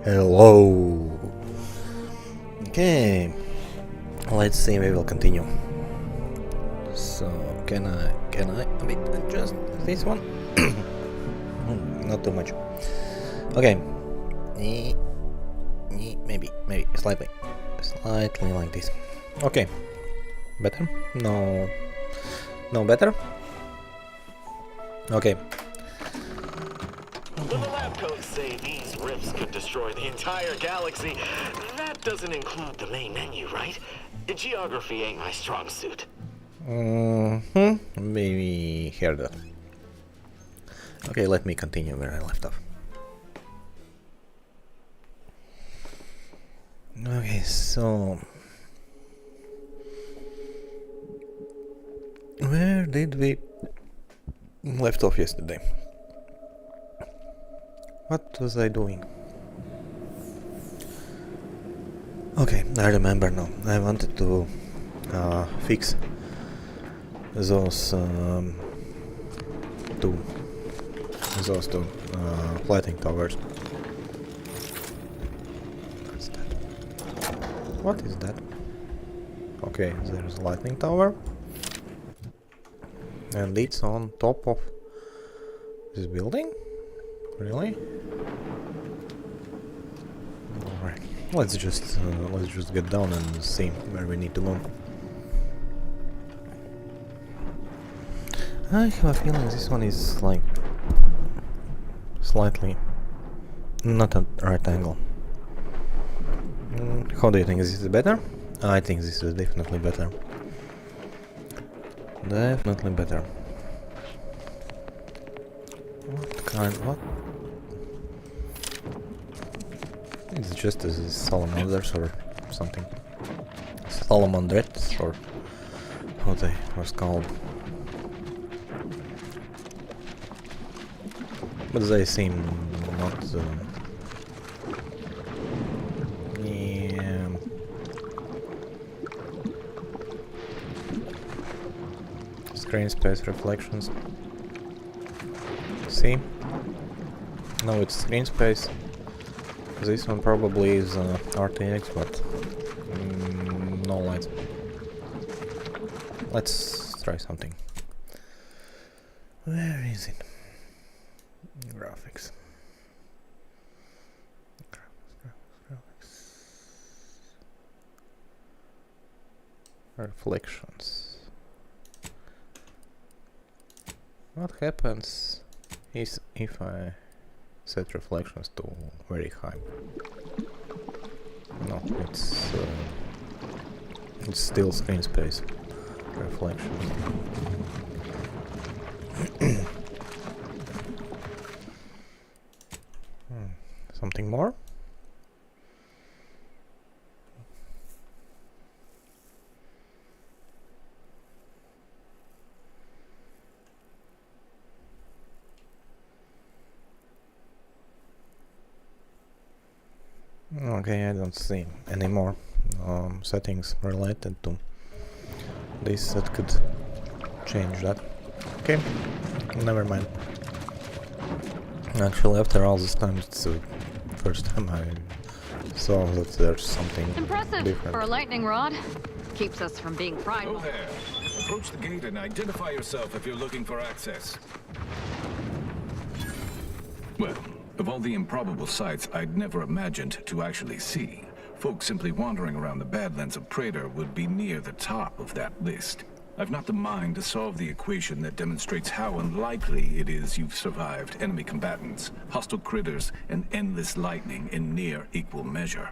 Hello. Okay, let's see. We will continue. So can I a bit adjust this one? Not too much. Okay. Maybe slightly like this. Okay. Better? No. No better? Okay. When the lab coats say these rifts could destroy the entire galaxy, that doesn't include the main menu, right? Geography ain't my strong suit. Maybe hear that. Okay, let me continue where I left off. Okay, so where did we left off yesterday? What was I doing? Okay, I remember now. I wanted to fix those two lighting towers. What's that? What is that? Okay, there's a lightning tower, and it's on top of this building. Really? Alright, let's just get down and see where we need to go. I have a feeling this one is like slightly not at right angle. How do you think? Is this better? I think this is definitely better. Definitely better. What? It's just as salamanders or something. Salamandrettes or how they was called. But they seem not yeah. Screen space reflections. See? No, it's screen space. This one probably is RTX, but no lights. Let's try something. Where is it? Graphics. Reflections. What happens is if I set reflections to very high? No, it's still screen space reflections. Something more? Okay, I don't see any more settings related to this that could change that. Okay, never mind. Actually, after all this time, it's the first time I saw that there's something impressive different. for a lightning rod. Keeps us from being prideful. Oh there. Approach the gate and identify yourself if you're looking for access. Well, of all the improbable sights I'd never imagined to actually see, folks simply wandering around the Badlands of Praetor would be near the top of that list. I've not the mind to solve the equation that demonstrates how unlikely it is you've survived enemy combatants, hostile critters, and endless lightning in near equal measure.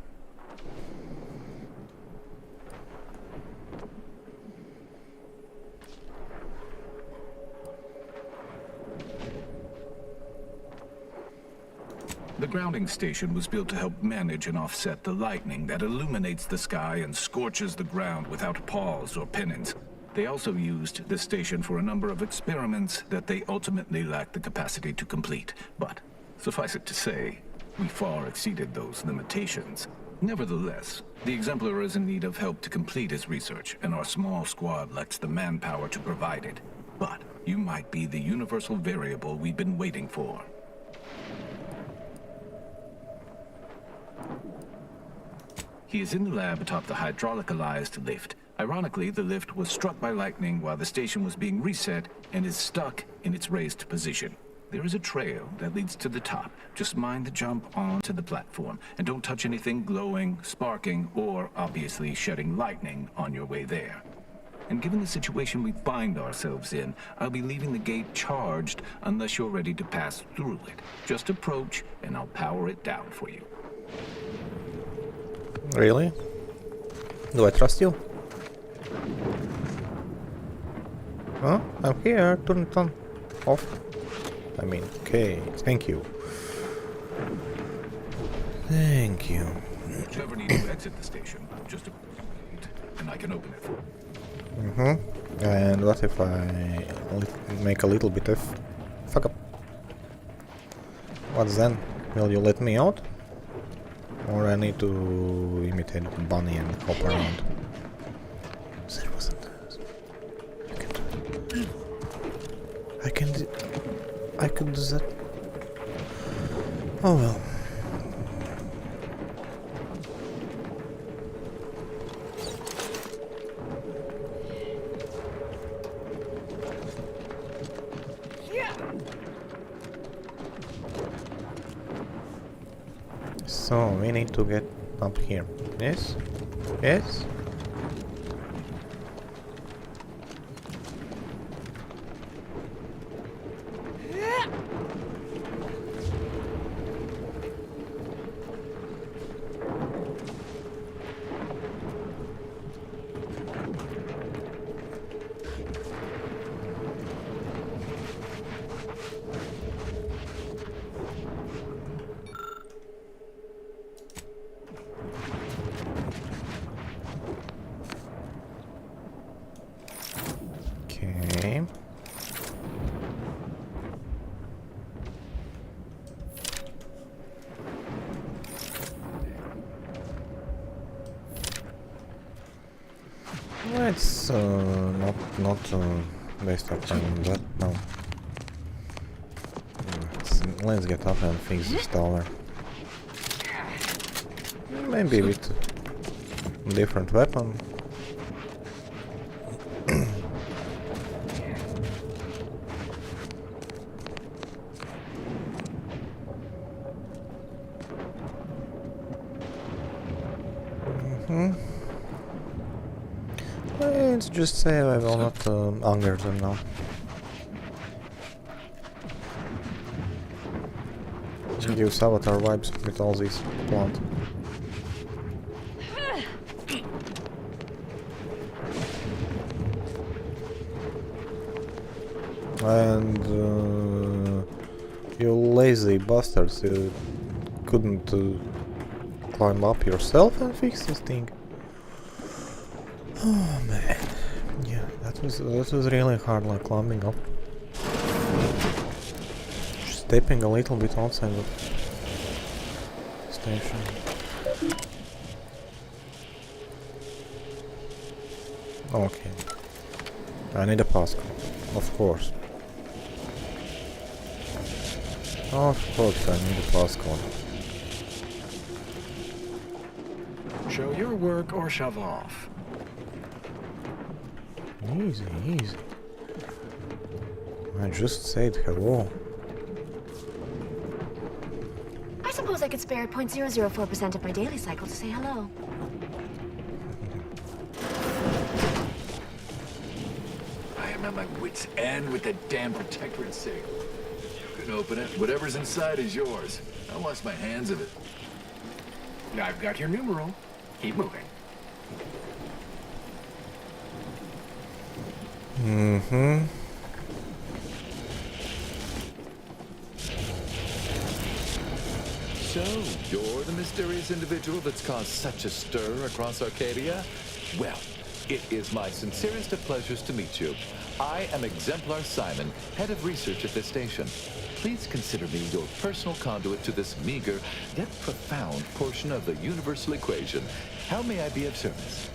The grounding station was built to help manage and offset the lightning that illuminates the sky and scorches the ground without pause or penance. They also used the station for a number of experiments that they ultimately lacked the capacity to complete. But suffice it to say, we far exceeded those limitations. Nevertheless, the Exemplar is in need of help to complete his research, and our small squad lacks the manpower to provide it. But you might be the universal variable we've been waiting for. He is in the lab atop the hydraulicalized lift. Ironically, the lift was struck by lightning while the station was being reset and is stuck in its raised position. There is a trail that leads to the top. Just mind the jump onto the platform, and don't touch anything glowing, sparking, or obviously shedding lightning on your way there. And given the situation we find ourselves in, I'll be leaving the gate charged unless you're ready to pass through it. Just approach, and I'll power it down for you. Really? Do I trust you? Huh? I'm here. Turn it on. Off. I mean, okay. Thank you. Thank you. If you ever need to exit the station, just and I can open it for you. Mm-hmm. And what if I make a little bit of fuck up? What then? Will you let me out? Or I need to imitate Bunny and hop around? There wasn't. You can do it. I can do that. Oh well. So we need to get up here. Yes? Yes? Okay. Let's not waste our time on that now. Let's get up and fix this tower. Maybe with a different weapon. Let's just say I will not anger them now. Give Avatar vibes with all these plant. And you lazy bastards, you couldn't climb up yourself and fix this thing. Oh man, yeah, that was really hard, like climbing up. Stepping a little bit outside the station. Okay, I need a passcode, of course. Of course, I need a passcode. Show your work or shove off. Easy, easy. I just said hello. I suppose I could spare 0.004% of my daily cycle to say hello. I am at my wit's end with that damn protectorate safe. You can open it. Whatever's inside is yours. I'll wash my hands of it. I've got your numeral. Keep moving. Mm-hmm. So, you're the mysterious individual that's caused such a stir across Arcadia? Well, it is my sincerest of pleasures to meet you. I am Exemplar Simon, head of research at this station. Please consider me your personal conduit to this meager, yet profound portion of the universal equation. How may I be of service?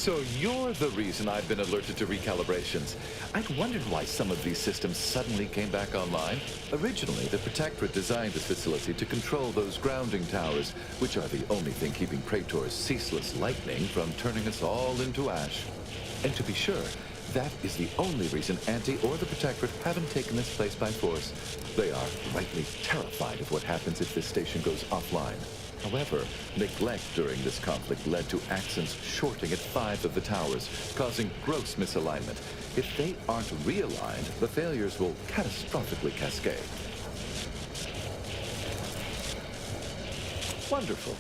So you're the reason I've been alerted to recalibrations. I'd wondered why some of these systems suddenly came back online. Originally, the Protectorate designed this facility to control those grounding towers, which are the only thing keeping Praetor's ceaseless lightning from turning us all into ash. And to be sure, that is the only reason Anti or the Protectorate haven't taken this place by force. They are rightly terrified of what happens if this station goes offline. However, neglect during this conflict led to Axons shorting at 5 of the towers, causing gross misalignment. If they aren't realigned, the failures will catastrophically cascade. Wonderful.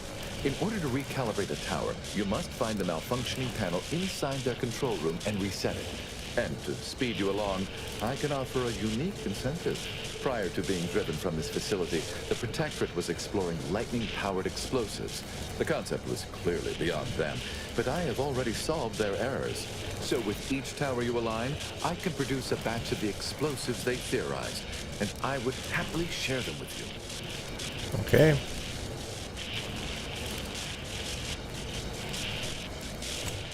In order to recalibrate a tower, you must find the malfunctioning panel inside their control room and reset it. And to speed you along, I can offer a unique incentive. Prior to being driven from this facility, the Protectorate was exploring lightning-powered explosives. The concept was clearly beyond them, but I have already solved their errors. So with each tower you align, I can produce a batch of the explosives they theorized, and I would happily share them with you. Okay.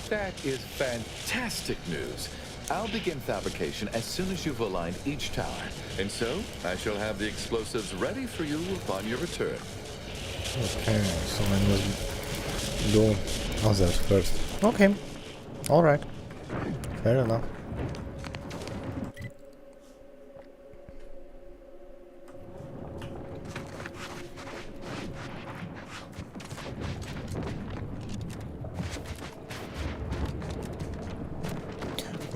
That is fantastic news. I'll begin fabrication as soon as you've aligned each tower. And so, I shall have the explosives ready for you upon your return. Okay, so I must do others first. Okay. Alright. Fair enough.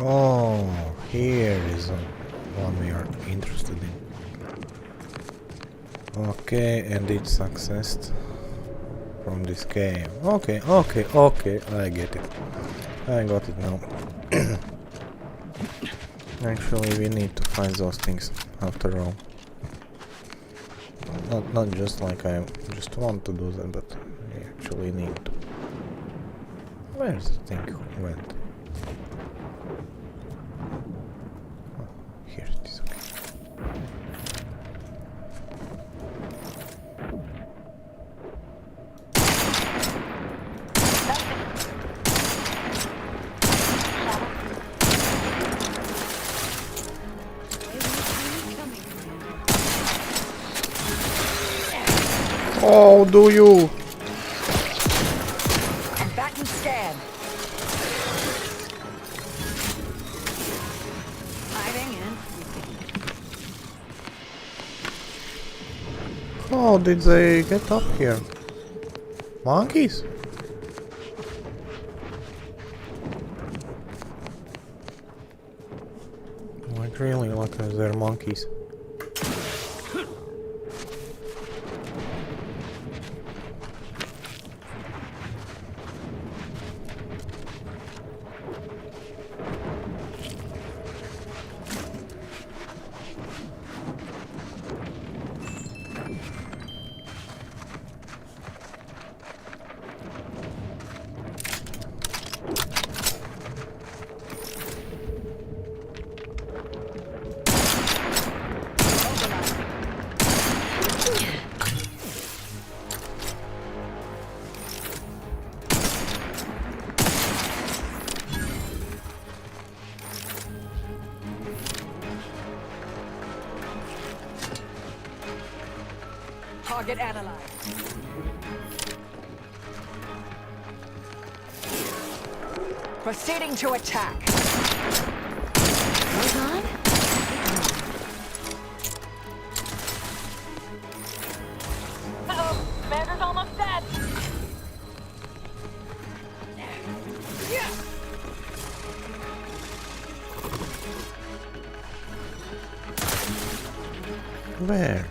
Oh, here is one we are interested in. Okay, and it's accessed from this game. Okay, I get it. I got it now. Actually, we need to find those things after all. Not just like I just want to do them, but we actually need to. Where's the thing went? Here it is, okay. Oh, do you? Combatant scan. Hiding in. How did they get up here? Monkeys? Like really, like they're monkeys. Target analyzed. Proceeding to attack. Hold on. Uh-oh, Commander's almost dead. Where?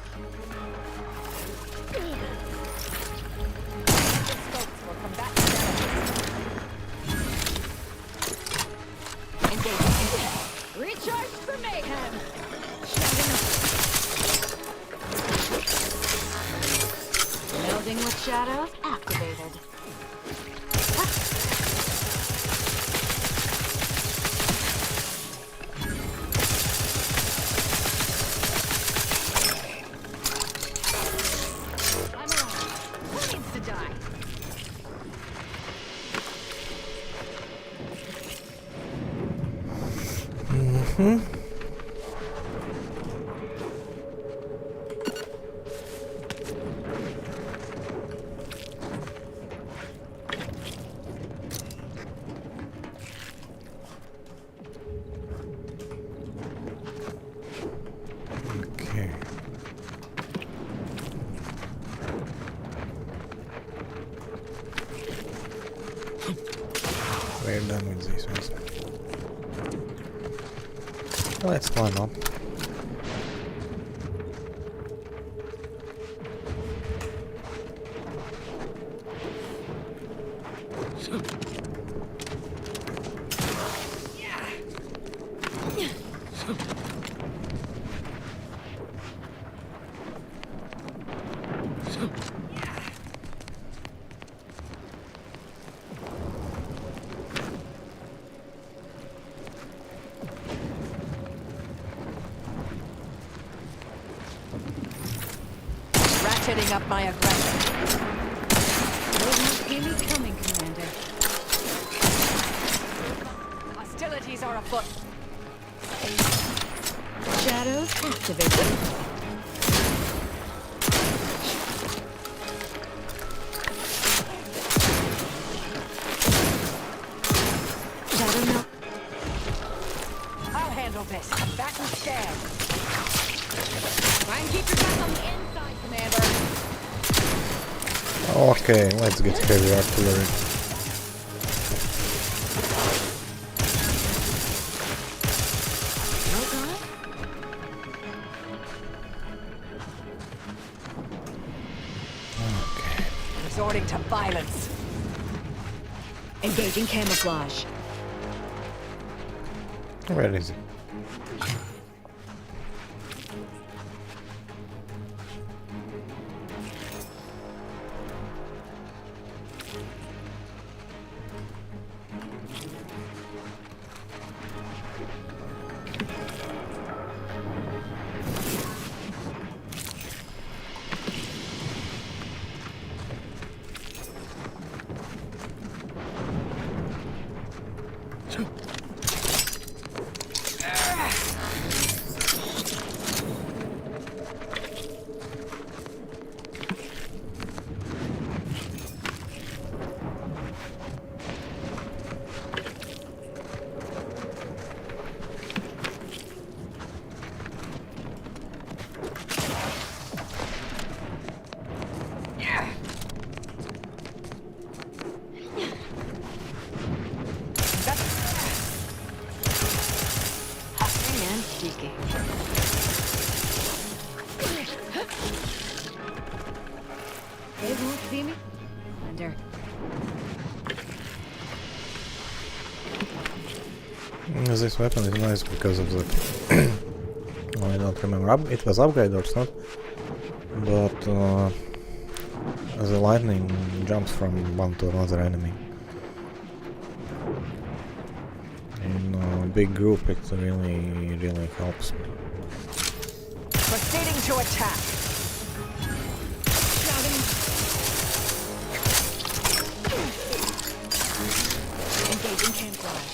Recharge for mayhem. Melding with shadows activated. I'm alive. Who needs to die? Okay. We're done with these ones. Let's climb up. Ratcheting up my aggression. Don't see me coming, Commander. Hostilities are afoot. Shadows activated. Shadow melt. I'll handle this. Back and stand. Try and keep your guys on the inside, Commander. Okay, let's get heavy artillery. Okay. Resorting to violence. Engaging camouflage. Where is it? They won't see me. Commander. This weapon is nice because of the... I don't remember, it was upgrade or not, but the lightning jumps from one to another enemy. In a big group it really helps. Proceeding to attack. Engaging camouflage.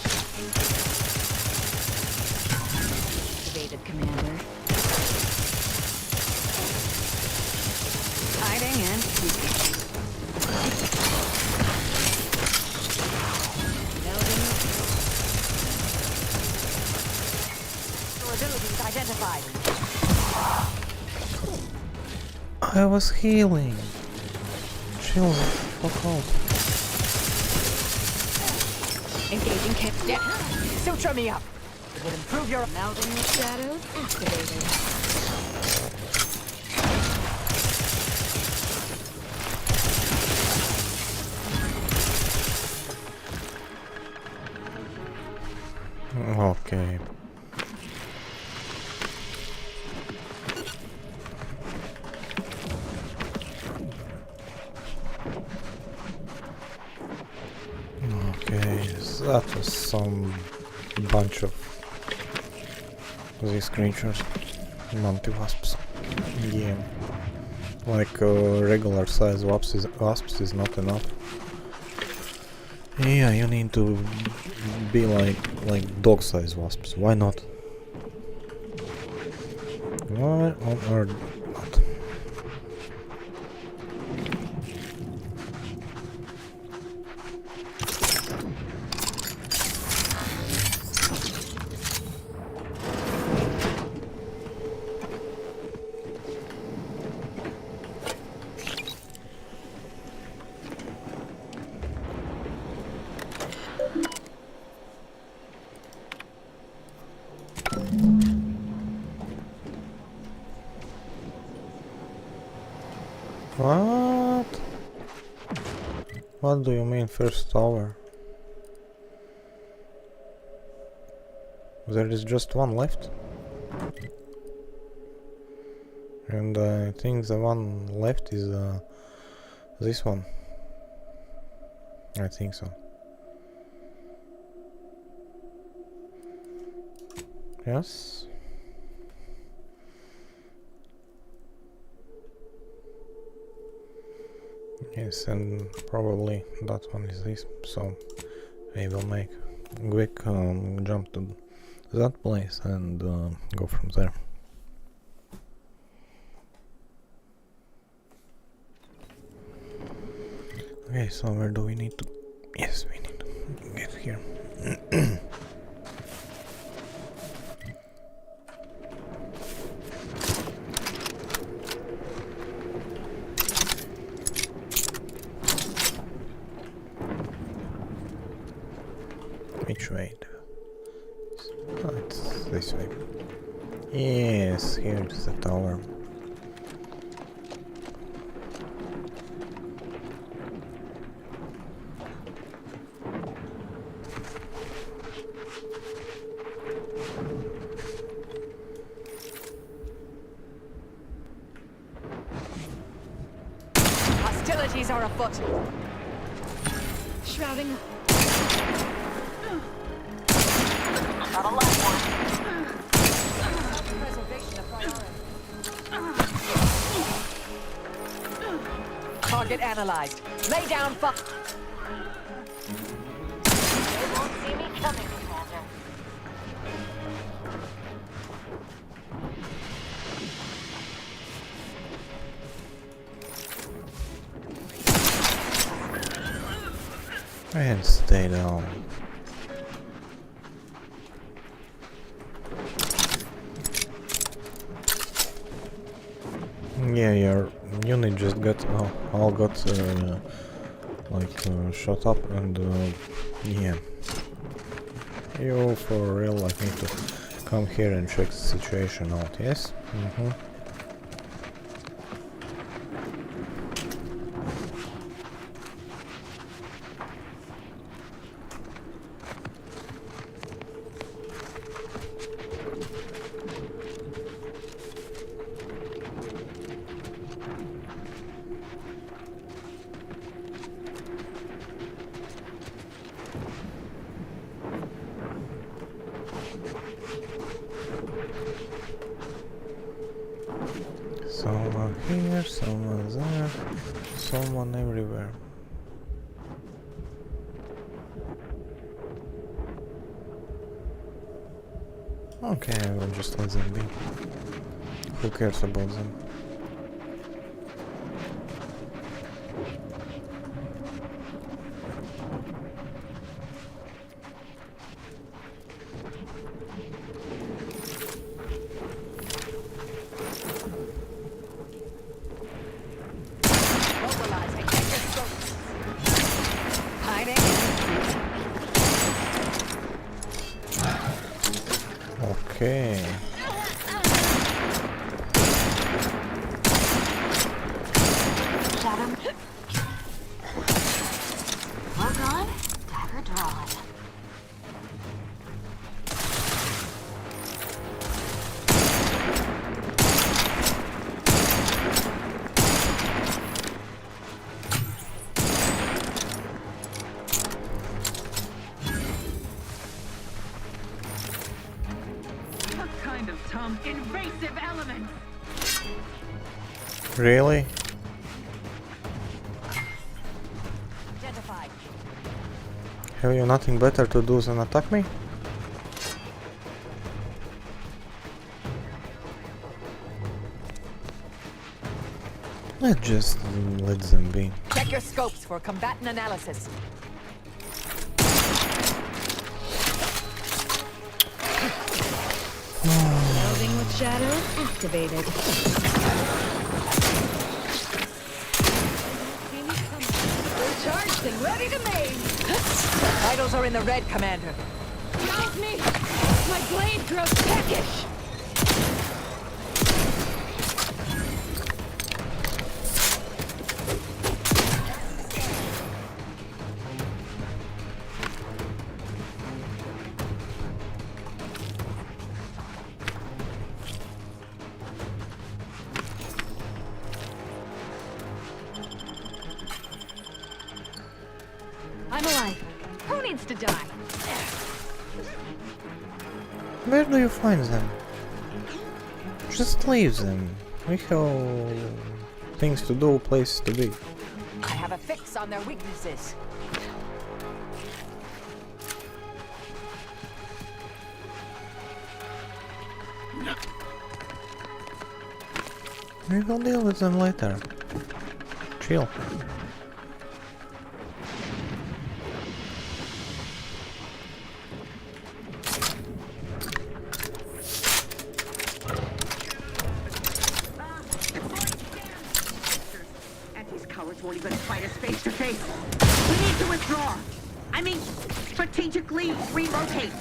Activated, Commander. Hiding and peeking. Melding. Abilities identified. I was healing. Chill the fuck out. Engaging camp. Yeah. Suture me up. It will improve your Melding with shadows activated. Okay. Okay, that was some bunch of these creatures. Multi-wasps. Yeah. Like regular size wasps is not enough. Yeah, you need to be like dog size wasps. Why not? What on earth? What? What? What do you mean first tower? There is just one left. And I think the one left is this one. I think so. Yes. Yes, and probably that one is this, so I will make a quick jump to that place and go from there. Okay, so where do we need to... Yes, we need to get here. Which way? Oh, it's this way. Yes, here's the tower. Hostilities are afoot. Shrouding. Preservation of priority. Target analyzed. Lay down, fuck. They won't see me coming, Commander. And stay down. Yeah, your unit just got all got shot up, and yeah, you for real like need to come here and check the situation out. Yes. Someone here, someone there, someone everywhere. Okay, I will just let them be. Who cares about them? Mobilizing. Hiding. Okay. Shot him. Work on, dagger drawn. What kind of invasive elements? Really? Identified. Have you nothing better to do than attack me? Let's just let them be. Check your scopes for combatant analysis. Melding with shadows activated. Charged and ready to maim. Vitals are in the red, Commander. Help me! My blade grows peckish! I'm alive. Who needs to die? Where do you find them? Just leave them. We have things to do, places to be. I have a fix on their weaknesses. We will deal with them later. Chill. And these cowards won't even fight us face to face. We need to withdraw. I mean, strategically relocate.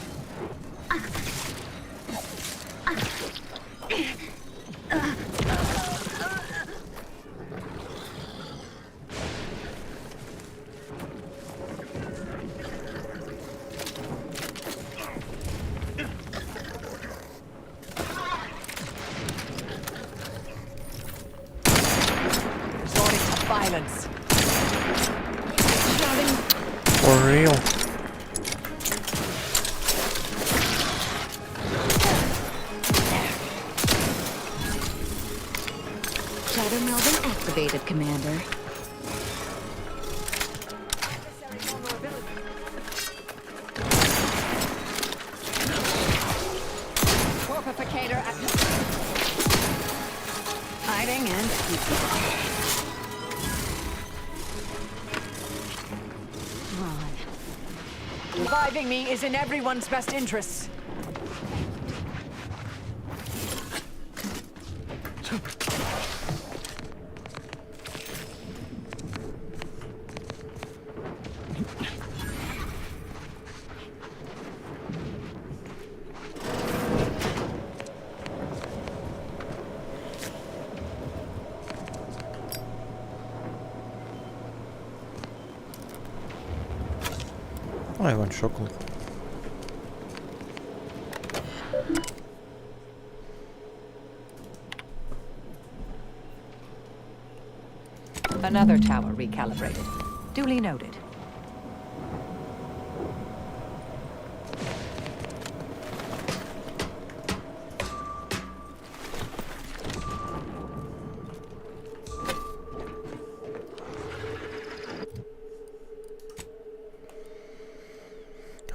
Resorting to violence. For real. Shadow melding activated, Commander. Fortificator at hiding and keeping. Reviving me is in everyone's best interests. I want chocolate. Another tower recalibrated. Duly noted.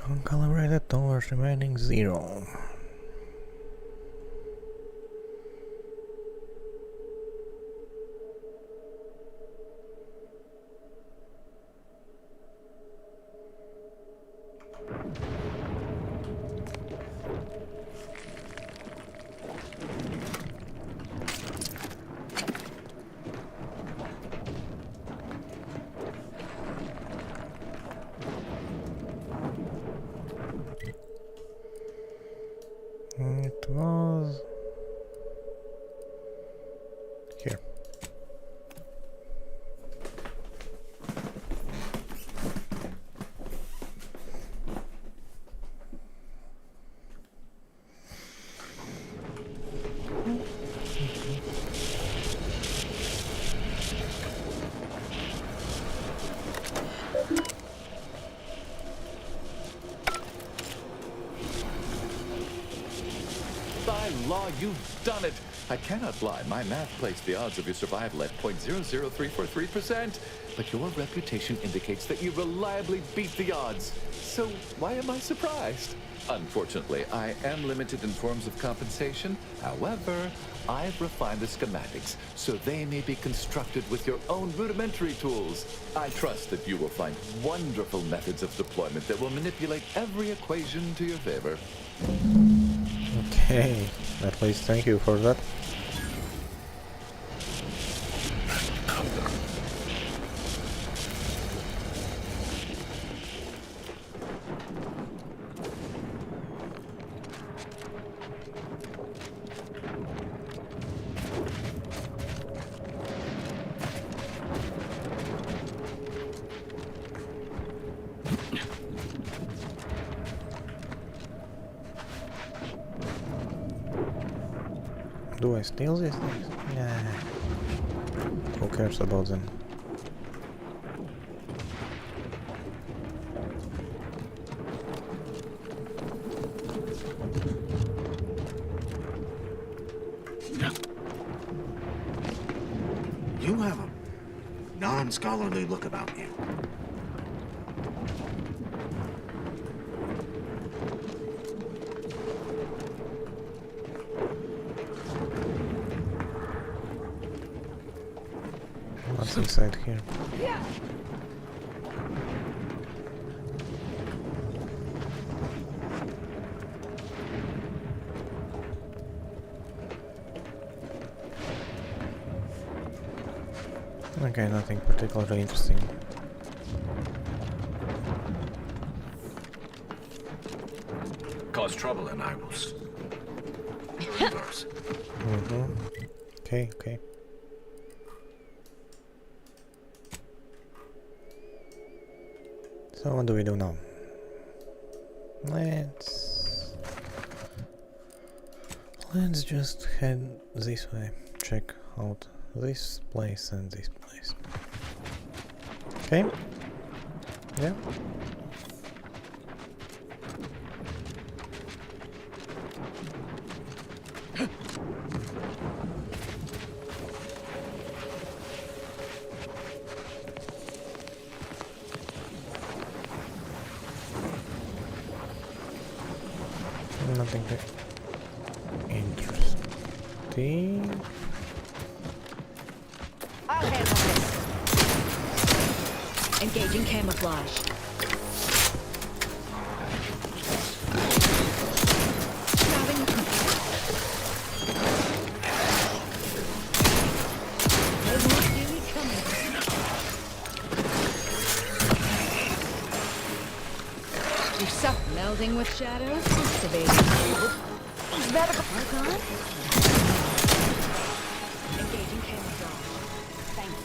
Uncalibrated towers remaining 0. It was here. By law, you've done it. I cannot lie. My math placed the odds of your survival at 0.00343%. but your reputation indicates that you reliably beat the odds. So why am I surprised? Unfortunately, I am limited in forms of compensation. However, I've refined the schematics so they may be constructed with your own rudimentary tools. I trust that you will find wonderful methods of deployment that will manipulate every equation to your favor. Okay, at least thank you for that. Do I steal these things? Nah. Who cares about them? You have a non-scholarly look about you. What's inside here? Okay, nothing particularly interesting. Cause trouble and I will reverse. Okay, okay. So what do we do now? Let's just head this way. Check out this place and this place. Okay? Yeah. Nothing that interesting. I'll handle this. Engaging camouflage. Grabbing the company. They won't see me coming. Do something. Melding with shadows. Activating. Is that a work on? Engaging camouflage. Thank you.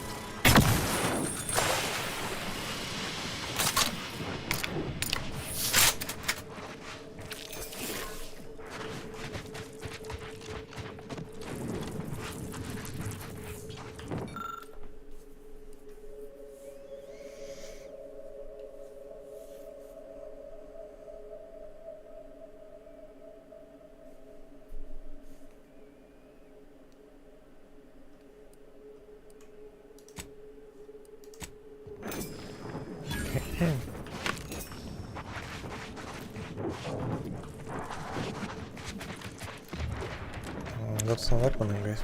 Got some weapon, I guess.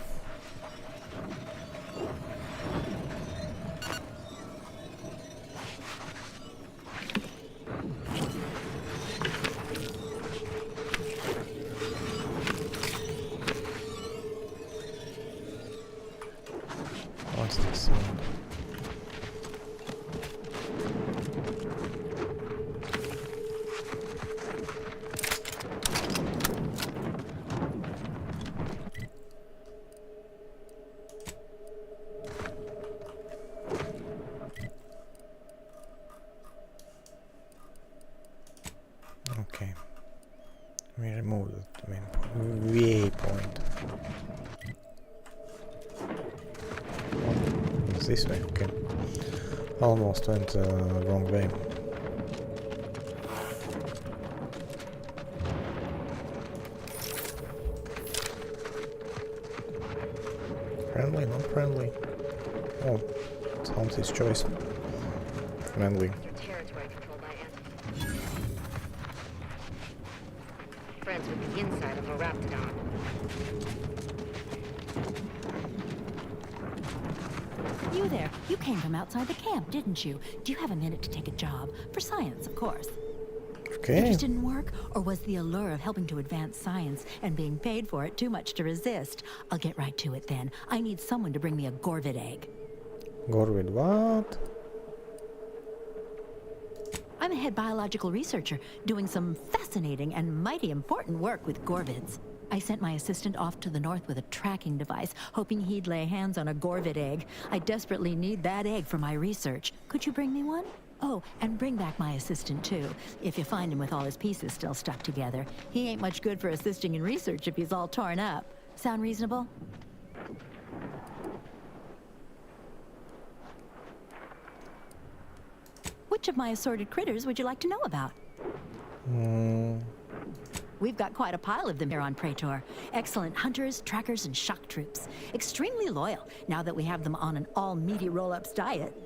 What's that sound? Okay, we remove the main waypoint. It's this way, okay. Almost went wrong way. Friendly, not friendly. Oh, sounds It's his choice. Mainly. Territory controlled by ants. Friends with the inside of a raptidon. You there. You came from outside the camp, didn't you? Do you have a minute to take a job? For science, of course. Okay. Interested in work? Or was the allure of helping to advance science and being paid for it too much to resist? I'll get right to it then. I need someone to bring me a Gorvid egg. Gorvid what? I'm a head biological researcher doing some fascinating and mighty important work with Gorvids. I sent my assistant off to the north with a tracking device, hoping he'd lay hands on a Gorvid egg. I desperately need that egg for my research. Could you bring me one? Oh, and bring back my assistant too, if you find him with all his pieces still stuck together. He ain't much good for assisting in research if he's all torn up. Sound reasonable? Which of my assorted critters would you like to know about? We've got quite a pile of them here on Playthrough. Excellent hunters, trackers, and shock troops. Extremely loyal, now that we have them on an all-meaty roll-ups diet.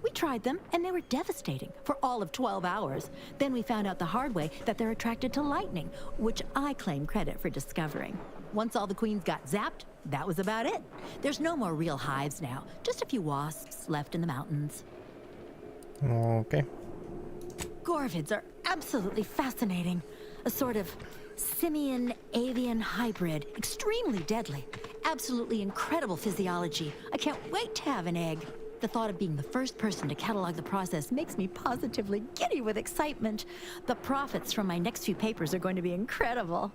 We tried them, and they were devastating for all of 12 hours. Then we found out the hard way that they're attracted to lightning, which I claim credit for discovering. Once all the queens got zapped, that was about it. There's no more real hives now, just a few wasps left in the mountains. Okay. Gorvids are absolutely fascinating. A sort of simian-avian hybrid, extremely deadly. Absolutely incredible physiology. I can't wait to have an egg. The thought of being the first person to catalog the process makes me positively giddy with excitement. The profits from my next few papers are going to be incredible.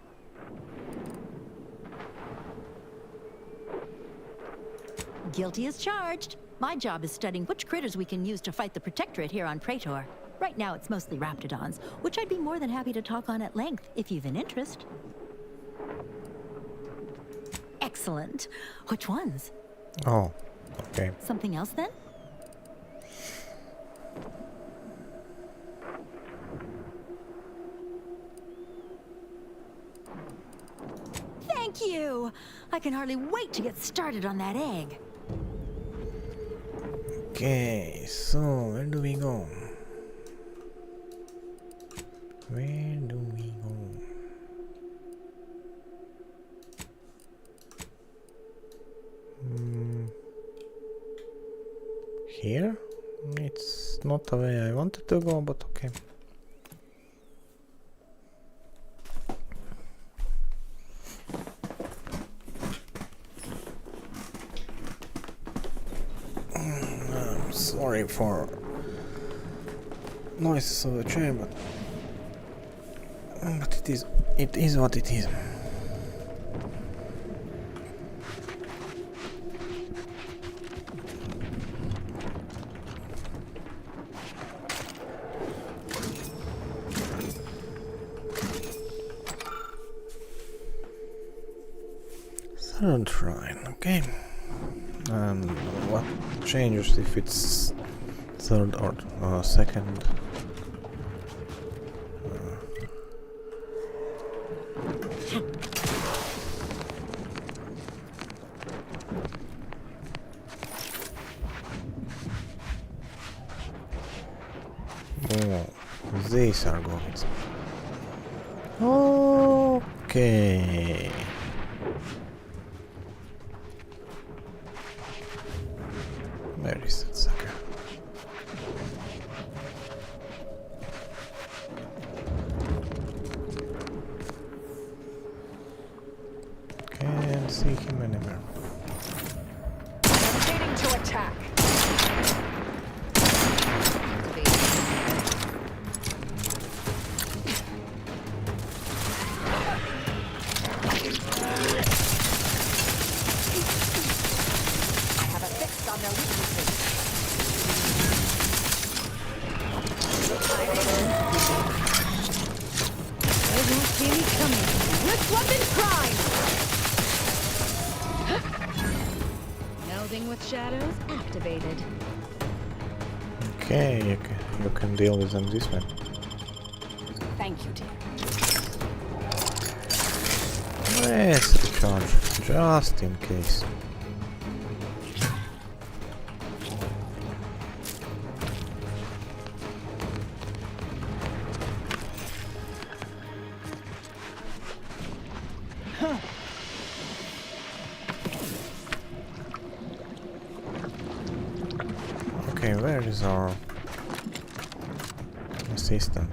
Guilty as charged. My job is studying which critters we can use to fight the Protectorate here on Playthrough. Right now it's mostly raptidons, which I'd be more than happy to talk on at length if you've an interest. Excellent. Which ones? Oh, okay. Something else then? Thank you! I can hardly wait to get started on that egg. Okay, so where do we go? Where do we go? Here? It's not the way I wanted to go, but okay. I'm sorry for noises of the chair, but it is what it is. Third shrine, okay. And what changes if it's third or second? Oh, these are goals. Okay. Where is that sucker? Can't see him anywhere. Proceeding to attack. I have a fix on their weaknesses. They won't see me coming. With weapon prime! Melding with shadows activated. Okay, you can deal with them this way. Thank you, dear. Let's recharge, just in case. where is our assistant?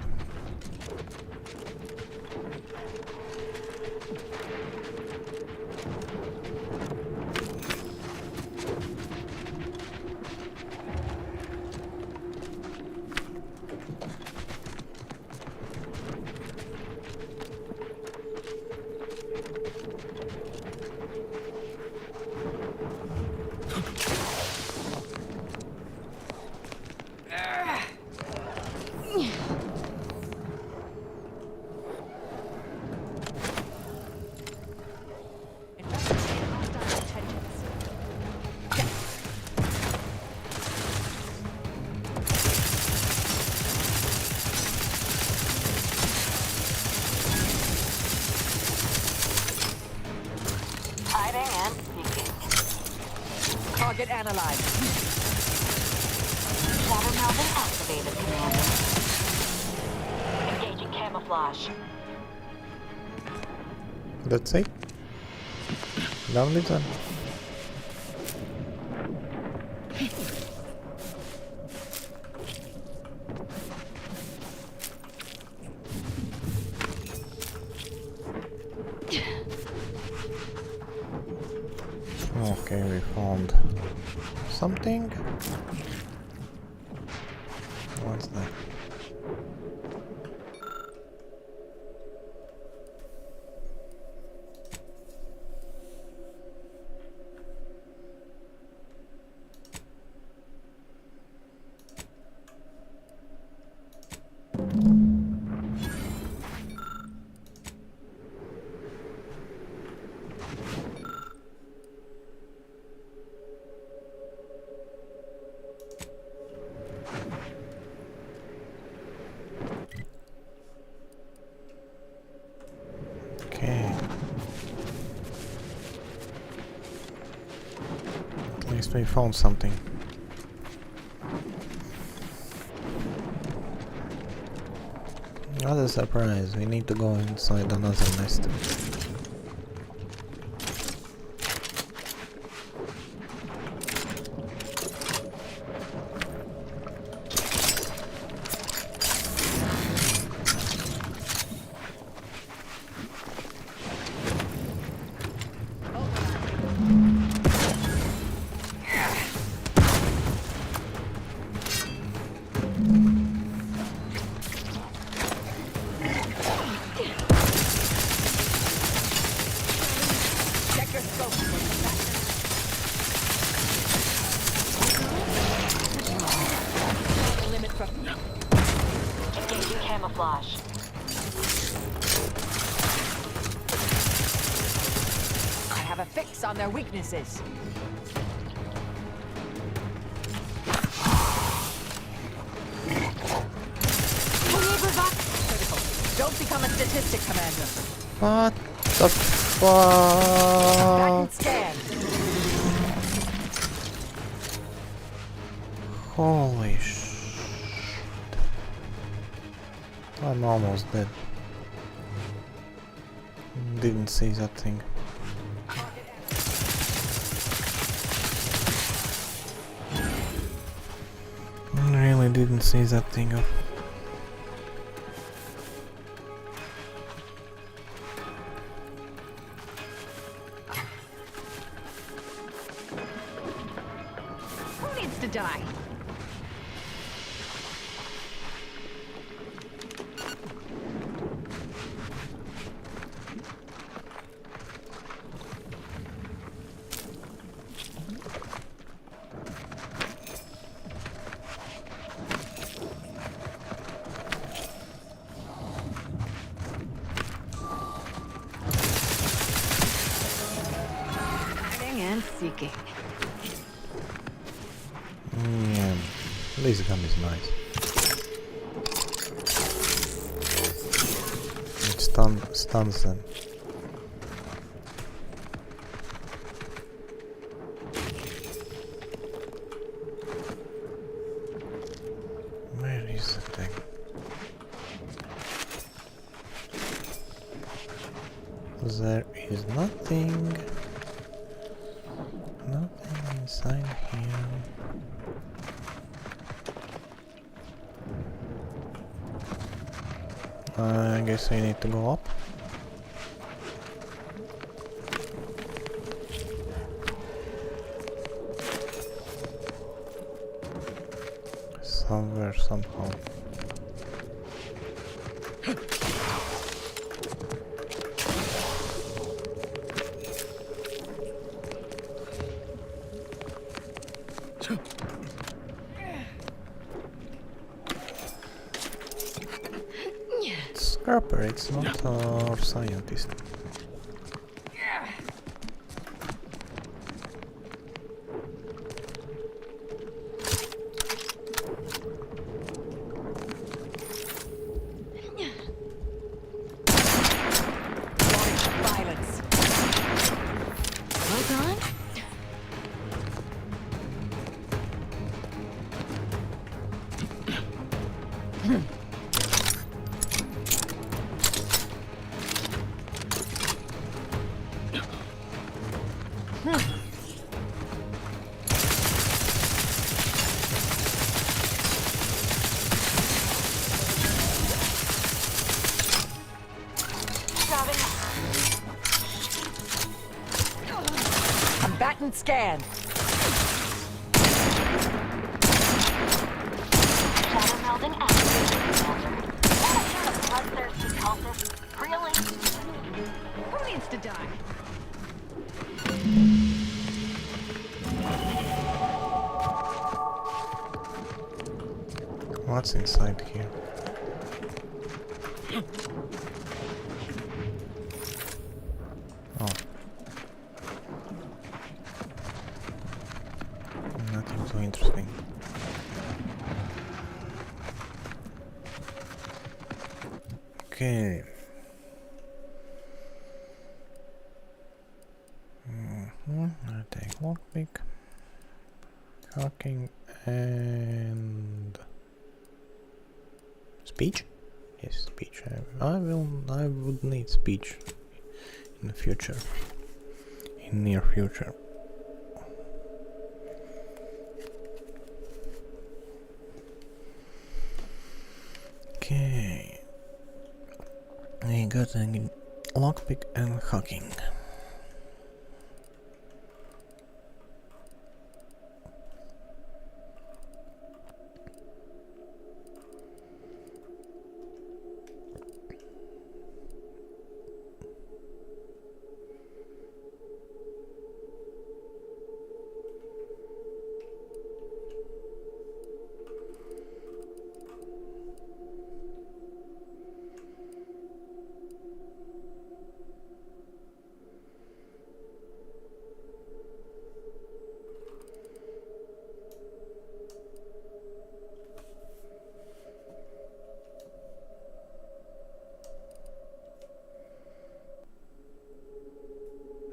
Target analyzed. Shadow Melvin activated, Commander. Engaging camouflage. That's it. Done with that. Okay, we found something. What's that? Okay. At least we found something. What a surprise, we need to go inside another nest. Engaging camouflage. I have a fix on their weaknesses. Critical. Don't become a statistic, Commander. What the Back fuck? and stand. Holy shit. I'm almost dead. Didn't see that thing. Really didn't see that thing up. Who needs to die? And seeking. Yeah, this gun is nice. It stuns them. Where is the thing? There is nothing. Nothing inside here. I guess I need to go up. Somewhere, somehow. Scrapper, it's not our scientist. Violence. Well done. Combatant scan. Shadow melding activated. Bloodthirsty cultist. Really? Who needs to die? What's inside here? Oh. Nothing so interesting. Okay. I take lockpick, hacking, and speech. Yes, speech. I would need speech in the future, in near future. Okay, I got a lockpick and hacking.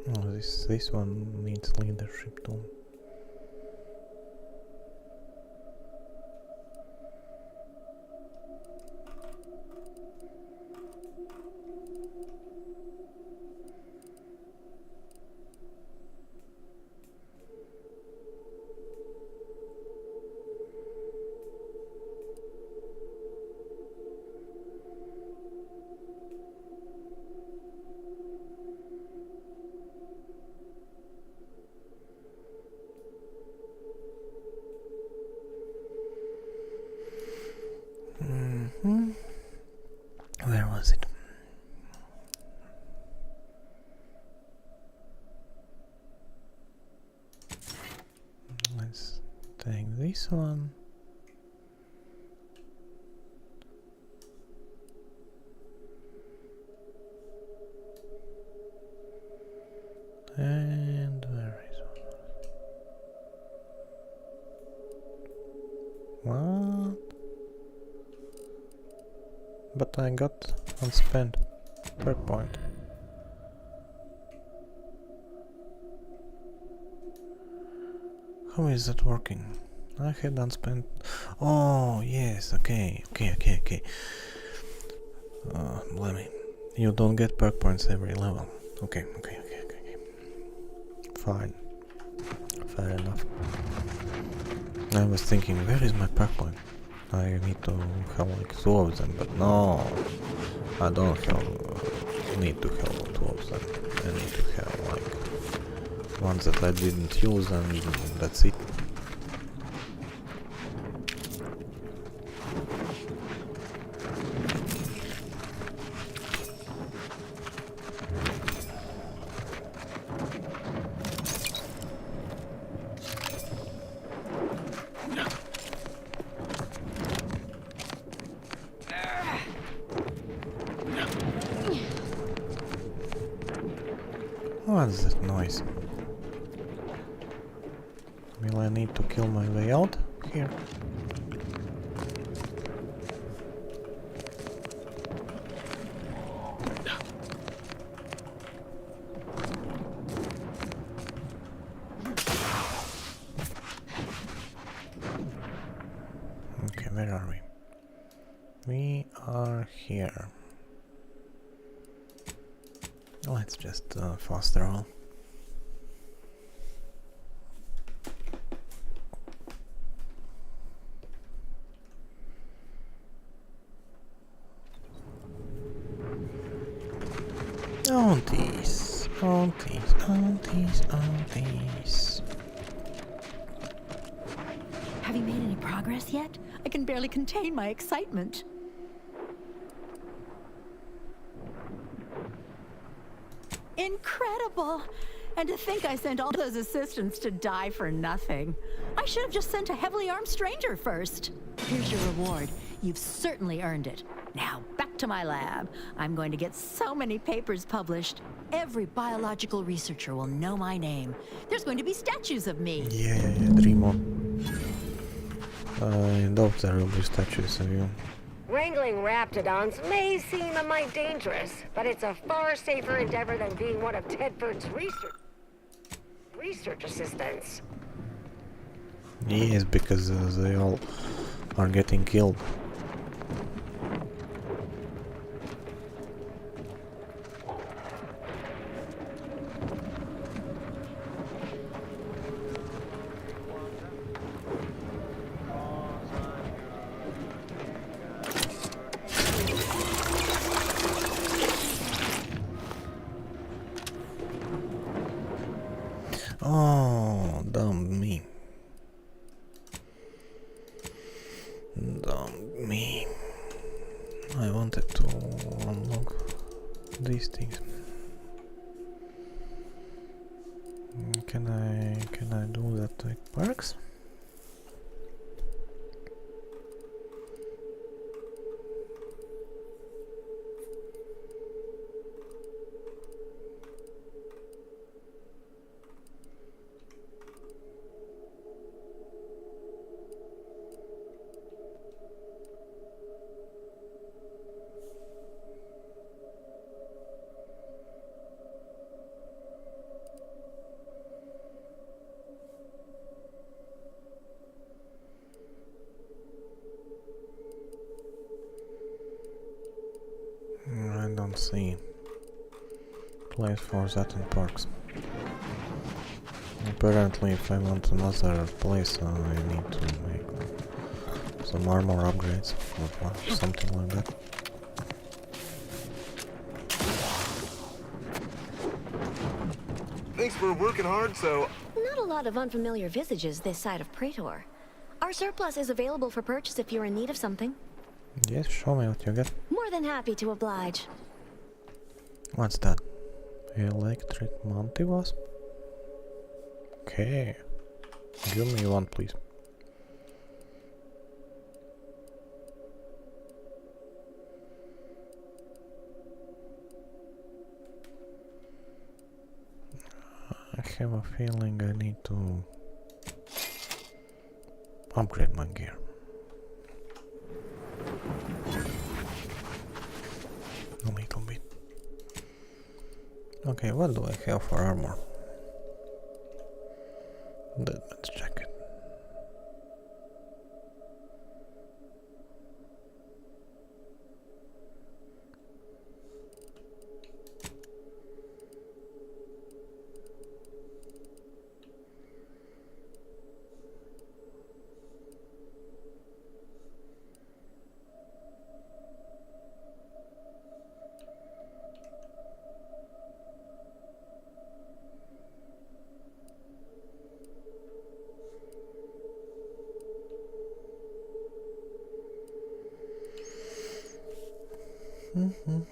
Oh, this one needs leadership too. Where was it? Let's take this one. And where is one? What? But I got unspent perk point. How is that working? I had unspent. Oh yes, okay. Blimey. You don't get perk points every level. Okay. Fine. Fair enough. I was thinking, where is my perk point? I need to have like 2 of them, but no, I don't have, need to have 2 of them. I need to have like ones that I didn't use, and that's it. What's that noise? Will I need to kill my way out here? Okay, where are we? We are here. Let's just fast travel. Aunties, aunties, aunties, aunties. Have you made any progress yet? I can barely contain my excitement. Incredible! And to think I sent all those assistants to die for nothing. I should have just sent a heavily armed stranger first. Here's your reward. You've certainly earned it. Now, back to my lab. I'm going to get so many papers published. Every biological researcher will know my name. There's going to be statues of me. Yeah, dream on. I doubt there will be statues of you. Wrangling raptidons may seem a mite dangerous, but it's a far safer endeavor than being one of Tedford's research assistants. Yes, because they all are getting killed. Oh, damn me. Damn me. I wanted to unlock these things. Can I do that with perks? I don't see place for that in parks. Apparently, if I want another place, I need to make some armor upgrades or something like that. Thanks for working hard, so... Not a lot of unfamiliar visages this side of Playthrough. Our surplus is available for purchase if you're in need of something. Yes, show me what you get. More than happy to oblige. What's that? Electric Mantivas? Okay. Give me one, please. I have a feeling I need to upgrade my gear. A little bit. Okay, what do I have for armor? Let's check it. Nothing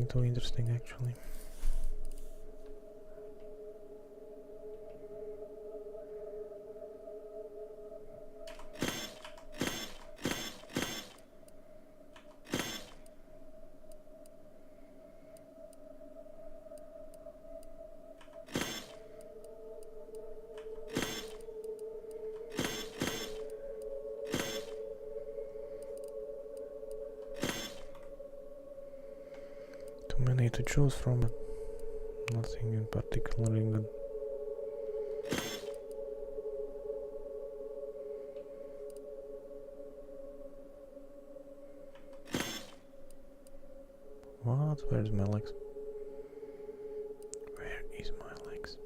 too interesting actually. Too many to choose from, but nothing in particularly good. What? Where's my legs? Where is my legs?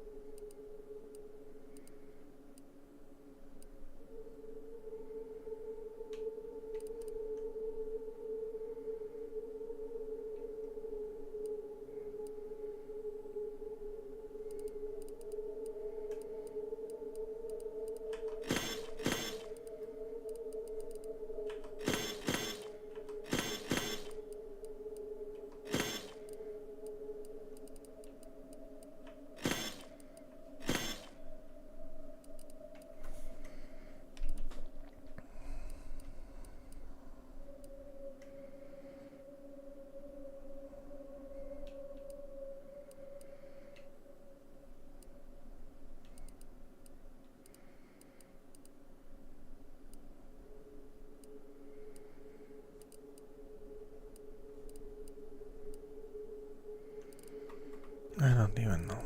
I don't even know.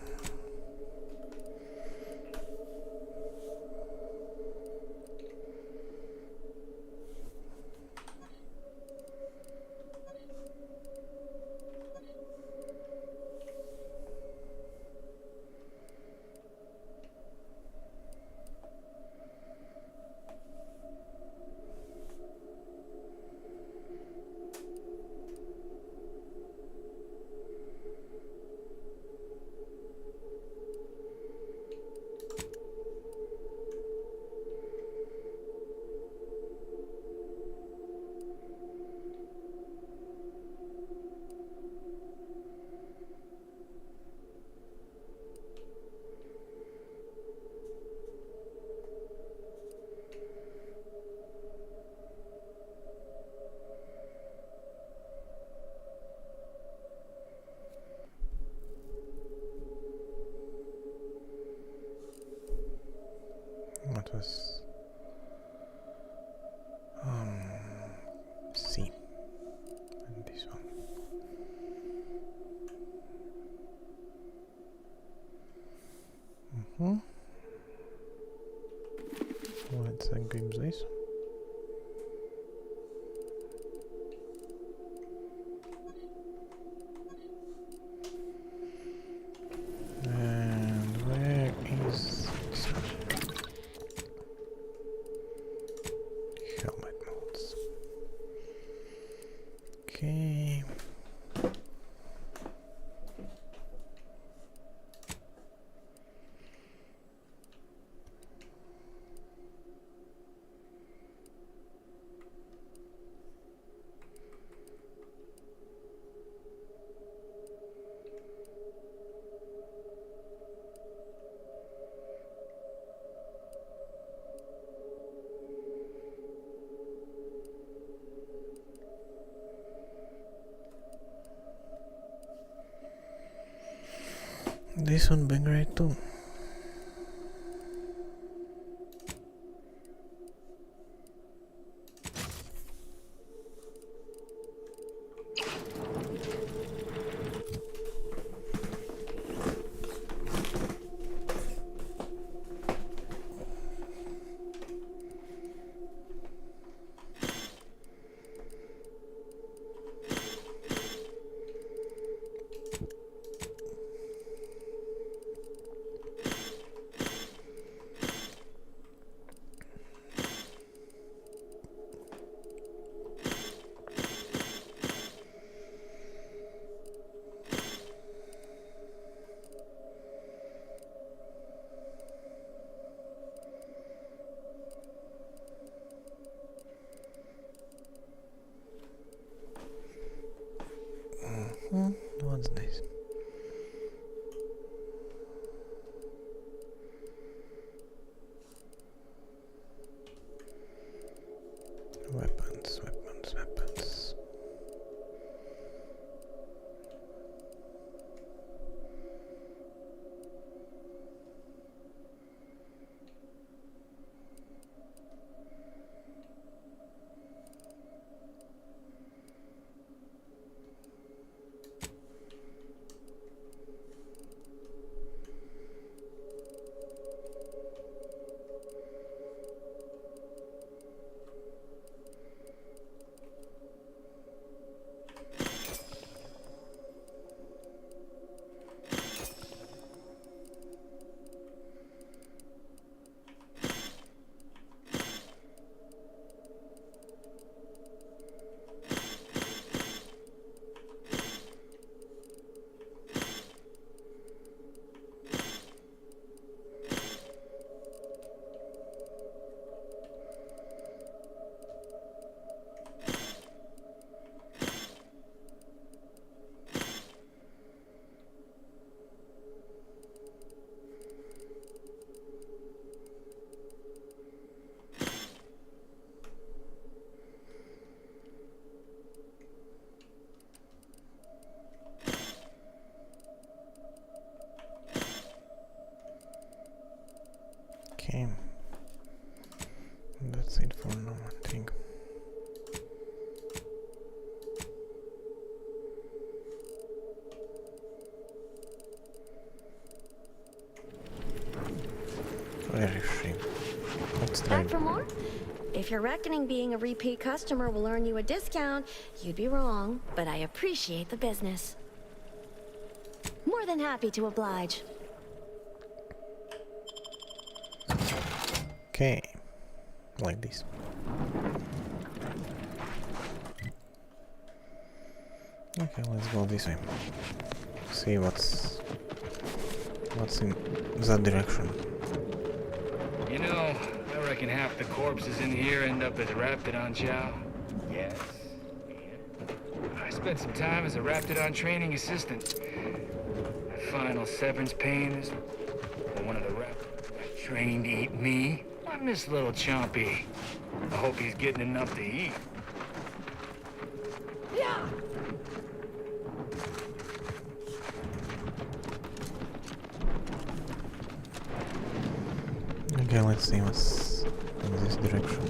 What was C and this one. Let's grab this. And where is this one? Helmet molds. Okay. This would be great too. Weapons, weapons, weapons. Okay, that's it for now, I think. Where is she? Let's try. Back for more? If you're reckoning being a repeat customer will earn you a discount, you'd be wrong, but I appreciate the business. More than happy to oblige. Okay, like this. Okay, let's go this way. See what's in that direction. You know, I reckon half the corpses in here end up as Raptidon chow. Yes. I spent some time as a Raptidon training assistant. My final severance pain is one of the Raptidons trained to eat me. I miss little Chompy. I hope he's getting enough to eat. Yeah. Okay, let's see what's in this direction.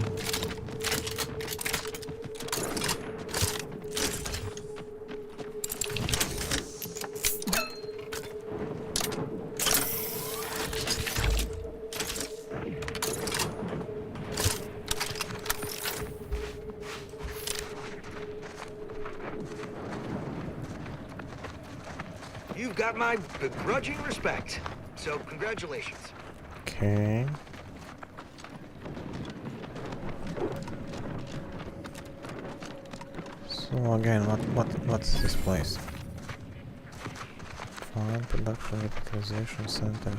You've got my begrudging respect, so congratulations. Okay. So again, what's this place? Farm Production Revitalization Center.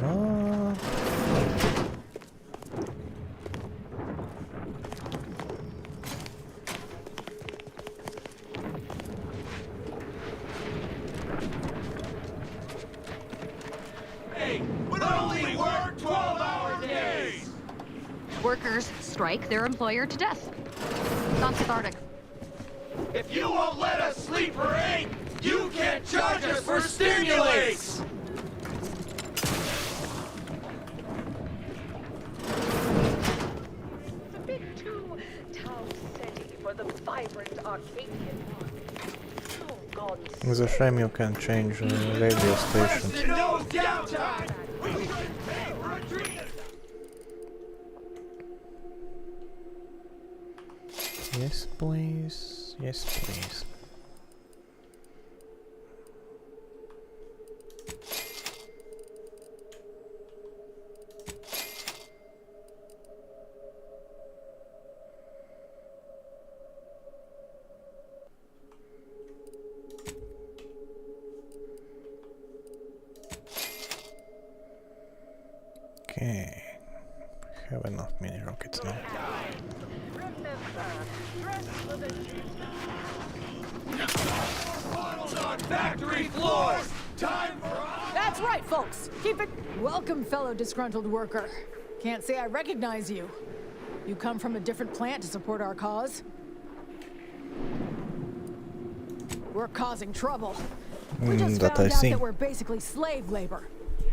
Ah. Workers strike their employer to death. Not cathartic. If you won't let us sleep or eat, you can't charge us for stimulates! It's a bit too town-city for the vibrant Arcadian market. Oh, God. It's a shame you can change radio station. No downtime! We're retreating! Yes, please. Yes, please. Okay. Have enough mini rockets now. On factory floors! Time for... That's right, folks. Keep it... Welcome, fellow disgruntled worker. Can't say I recognize you. You come from a different plant to support our cause? We're causing trouble. We just that found I out see. that we're basically slave labor.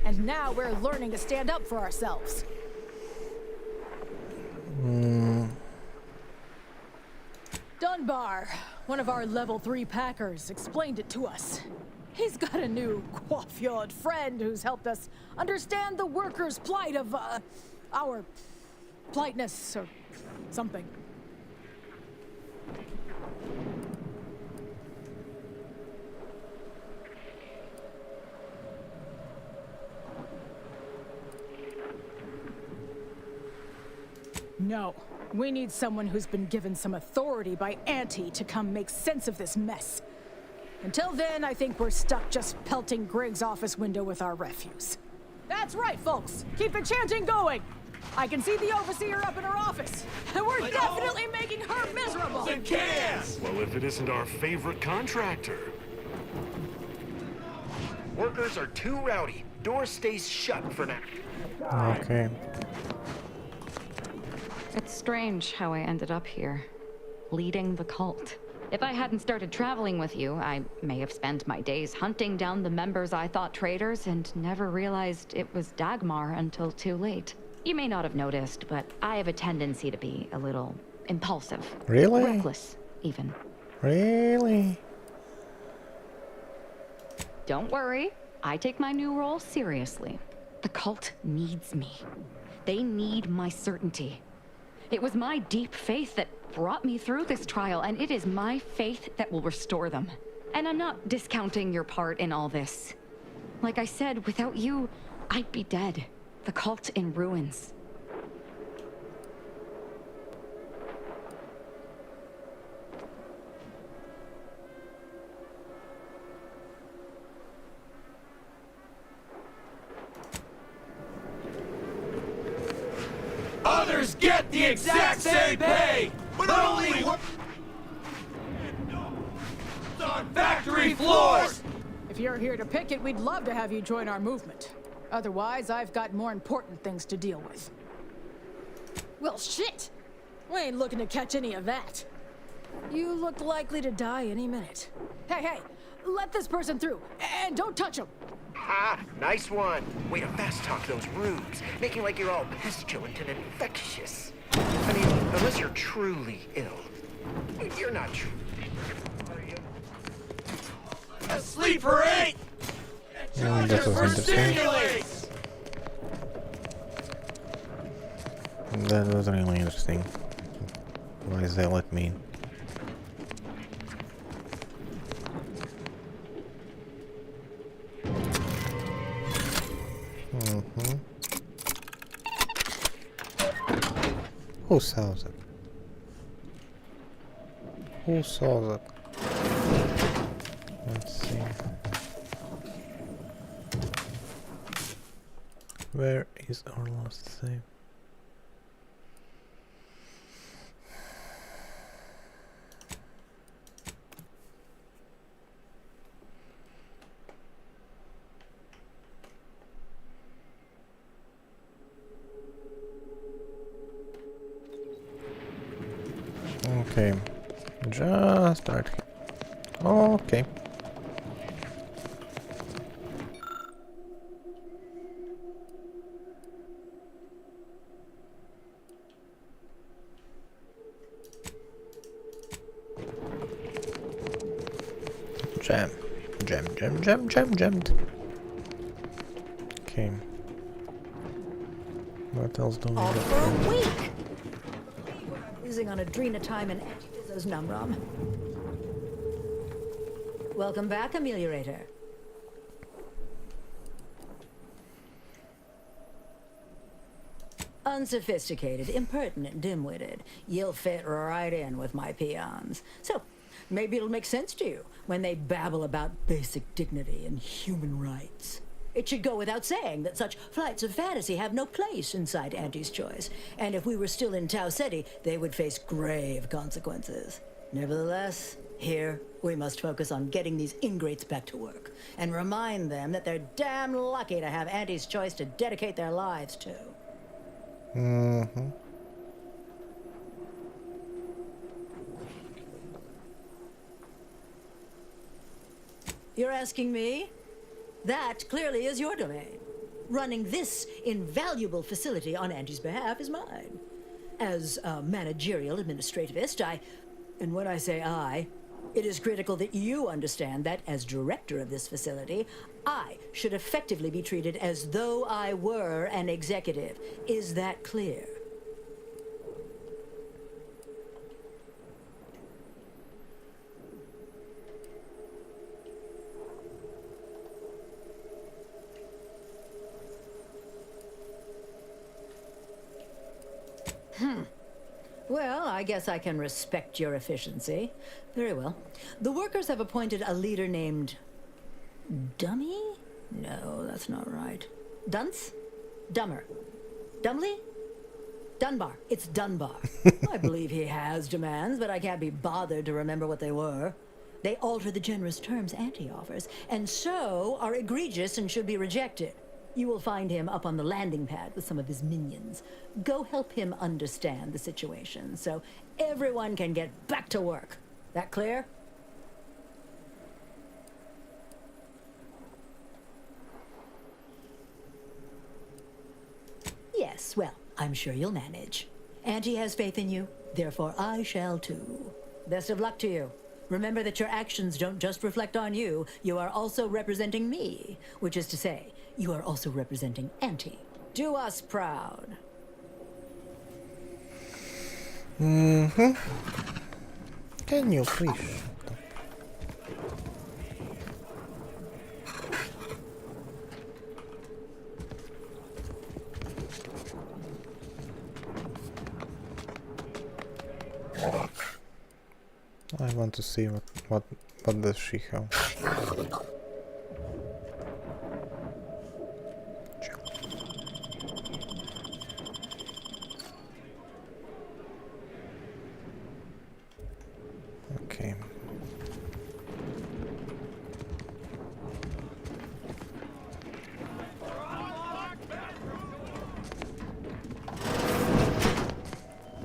And now we're learning to stand up for ourselves. Dunbar, one of our level 3 packers, explained it to us. He's got a new coiffeured friend who's helped us understand the workers' plight of, our politeness or something. No, we need someone who's been given some authority by Auntie to come make sense of this mess. Until then, I think we're stuck just pelting Greg's office window with our refuse. That's right, folks. Keep the chanting going. I can see the overseer up in her office. And we're definitely making her miserable. Well, if it isn't our favorite contractor. Workers are too rowdy. Door stays shut for now. Okay. It's strange how I ended up here, leading the cult. If I hadn't started traveling with you, I may have spent my days hunting down the members I thought traitors and never realized it was Dagmar until too late. You may not have noticed, but I have a tendency to be a little impulsive. Really? Reckless, even. Really? Don't worry, I take my new role seriously. The cult needs me. They need my certainty. It was my deep faith that brought me through this trial, and it is my faith that will restore them. And I'm not discounting your part in all this. Like I said, without you, I'd be dead. The cult in ruins. Others get the exact same pay, but only on factory floors! If you're here to picket, we'd love to have you join our movement. Otherwise, I've got more important things to deal with. Well, shit! We ain't looking to catch any of that. You look likely to die any minute. Hey, let this person through, and don't touch him! Ha! Nice one. Way to fast-talk those rubes, making like you're all pestilent and infectious. I mean, unless you're truly ill. You're not true. A sleeper ain't! That was interesting. That was really interesting. Why does that let me in? Who saw that? Who saw that? Let's see. Where is our last save? Okay, just start here. Okay. Jammed. Okay. What else do we All got? for a week! Losing on adrenotime and antitizo's num-rum. Welcome back, Ameliorator. Unsophisticated, impertinent, dim-witted. You'll fit right in with my peons. So, maybe it'll make sense to you when they babble about basic dignity and human rights. It should go without saying that such flights of fantasy have no place inside Auntie's Choice, and if we were still in Tau Ceti, they would face grave consequences. Nevertheless, here, we must focus on getting these ingrates back to work, and remind them that they're damn lucky to have Auntie's Choice to dedicate their lives to. You're asking me? That clearly is your domain. Running this invaluable facility on Angie's behalf is mine. As a managerial administrativist, and when I say I, it is critical that you understand that as director of this facility, I should effectively be treated as though I were an executive. Is that clear? Well, I guess I can respect your efficiency. Very well. The workers have appointed a leader named... Dummy? No, that's not right. Dunce? Dummer. Dumley? Dunbar. It's Dunbar. I believe he has demands, but I can't be bothered to remember what they were. They alter the generous terms Auntie offers, and so are egregious and should be rejected. You will find him up on the landing pad with some of his minions. Go help him understand the situation so everyone can get back to work. That clear? Yes, well, I'm sure you'll manage. Auntie has faith in you, therefore I shall too. Best of luck to you. Remember that your actions don't just reflect on you, you are also representing me, which is to say, you are also representing Auntie. Do us proud. Can you please? I want to see what does she have. Okay.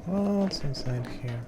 What's inside here?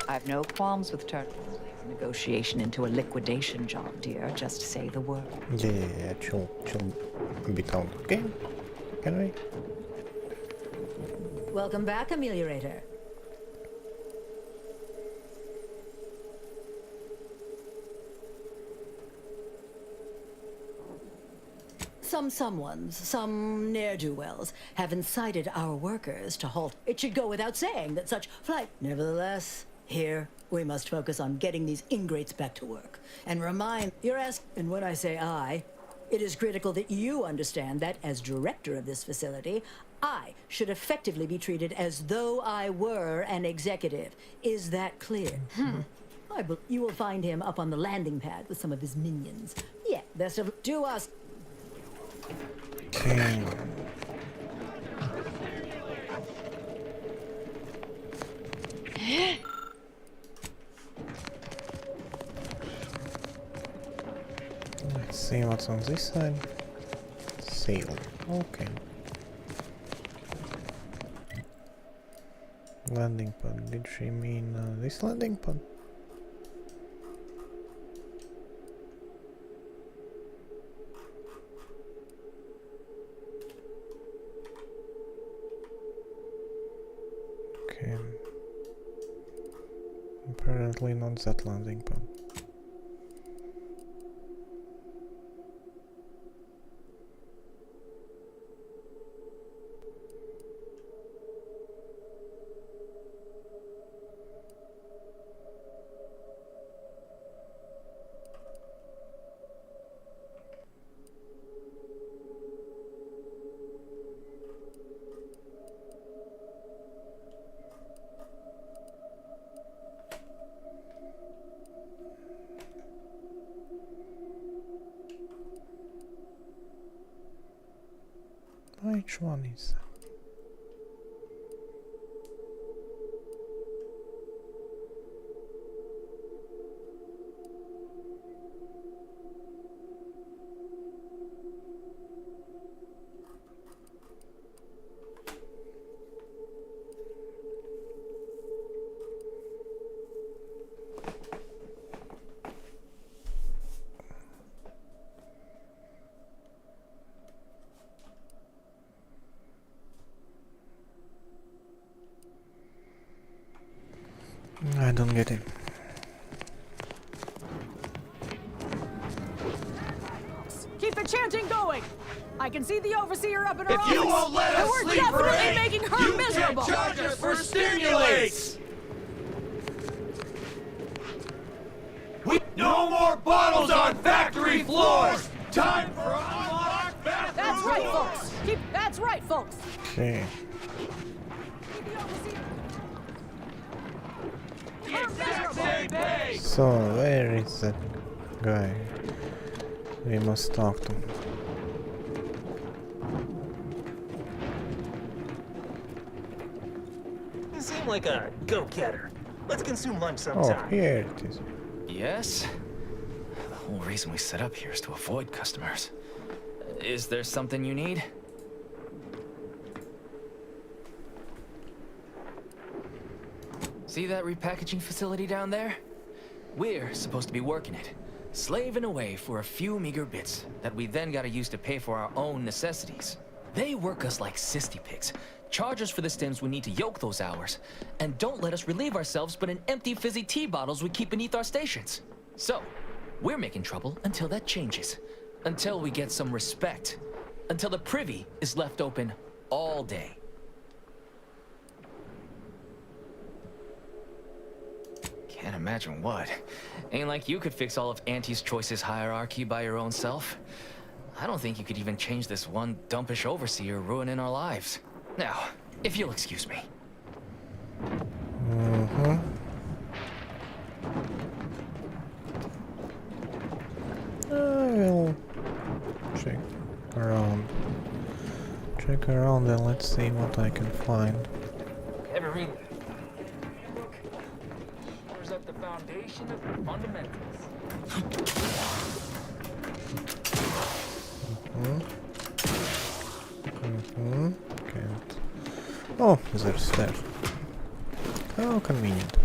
I've no qualms with turning negotiation into a liquidation job, dear. Just say the word. Yeah, chill a bit out, okay? Can we? Welcome back, Ameliorator. Some ne'er-do-wells have incited our workers to halt. It should go without saying that such flight... Nevertheless, here, we must focus on getting these ingrates back to work. And remind... And when I say I, it is critical that you understand that as director of this facility, I should effectively be treated as though I were an executive. Is that clear? You will find him up on the landing pad with some of his minions. Yeah, best of... Do us... Okay. Let's see what's on this side. Sail. Okay. Landing pad. Did she mean this landing pad? Okay. Apparently not that landing pad. Which one is that? I don't get it. Keep the chanting going! I can see the overseer up in her If office. you won't let and us we're sleep for definitely 8, making her you miserable! can't charge us for stimulates! No more bottles on factory floors! Time for unlocked bathroom That's right, doors! folks! That's right, folks! Okay. The exact same pace! So, where is that guy we must talk to? You seem like a go-getter. Let's consume lunch Oh, sometime. here it is. Yes? The whole reason we set up here is to avoid customers. Is there something you need? See that repackaging facility down there? We're supposed to be working it, slaving away for a few meager bits that we then gotta use to pay for our own necessities. They work us like cysty pigs, charge us for the stims we need to yoke those hours, and don't let us relieve ourselves but in empty fizzy tea bottles we keep beneath our stations. So, we're making trouble until that changes. Until we get some respect. Until the privy is left open all day. Can't imagine what. Ain't like you could fix all of Auntie's Choices hierarchy by your own self. I don't think you could even change this one dumpish overseer ruining our lives. Now, if you'll excuse me. I will check around. Check around and let's see what I can find. Ever read that? Look, shows up the foundation of the fundamentals. Can't. Oh, there's stairs. How convenient.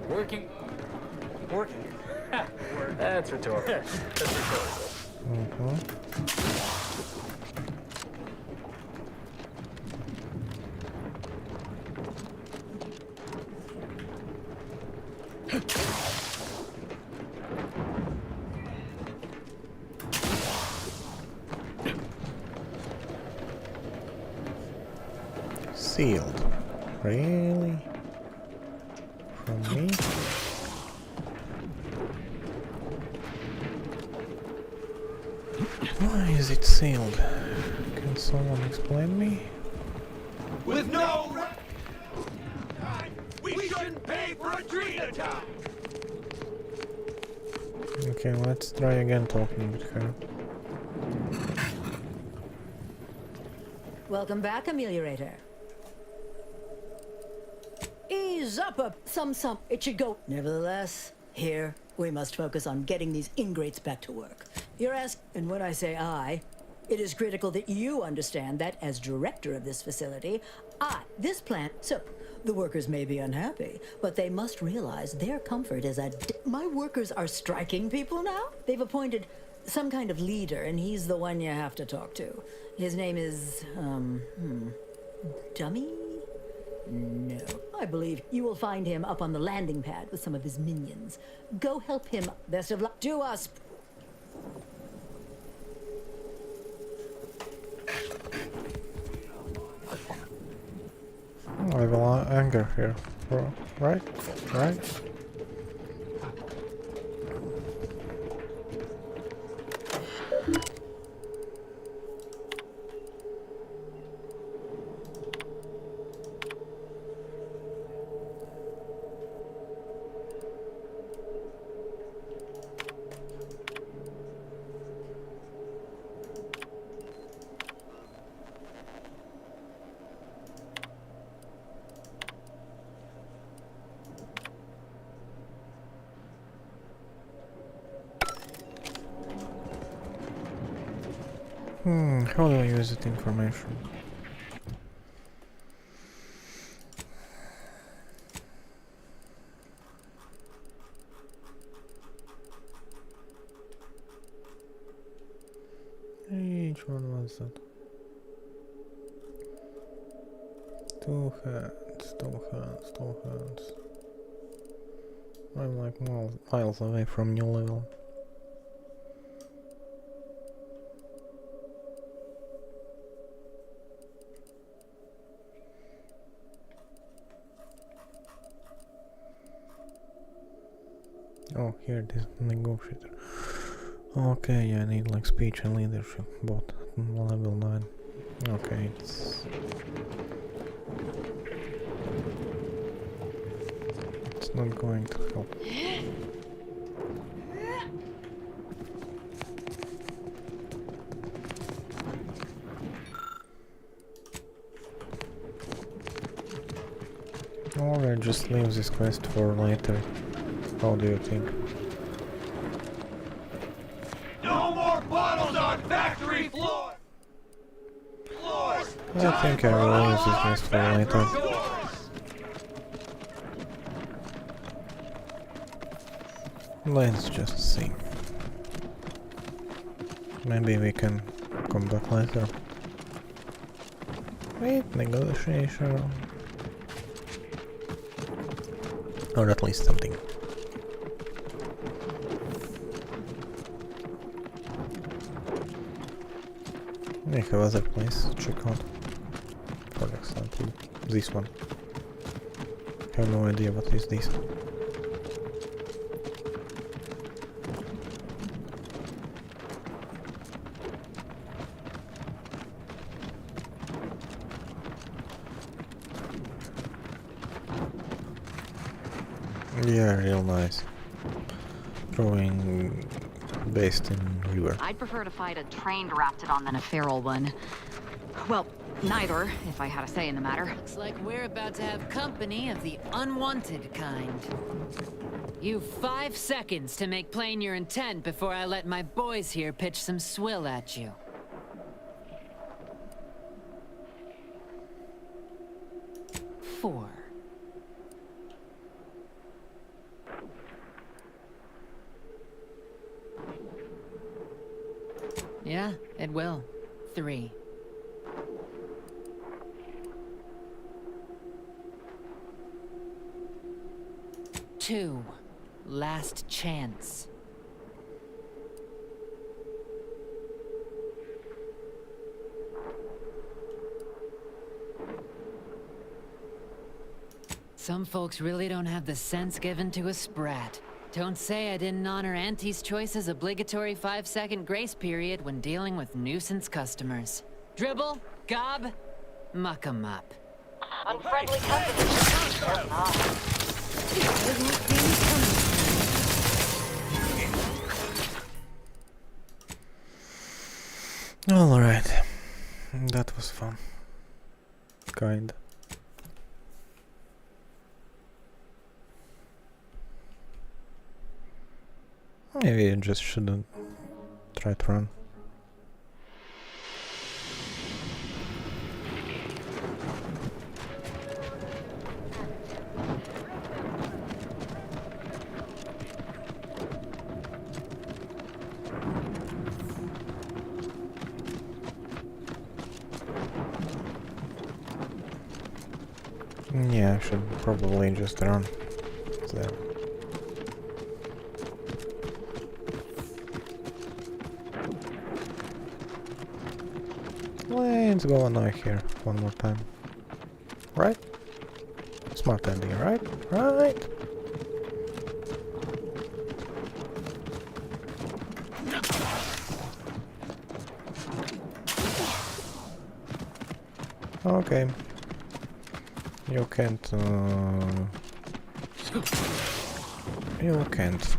Working. Working. That's rhetorical. That's rhetorical. Sealed. Really? From me? Why is it sealed? Can someone explain me? With no we shouldn't pay for a Drina time! Okay, let's try again talking with her. Welcome back, Ameliorator. Ease up some. It should go. Nevertheless, Here, we must focus on getting these ingrates back to work. You're asking, and when I say I, it is critical that you understand that as director of this facility, this plant, so the workers may be unhappy, but they must realize their comfort is my workers are striking people now? They've appointed some kind of leader, and he's the one you have to talk to. His name is, Dummy? No. I believe you will find him up on the landing pad with some of his minions. Go help him. Best of luck to us. I have a lot of anger here, bro. Right? Right? How do I use that information? Which one was that? Two hands, two hands, two hands. I'm like miles away from new level. Oh, here this negotiator. Okay, I need like speech and leadership, both level 9. Okay, it's not going to help. Or I just leave this quest for later. How do you think? No more bottles on factory floor! Floors! I think I will use this quest for later. Let's just see. Maybe we can come back later. Wait, negotiation. Or at least something. I have other place to check out. For example, this one. I have no idea what is this. Yeah, real nice. Drawing based in river. I'd prefer to fight a trained raptidon than a feral one. Well, neither, if I had a say in the matter. Looks like we're about to have company of the unwanted kind. You've 5 seconds to make plain your intent before I let my boys here pitch some swill at you. Four. Yeah, it will. 3. Two. Last chance. Some folks really don't have the sense given to a sprat. Don't say I didn't honor Auntie's Choice's obligatory 5-second grace period when dealing with nuisance customers. Dribble, gob, muck 'em up. Unfriendly customers. Alright. That was fun. Kind. Maybe I just shouldn't try to run. Yeah, I should probably just run there. Let's go annoy here one more time. Right? Smart idea, right? Right? Okay. You can't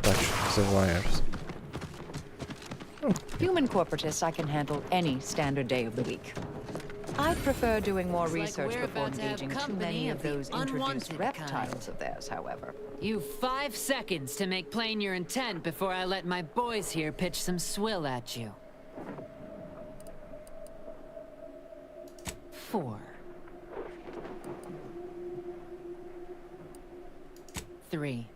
touch the wires. Human corporatists I can handle any standard day of the week. I'd prefer doing more research before engaging too many of those introduced reptiles of theirs, however. You've 5 seconds to make plain your intent before I let my boys here pitch some swill at you. 4. 3.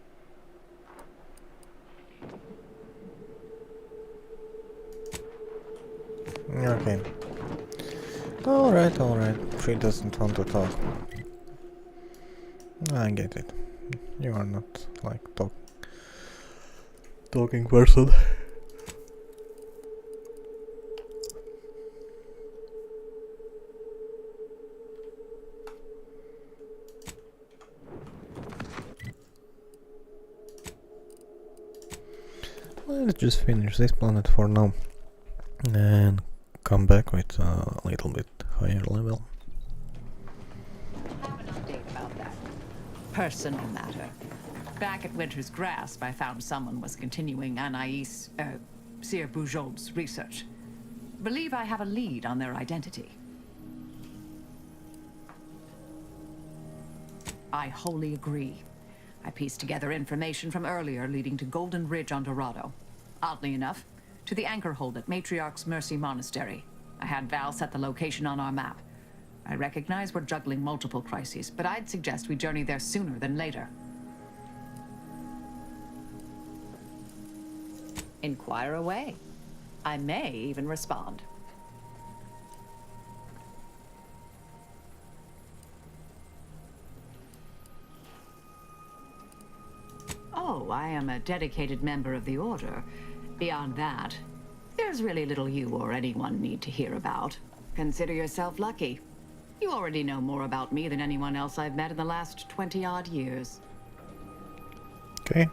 Okay. Alright, alright. She doesn't want to talk. I get it. You are not like talking person. Let's just finish this planet for now and come back with a little bit higher level. Have an update about that personal matter. Back at Winter's Grasp, I found someone was continuing Anaïs, Sir Boujol's research. Believe I have a lead on their identity. I wholly agree. I pieced together information from earlier leading to Golden Ridge on Dorado. Oddly enough, to the anchor hold at Matriarch's Mercy Monastery. I had Val set the location on our map. I recognize we're juggling multiple crises, but I'd suggest we journey there sooner than later. Inquire away. I may even respond. Oh, I am a dedicated member of the Order. Beyond that, there's really little you or anyone need to hear about. Consider yourself lucky. You already know more about me than anyone else I've met in the last 20-odd years. Okay.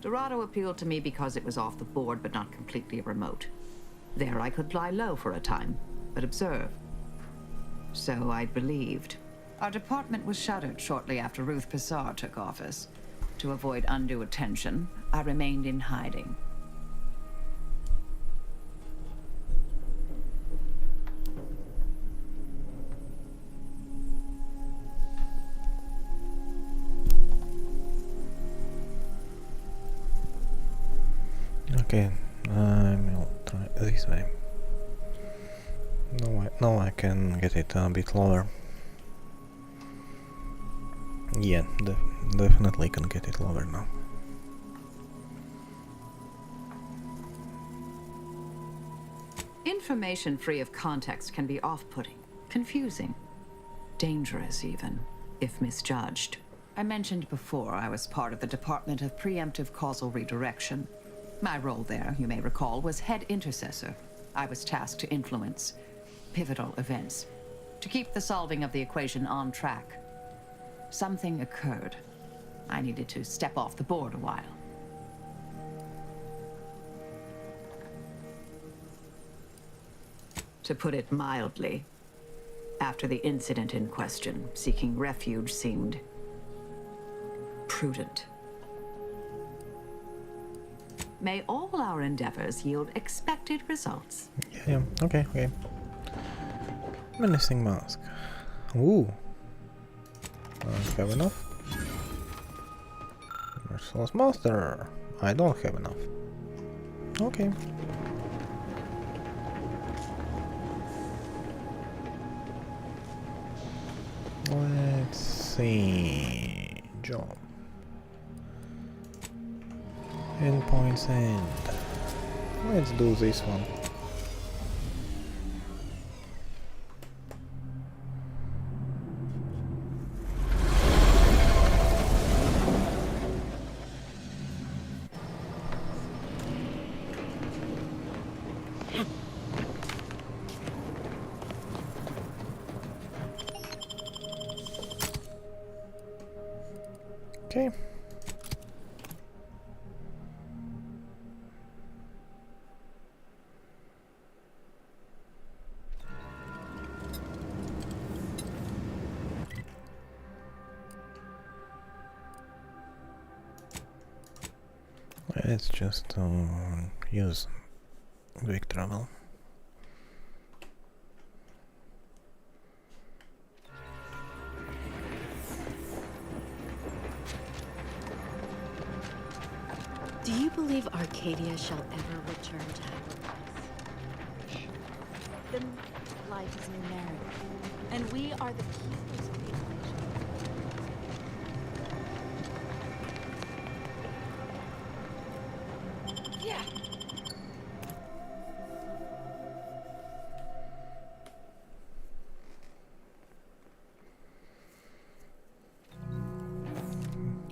Dorado appealed to me because it was off the board but not completely remote. There I could lie low for a time, but observe. So I believed. Our department was shuttered shortly after Ruth Pissar took office. To avoid undue attention, I remained in hiding. Okay, I will try this way. Now I can get it a bit lower. Yeah, definitely can get it lower now. Information free of context can be off-putting, confusing, dangerous even, if misjudged. I mentioned before I was part of the Department of Preemptive Causal Redirection. My role there, you may recall, was head intercessor. I was tasked to influence pivotal events, to keep the solving of the equation on track. Something occurred. I needed to step off the board a while. To put it mildly, after the incident in question, seeking refuge seemed prudent. May all our endeavors yield expected results. Yeah, okay, okay. Menacing mask. Ooh. I have enough. Merciless master. I don't have enough. Okay. Let's see. Job. Endpoints end. Let's do this one. Okay. Let's just use quick travel. Do you believe Arcadia shall ever return to Hyperboreas? Then life is new narrative, and we are the keepers of the information. Yeah.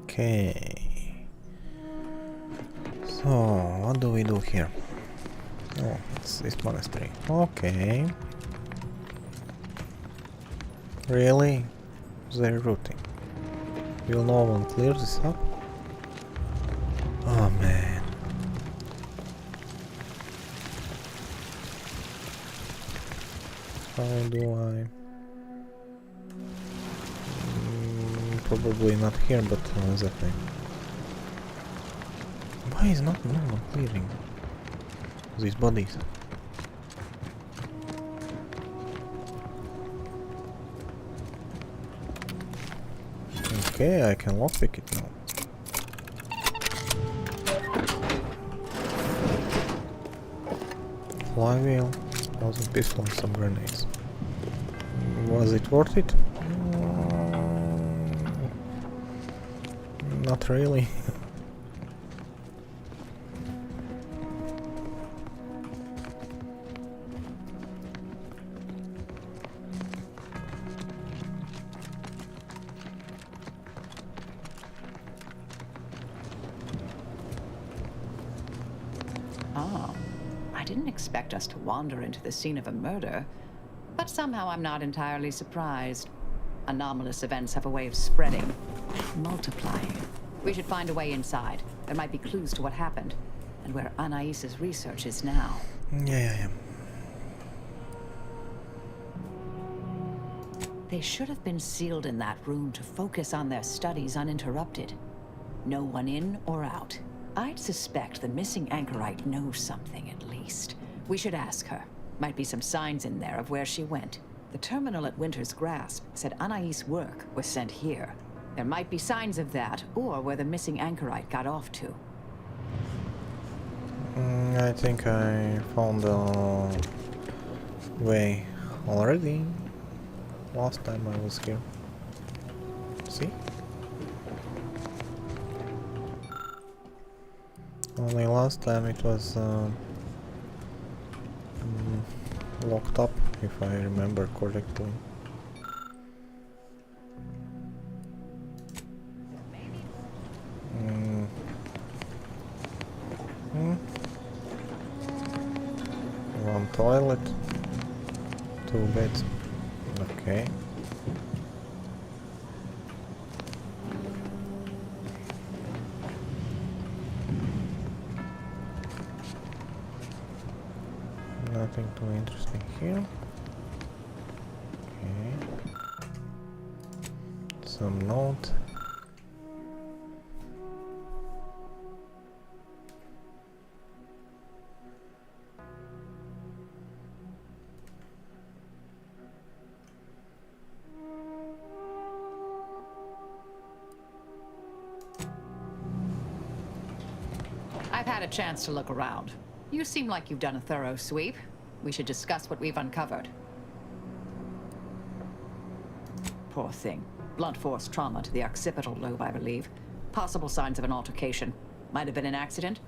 Okay. So, what do we do here? Oh, it's this monastery. Okay. Really? They're routing. Will no one clear this up? Oh man. How do I? Probably not here, but that way. Why is not no one clearing these bodies? Okay, I can lockpick it now. Flywheel, 1000 pistol and some grenades. Was it worth it? Not really. Oh, I didn't expect us to wander into the scene of a murder, but somehow I'm not entirely surprised. Anomalous events have a way of spreading, multiplying. We should find a way inside. There might be clues to what happened, and where Anais's research is now. Yeah. They should have been sealed in that room to focus on their studies uninterrupted. No one in or out. I'd suspect the missing anchorite knows something at least. We should ask her. Might be some signs in there of where she went. The terminal at Winter's Grasp said Anais' work was sent here. There might be signs of that, or where the missing anchorite got off to. I think I found the way already. Last time I was here. See? Only last time it was locked up, if I remember correctly. One toilet, 2 beds. Okay. Nothing too interesting here. Okay. Some note. I've had a chance to look around. You seem like you've done a thorough sweep. We should discuss what we've uncovered. Poor thing. Blunt force trauma to the occipital lobe, I believe. Possible signs of an altercation. Might have been an accident.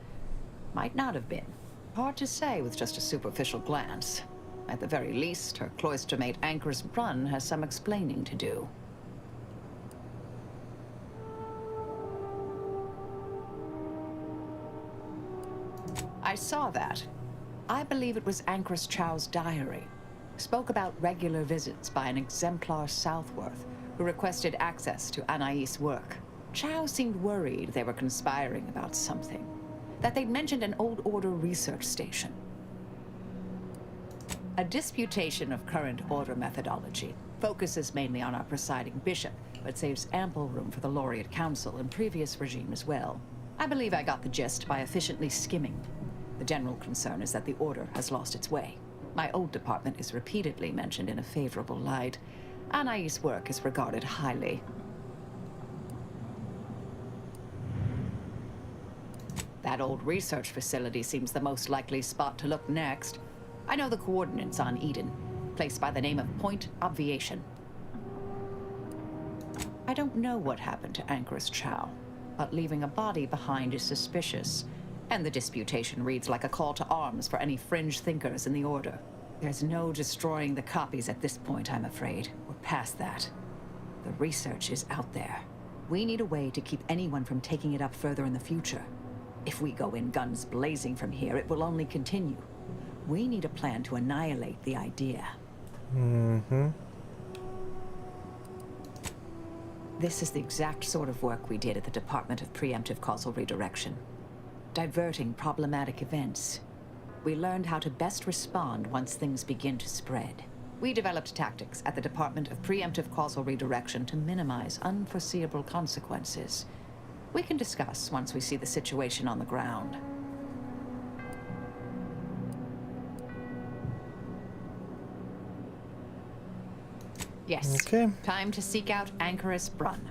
Might not have been. Hard to say with just a superficial glance. At the very least, her cloister mate Anchor's Brun has some explaining to do. I saw that. I believe it was Anchor's Chow's diary. Spoke about regular visits by an exemplar Southworth, who requested access to Anais' work. Chow seemed worried they were conspiring about something. That they'd mentioned an old order research station. A disputation of current order methodology focuses mainly on our presiding bishop, but saves ample room for the laureate council and previous regime as well. I believe I got the gist by efficiently skimming. The general concern is that the order has lost its way. My old department is repeatedly mentioned in a favorable light. Anais' work is regarded highly. That old research facility seems the most likely spot to look next. I know the coordinates on Eden, placed by the name of Point Obviation. I don't know what happened to Anchor's Chow, but leaving a body behind is suspicious. And the disputation reads like a call to arms for any fringe thinkers in the Order. There's no destroying the copies at this point, I'm afraid. We're past that. The research is out there. We need a way to keep anyone from taking it up further in the future. If we go in guns blazing from here, it will only continue. We need a plan to annihilate the idea. Mm-hmm. This is the exact sort of work we did at the Department of Preemptive Causal Redirection. Diverting problematic events. We learned how to best respond once things begin to spread. We developed tactics at the Department of Preemptive Causal Redirection to minimize unforeseeable consequences. We can discuss once we see the situation on the ground. Yes. Okay. Time to seek out Anchor's Brun.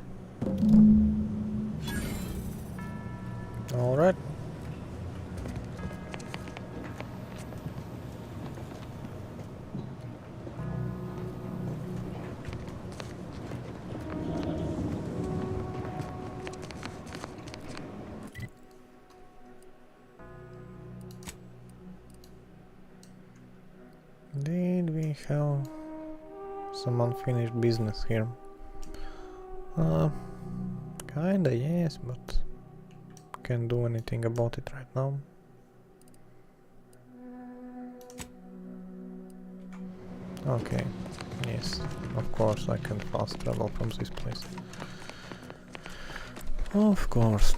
All right. Did we have some unfinished business here? Kinda, yes, but can't do anything about it right now. Okay, yes, of course I can fast travel from this place. Of course.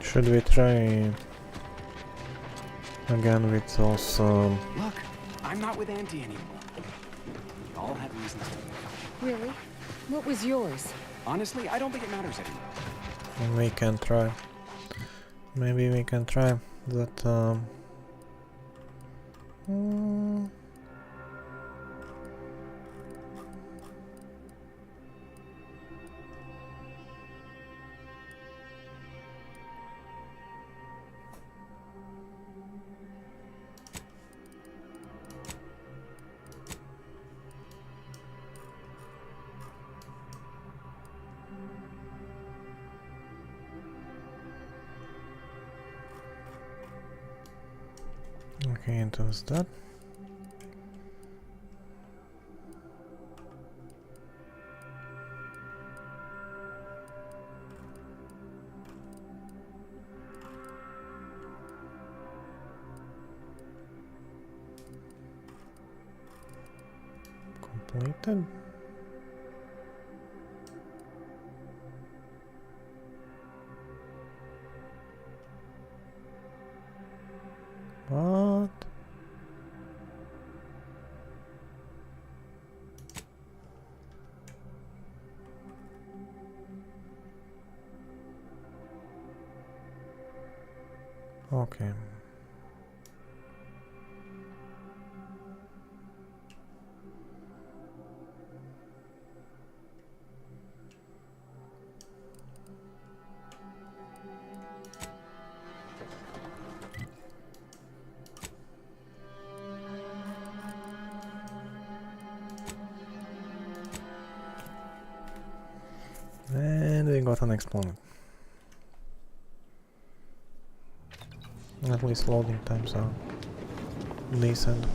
Should we try again with those? Look, I'm not with Auntie anymore. We all had reasons to leave. Really? What was yours? Honestly, I don't think it matters anymore. We can try. Maybe we can try that. Okay, it was that. Then what? Okay. And we got an exponent. At least loading times are decent.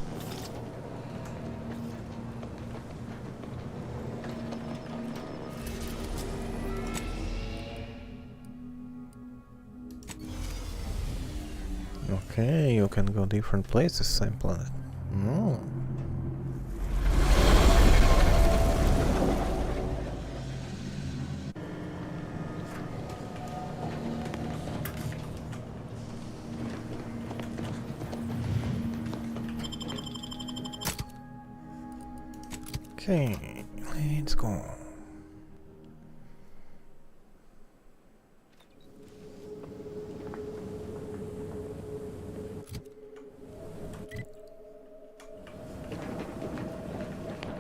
Okay, you can go different places, same planet. No. Okay, let's go.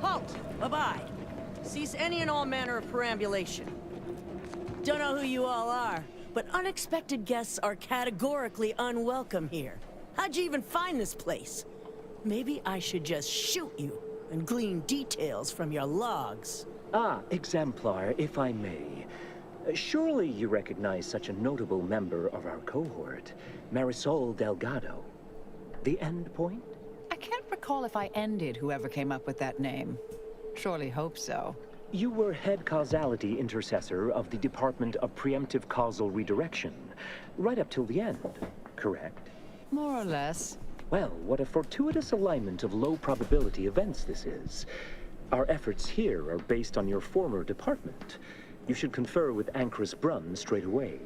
Halt! Abide! Cease any and all manner of perambulation. Don't know who you all are, but unexpected guests are categorically unwelcome here. How'd you even find this place? Maybe I should just shoot you and glean details from your logs. Ah, Exemplar, if I may. Surely you recognize such a notable member of our cohort, Marisol Delgado. The Endpoint? I can't recall if I ended whoever came up with that name. Surely hope so. You were head causality intercessor of the Department of Preemptive Causal Redirection, right up till the end, correct? More or less. Well, what a fortuitous alignment of low probability events this is. Our efforts here are based on your former department. You should confer with Ancrus Brunn straight away.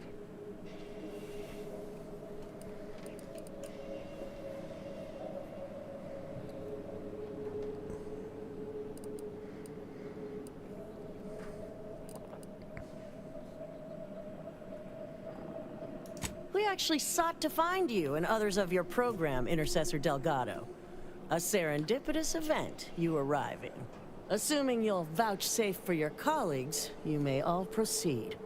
We actually sought to find you and others of your program, Intercessor Delgado. A serendipitous event you arrive in. Assuming you'll vouchsafe for your colleagues, you may all proceed.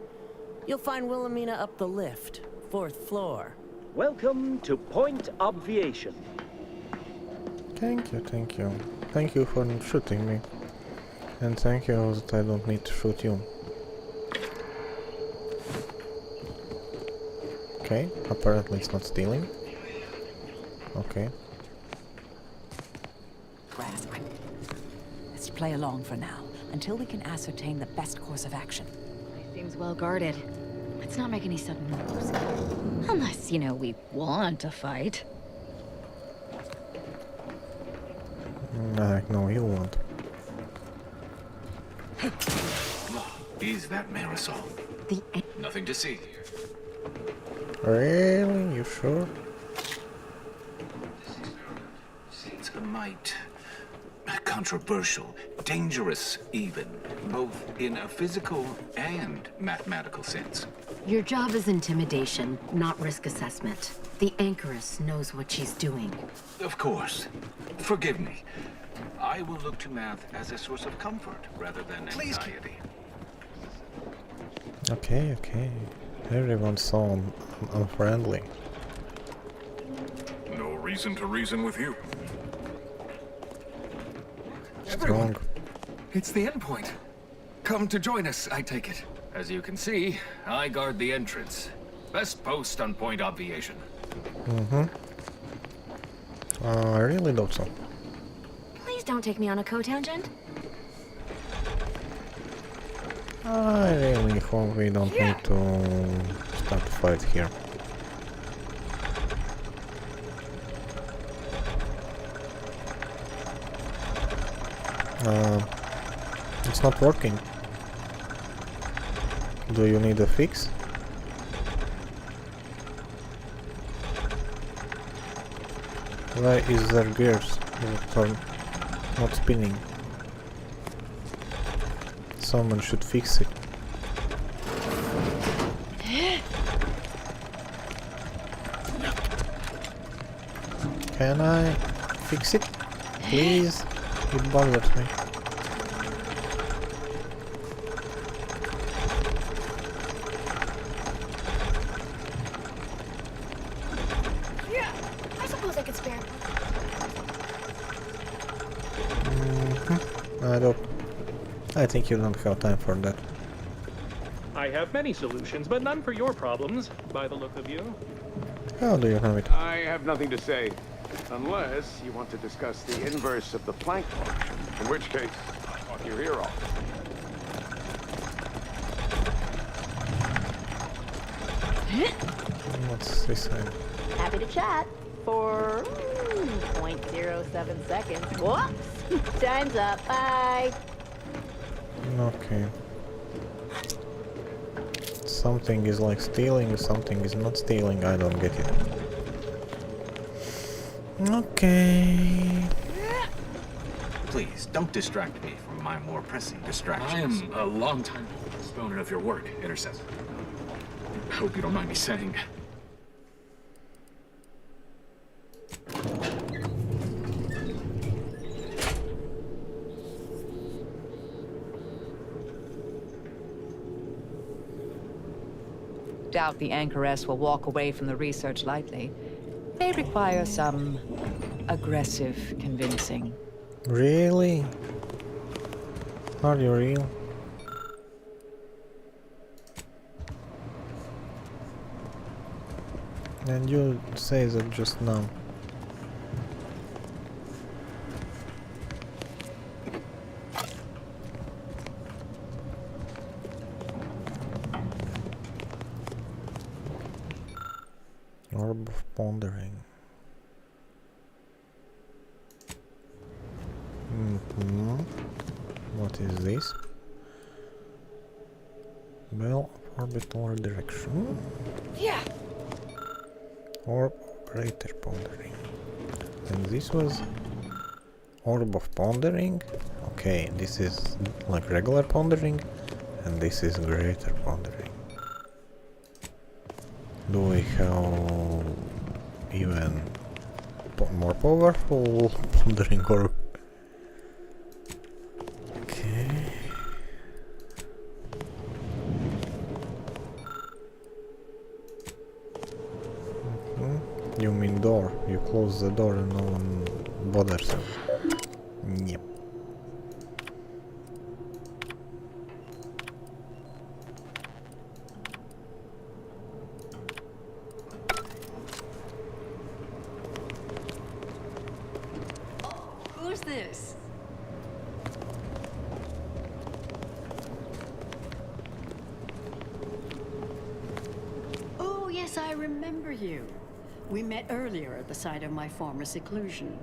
You'll find Wilhelmina up the lift, 4th floor. Welcome to Point Obviation. Thank you, thank you. Thank you for shooting me. And thank you that I don't need to shoot you. Okay, apparently it's not stealing. Okay. Let's play along for now, until we can ascertain the best course of action. Seems well guarded. Let's not make any sudden moves. Unless, you know, we want to fight. No, you won't. Is that Marisol? Nothing to see here. Really? You sure? Seems a mite controversial, dangerous even, both in a physical and mathematical sense. Your job is intimidation, not risk assessment. The Anchoress knows what she's doing. Of course. Forgive me. I will look to math as a source of comfort rather than anxiety. Okay, okay. Everyone's so unfriendly. No reason to reason with you. Strong. It's the endpoint. Come to join us, I take it. As you can see, I guard the entrance. Best post on Point Obviation. Mm-hmm. I really don't so. Please don't take me on a co-tangent. I really hope we don't need to start a fight here. It's not working. Do you need a fix? Why is there gears that are not spinning? Someone should fix it. Can I fix it? Please? It bothers me. Yeah, I suppose I could spare. I think you don't have time for that. I have many solutions, but none for your problems, by the look of you. How do you have it? I have nothing to say, unless you want to discuss the inverse of the Planck function, in which case, I'll talk your ear off. What's this side? Happy to chat for 0.07 seconds. Whoops! Time's up. Bye. Okay. Something is like stealing, something is not stealing, I don't get it. Okay. Please, don't distract me from my more pressing distractions. I am a long-time exponent of your work, Intercessor. I hope you don't mind me saying. Doubt the Anchoress will walk away from the research lightly. They require some aggressive convincing. Really? Are you real? And you say that just now. Orb of Pondering. What is this? Bell of Orbital Direction. Yeah. Orb Greater Pondering. And this was Orb of Pondering. Okay, this is like regular pondering, and this is Greater Pondering. Do we have even more powerful pondering orb? Okay. You mean door? You close the door and no one bothers you. Yep. Who's this? Oh, yes, I remember you. We met earlier at the site of my former seclusion.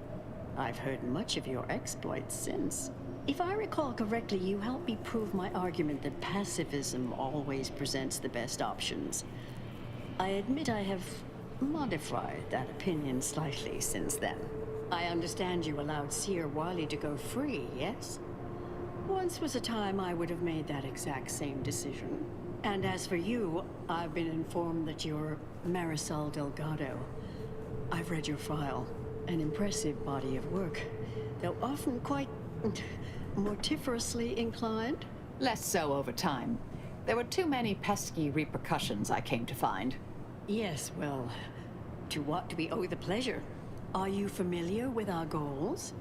I've heard much of your exploits since. If I recall correctly, you helped me prove my argument that pacifism always presents the best options. I admit I have modified that opinion slightly since then. I understand you allowed Seer Wiley to go free, yes? Once was a time I would have made that exact same decision. And as for you, I've been informed that you're Marisol Delgado. I've read your file. An impressive body of work, though often quite mortiferously inclined. Less so over time. There were too many pesky repercussions, I came to find. Yes, well, to what do we owe the pleasure? Are you familiar with our goals?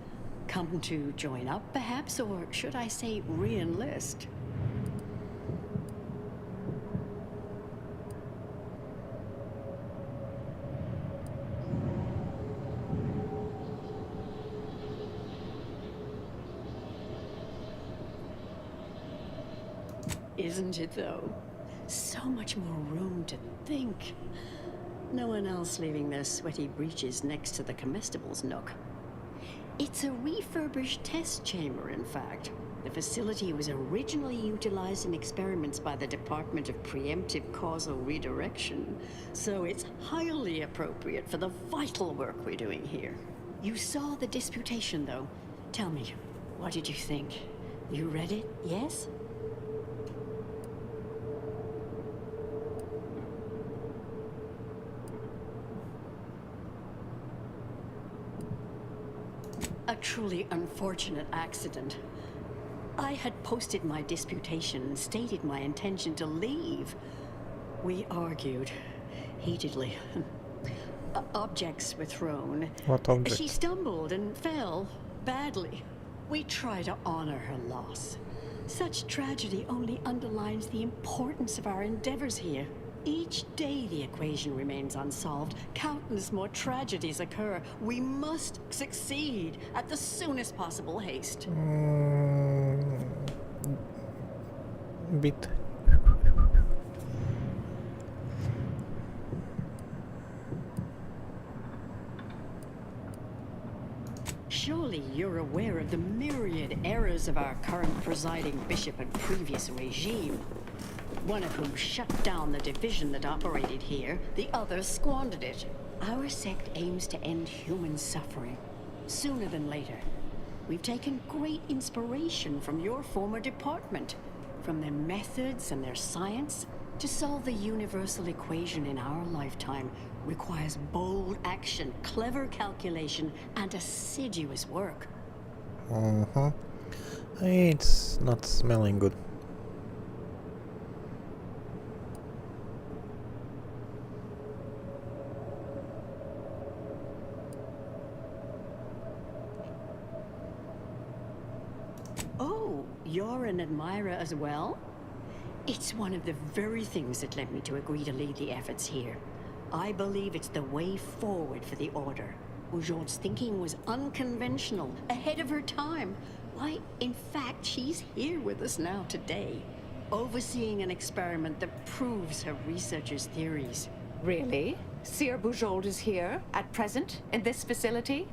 Come to join up, perhaps, or should I say re-enlist? Isn't it, though? So much more room to think. No one else leaving their sweaty breeches next to the comestibles nook. It's a refurbished test chamber, in fact. The facility was originally utilized in experiments by the Department of Preemptive Causal Redirection, so it's highly appropriate for the vital work we're doing here. You saw the disputation, though. Tell me, what did you think? You read it, yes? A truly unfortunate accident. I had posted my disputation and stated my intention to leave. We argued heatedly. Objects were thrown. What object? She stumbled and fell badly. We try to honor her loss. Such tragedy only underlines the importance of our endeavors here. Each day the equation remains unsolved, countless more tragedies occur. We must succeed at the soonest possible haste. Bit. Surely you're aware of the myriad errors of our current presiding bishop and previous regime. One of whom shut down the division that operated here, the other squandered it. Our sect aims to end human suffering, sooner than later. We've taken great inspiration from your former department, from their methods and their science. To solve the universal equation in our lifetime requires bold action, clever calculation, and assiduous work. It's not smelling good. Oh, you're an admirer as well? It's one of the very things that led me to agree to lead the efforts here. I believe it's the way forward for the Order. Bujold's thinking was unconventional, ahead of her time. Why, in fact, she's here with us now today, overseeing an experiment that proves her researchers' theories. Really? Seer Bujold is here, at present, in this facility?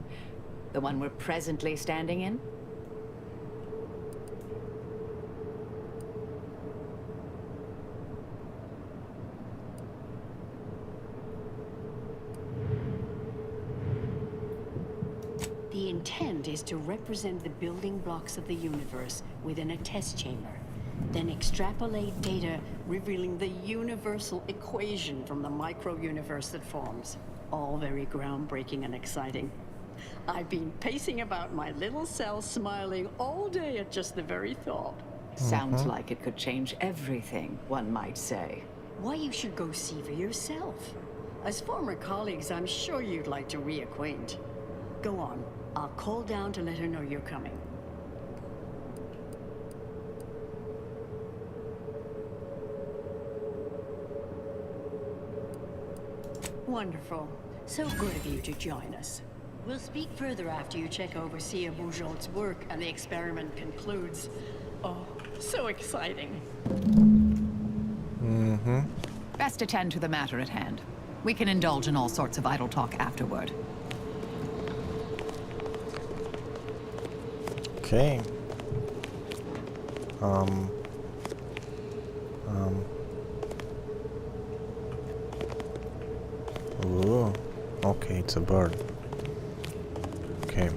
The one we're presently standing in? The intent is to represent the building blocks of the universe within a test chamber, then extrapolate data revealing the universal equation from the micro-universe that forms. All very groundbreaking and exciting. I've been pacing about my little cell, smiling all day at just the very thought. Sounds like it could change everything, one might say. Why, you should go see for yourself. As former colleagues, I'm sure you'd like to reacquaint. Go on. I'll call down to let her know you're coming. Wonderful. So good of you to join us. We'll speak further after you check over Seer Bujold's work and the experiment concludes. Oh, so exciting. Best attend to the matter at hand. We can indulge in all sorts of idle talk afterward. Okay. Ooh. Okay, it's a bird. Okay.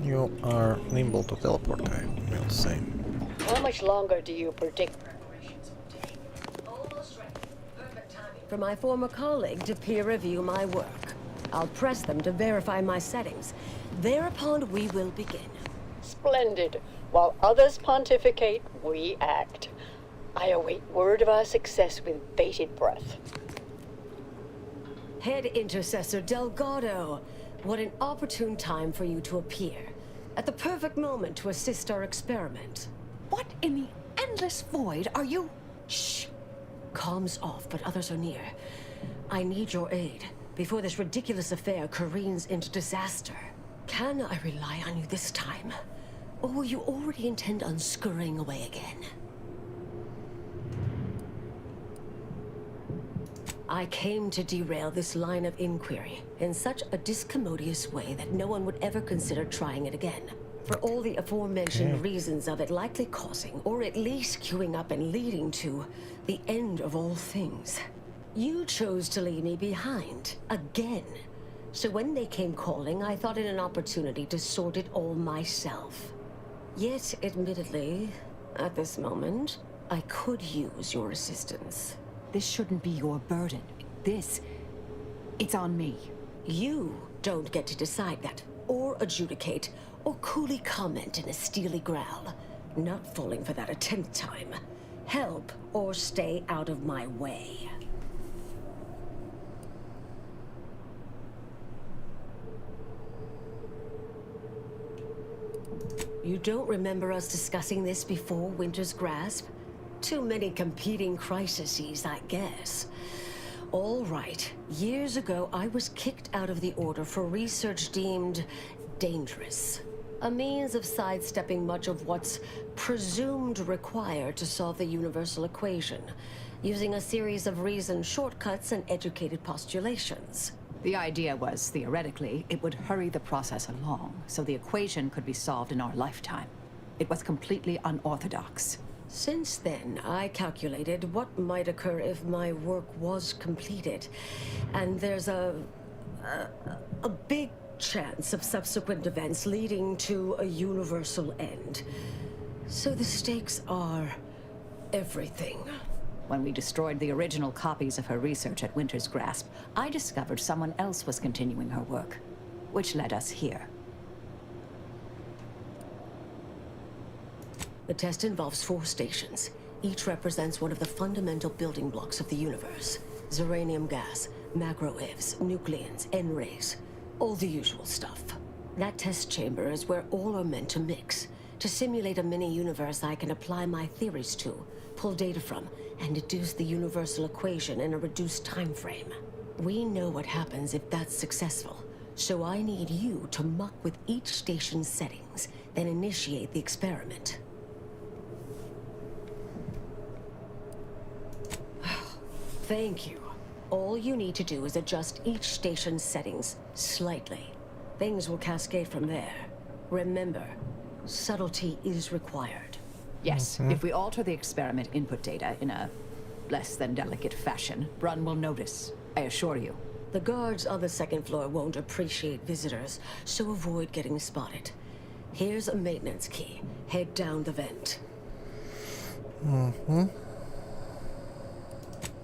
You are nimble to teleport, I will say. How much longer do you predict? For my former colleague to peer review my work. I'll press them to verify my settings. Thereupon we will begin. Splendid. While others pontificate, we act. I await word of our success with bated breath. Head Intercessor Delgado, what an opportune time for you to appear. At the perfect moment to assist our experiment. What in the endless void are you? Shh. Comms off, but others are near. I need your aid before this ridiculous affair careens into disaster. Can I rely on you this time? Or will you already intend on scurrying away again? I came to derail this line of inquiry in such a discommodious way that no one would ever consider trying it again. For all the aforementioned reasons of it likely causing, or at least queuing up and leading to, the end of all things. You chose to leave me behind, again. So when they came calling, I thought it an opportunity to sort it all myself. Yet, admittedly, at this moment, I could use your assistance. This shouldn't be your burden. It's on me. You don't get to decide that, or adjudicate, or coolly comment in a steely growl. Not falling for that a 10th time. Help, or stay out of my way. You don't remember us discussing this before Winter's Grasp? Too many competing crises, I guess. All right. Years ago, I was kicked out of the Order for research deemed dangerous. A means of sidestepping much of what's presumed required to solve the universal equation, using a series of reasoned shortcuts and educated postulations. The idea was, theoretically, it would hurry the process along, so the equation could be solved in our lifetime. It was completely unorthodox. Since then, I calculated what might occur if my work was completed. And there's a big chance of subsequent events leading to a universal end. So the stakes are everything. When we destroyed the original copies of her research at Winter's Grasp, I discovered someone else was continuing her work, which led us here. The test involves 4 stations. Each represents one of the fundamental building blocks of the universe. Zeranium gas, macro-ivs, nucleons, N-rays. All the usual stuff. That test chamber is where all are meant to mix. To simulate a mini-universe I can apply my theories to, pull data from, and deduce the universal equation in a reduced time frame. We know what happens if that's successful, so I need you to muck with each station's settings, then initiate the experiment. Thank you. All you need to do is adjust each station's settings slightly. Things will cascade from there. Remember, subtlety is required. Yes, if we alter the experiment input data in a less than delicate fashion, Brunn will notice, I assure you. The guards on the 2nd floor won't appreciate visitors, so avoid getting spotted. Here's a maintenance key. Head down the vent.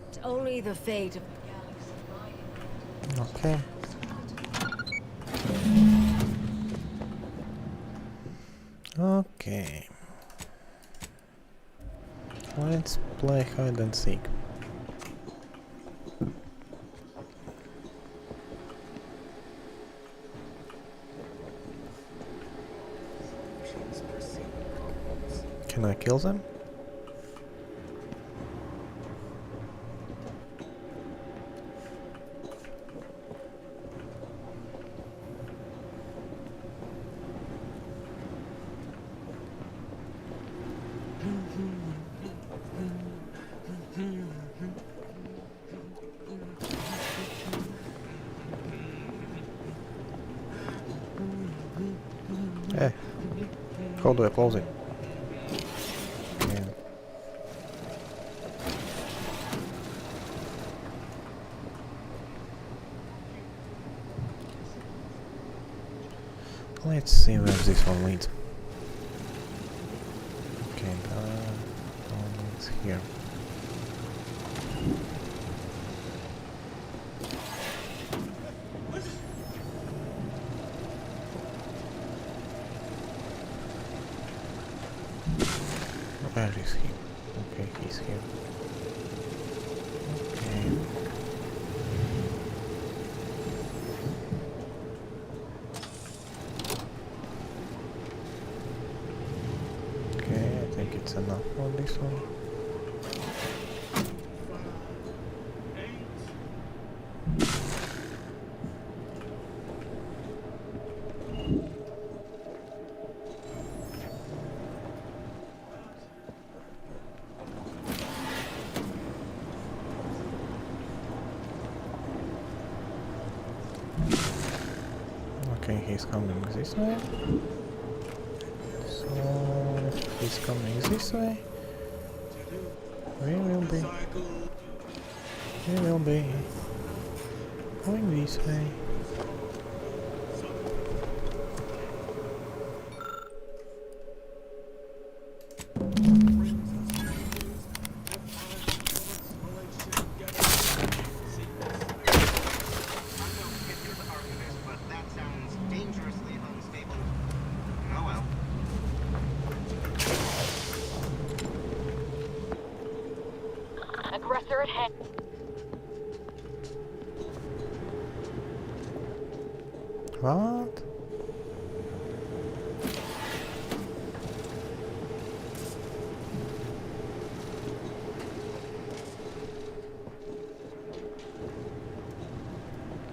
It's only the fate of the galaxy. Okay. Okay. Let's play hide and seek. Can I kill them? Hey, how do I close it? Yeah. Let's see where this one leads. Okay, it's here. Where is he? Okay, he's here. Okay, I think it's enough for this one. Okay, he's coming this way. So he's coming this way. We will be going this way. Aggressor at hand. What?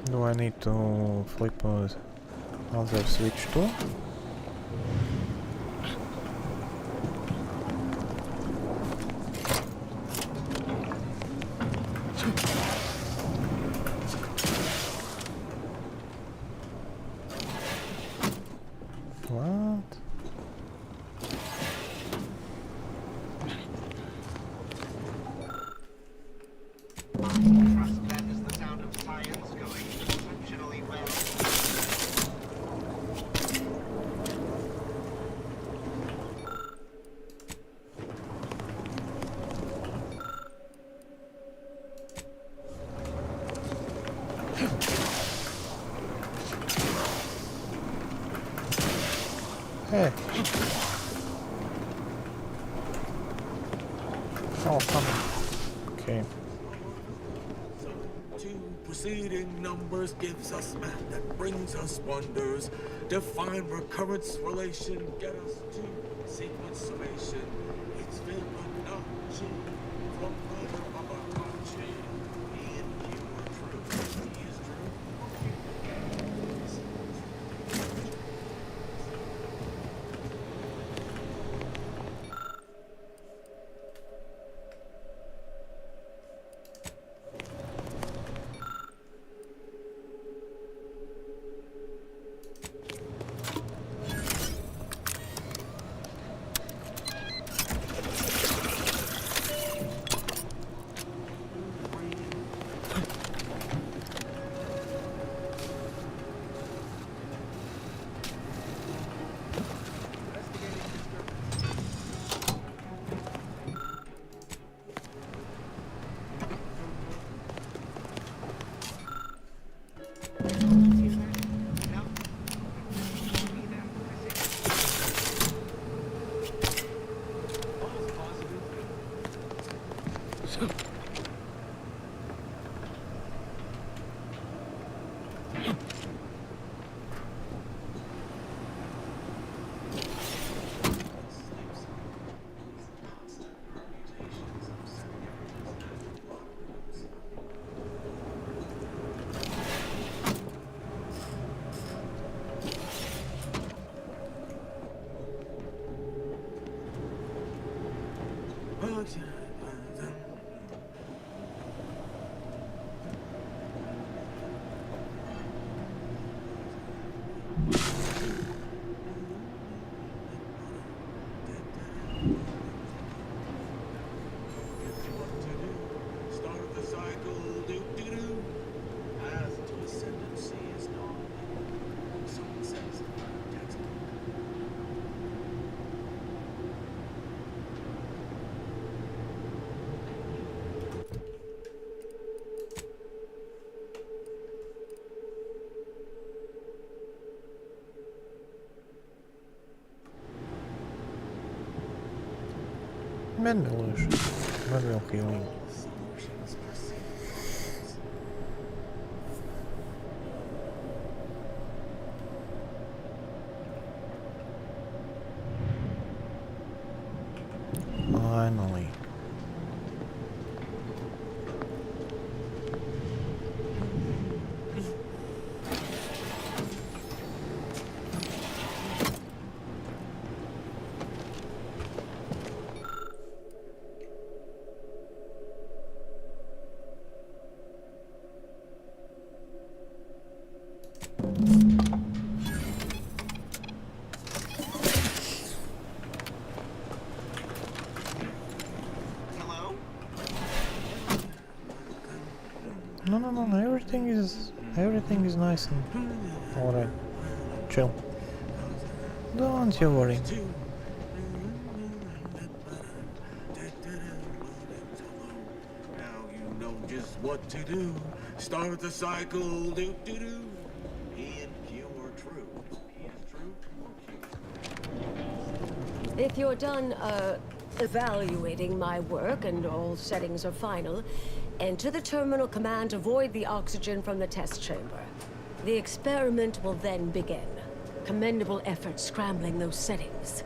Do I need to flip other switch too? What? Trust that is the sound of science going exceptionally well. Hey. Oh, come on. Okay. Two preceding numbers gives us math that brings us wonders. Define recurrence relation, get us to sequence summation. It's Fibonacci from Mother Babacachi. Me and you are true. He is true. Mendelus. Manual healing. Finally. everything is nice and alright. Chill. Don't you worry. Now you know just what to do. Start the cycle. Do do do. P and Q are true. P is true or Q? If you're done, evaluating my work and all settings are final, enter the terminal command to void the oxygen from the test chamber. The experiment will then begin. Commendable effort scrambling those settings.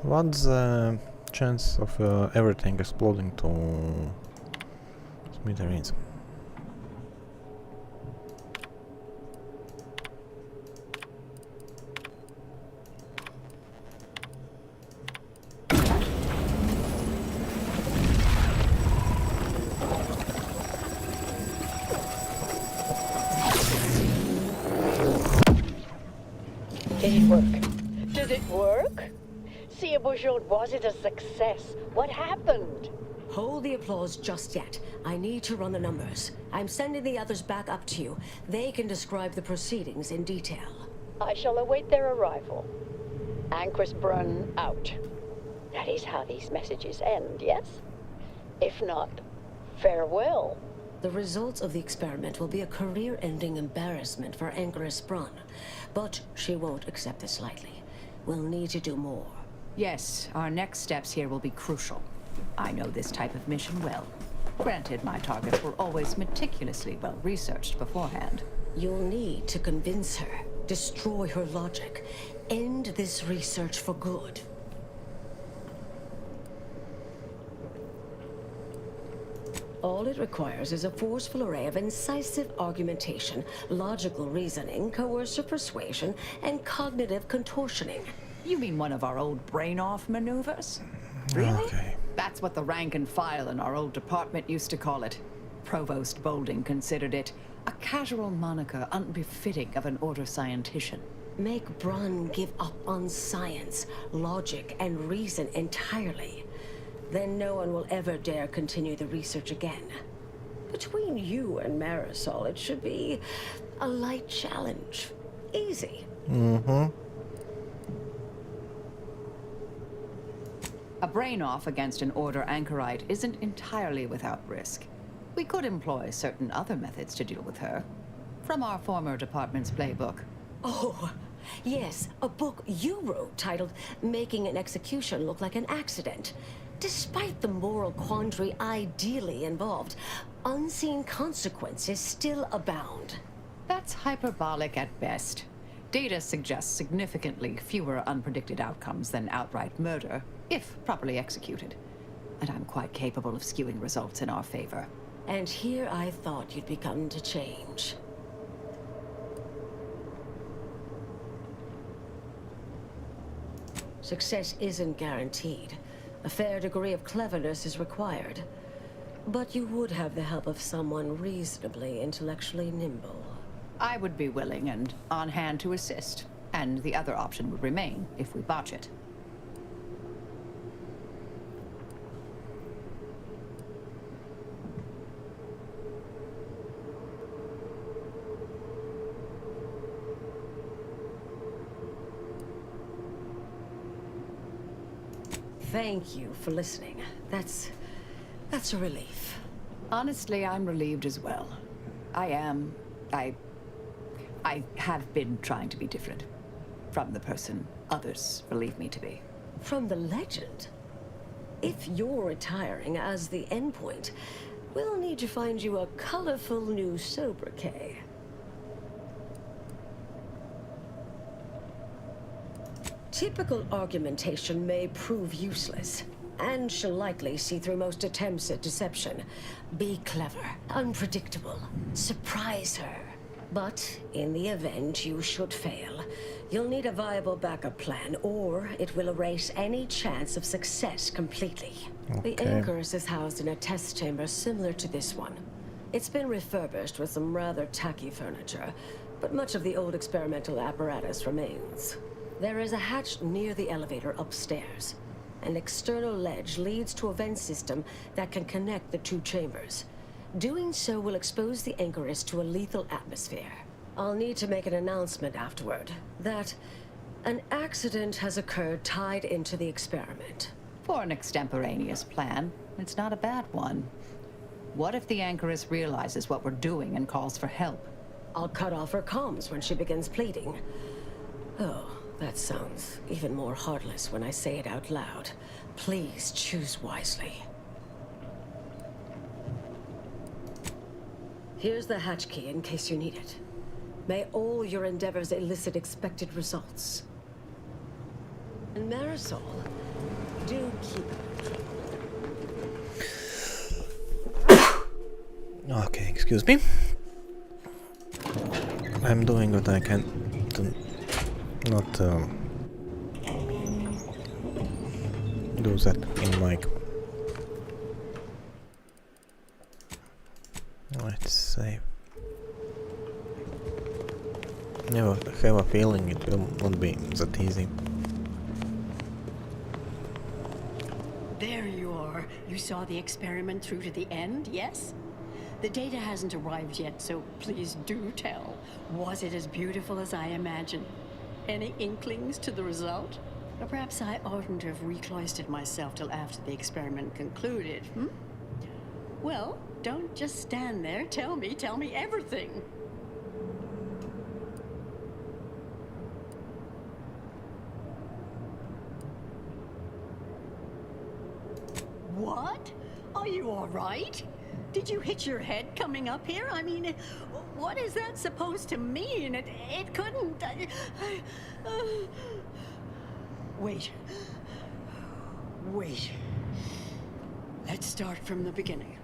What's the chance of everything exploding to smithereens? Did it work? Did it work? See, Bouchard, was it a success? What happened? Hold the applause just yet. I need to run the numbers. I'm sending the others back up to you. They can describe the proceedings in detail. I shall await their arrival. Anchor's Brun out. That is how these messages end, yes? If not, farewell. The results of the experiment will be a career-ending embarrassment for Anchoress Brun. But she won't accept this lightly. We'll need to do more. Yes, our next steps here will be crucial. I know this type of mission well. Granted, my targets were always meticulously well-researched beforehand. You'll need to convince her, destroy her logic, end this research for good. All it requires is a forceful array of incisive argumentation, logical reasoning, coercive persuasion, and cognitive contortioning. You mean one of our old brain-off maneuvers? Really? Okay. That's what the rank and file in our old department used to call it. Provost Bolding considered it a casual moniker unbefitting of an order scientician. Make Brun give up on science, logic, and reason entirely. Then no one will ever dare continue the research again. Between you and Marisol, it should be a light challenge. Easy. Mm-hmm. A brain-off against an Order anchorite isn't entirely without risk. We could employ certain other methods to deal with her. From our former department's playbook. Oh, yes, a book you wrote titled Making an Execution Look Like an Accident. Despite the moral quandary ideally involved, unseen consequences still abound. That's hyperbolic at best. Data suggests significantly fewer unpredicted outcomes than outright murder, if properly executed. And I'm quite capable of skewing results in our favor. And here I thought you'd begun to change. Success isn't guaranteed. A fair degree of cleverness is required. But you would have the help of someone reasonably intellectually nimble. I would be willing and on hand to assist, and the other option would remain if we botch it. Thank you for listening. That's a relief. Honestly, I'm relieved as well. I have been trying to be different. From the person others believe me to be. From the legend? If you're retiring as the endpoint, we'll need to find you a colorful new sobriquet. Typical argumentation may prove useless, and she'll likely see through most attempts at deception. Be clever, unpredictable, surprise her. But in the event you should fail, you'll need a viable backup plan, or it will erase any chance of success completely. Okay. The Anchoress is housed in a test chamber similar to this one. It's been refurbished with some rather tacky furniture, but much of the old experimental apparatus remains. There is a hatch near the elevator upstairs. An external ledge leads to a vent system that can connect the two chambers. Doing so will expose the Anchoress to a lethal atmosphere. I'll need to make an announcement afterward that an accident has occurred tied into the experiment. For an extemporaneous plan, it's not a bad one. What if the Anchoress realizes what we're doing and calls for help? I'll cut off her comms when she begins pleading. Oh, that sounds even more heartless when I say it out loud. Please choose wisely. Here's the hatch key in case you need it. May all your endeavors elicit expected results. And Marisol, do keep it. Okay, excuse me. I'm doing what I can to not do that in mic. Let's save. Never have a feeling it won't be that easy. There you are. You saw the experiment through to the end, yes? The data hasn't arrived yet, so please do tell. Was it as beautiful as I imagined? Any inklings to the result? Or perhaps I oughtn't have recloistered myself till after the experiment concluded, hmm? Well, don't just stand there. Tell me everything. What? Are you all right? Did you hit your head coming up here? I mean, what is that supposed to mean? It couldn't... Wait. Let's start from the beginning.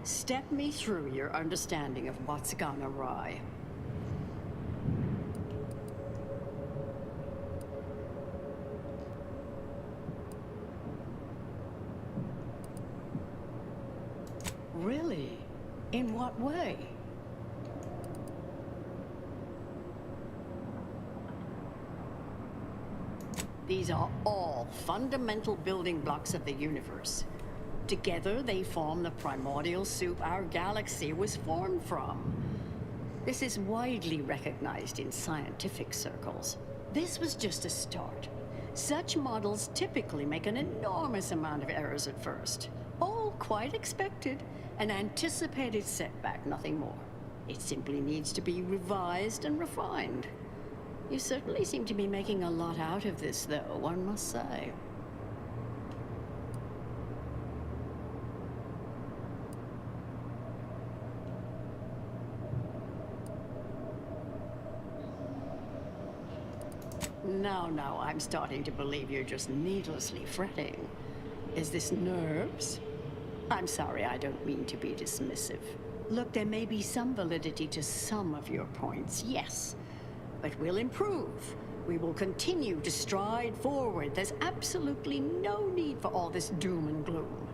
Step me through your understanding of what's gone awry. Really? In what way? These are all fundamental building blocks of the universe. Together, they form the primordial soup our galaxy was formed from. This is widely recognized in scientific circles. This was just a start. Such models typically make an enormous amount of errors at first. All quite expected. An anticipated setback, nothing more. It simply needs to be revised and refined. You certainly seem to be making a lot out of this, though, one must say. Now, I'm starting to believe you're just needlessly fretting. Is this nerves? I'm sorry, I don't mean to be dismissive. Look, there may be some validity to some of your points, yes. But we'll improve. We will continue to stride forward. There's absolutely no need for all this doom and gloom.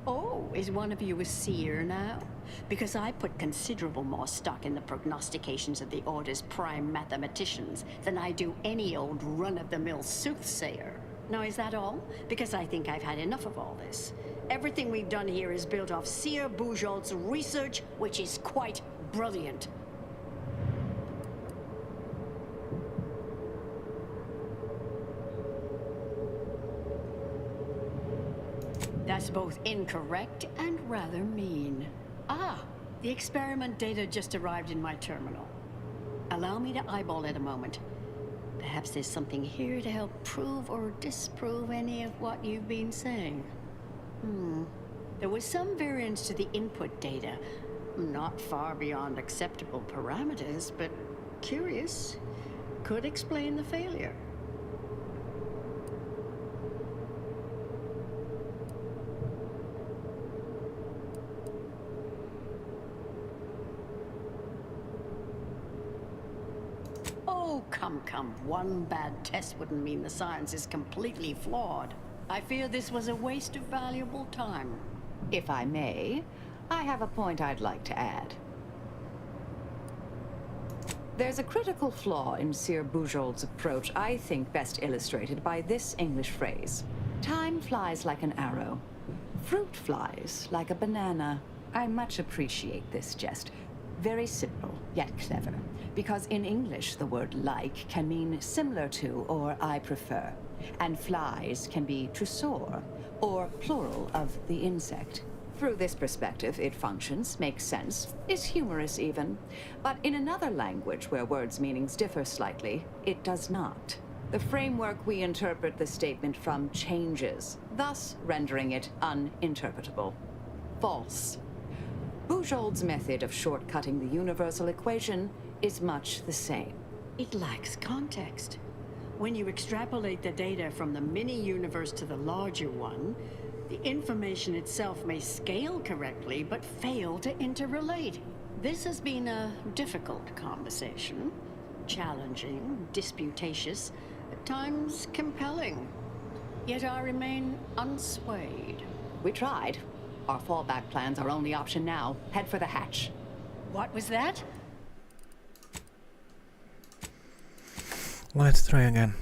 Oh, is one of you a seer now? Because I put considerable more stock in the prognostications of the Order's prime mathematicians than I do any old run-of-the-mill soothsayer. Now, is that all? Because I think I've had enough of all this. Everything we've done here is built off Seer Bujold's research, which is quite brilliant. That's both incorrect and rather mean. Ah, the experiment data just arrived in my terminal. Allow me to eyeball it a moment. Perhaps there's something here to help prove or disprove any of what you've been saying. There was some variance to the input data. Not far beyond acceptable parameters, but curious. Could explain the failure. Oh, come. One bad test wouldn't mean the science is completely flawed. I fear this was a waste of valuable time. If I may, I have a point I'd like to add. There's a critical flaw in Sir Bujold's approach I think best illustrated by this English phrase. Time flies like an arrow. Fruit flies like a banana. I much appreciate this jest. Very simple, yet clever. Because in English, the word like can mean similar to or I prefer. And flies can be to soar, or plural of the insect. Through this perspective, it functions, makes sense, is humorous even. But in another language where words' meanings differ slightly, it does not. The framework we interpret the statement from changes, thus rendering it uninterpretable. False. Bujold's method of shortcutting the universal equation is much the same. It lacks context. When you extrapolate the data from the mini-universe to the larger one, the information itself may scale correctly, but fail to interrelate. This has been a difficult conversation. Challenging, disputatious, at times compelling. Yet I remain unswayed. We tried. Our fallback plan's our only option now. Head for the hatch. What was that? Let's try again.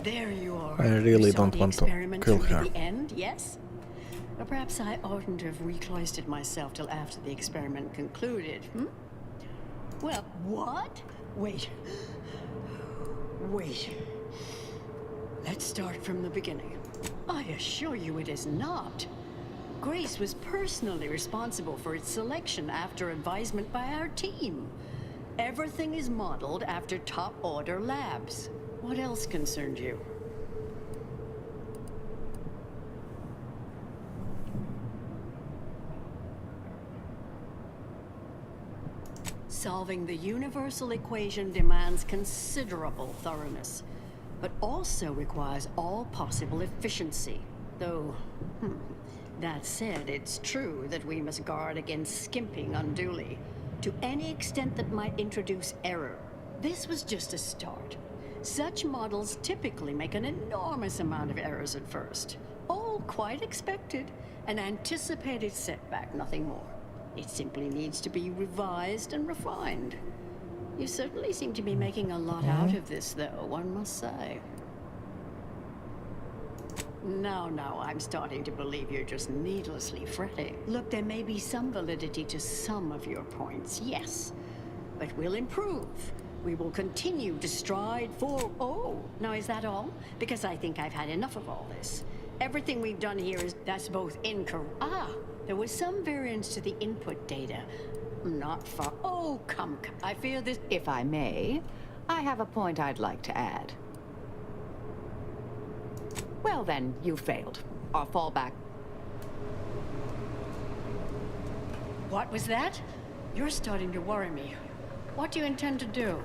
There you are. I really You saw don't the want to experiment kill through to her. the end, yes? Or perhaps I oughtn't have recloistered myself till after the experiment concluded, Well, what? Wait. Let's start from the beginning. I assure you it is not. Grace was personally responsible for its selection after advisement by our team. Everything is modeled after top-order labs. What else concerned you? Solving the universal equation demands considerable thoroughness, but also requires all possible efficiency. Though, that said, it's true that we must guard against skimping unduly, to any extent that might introduce error. This was just a start. Such models typically make an enormous amount of errors at first. All quite expected. An anticipated setback, nothing more. It simply needs to be revised and refined. You certainly seem to be making a lot out of this, though, one must say. Now, I'm starting to believe you're just needlessly fretting. Look, there may be some validity to some of your points, yes. But we'll improve. We will continue to stride forward. Oh, now is that all? Because I think I've had enough of all this. Everything we've done here that's both incorrect. There was some variance to the input data. Not far. Oh, come. I fear this. If I may, I have a point I'd like to add. Well then, you failed. Our fallback. What was that? You're starting to worry me. What do you intend to do?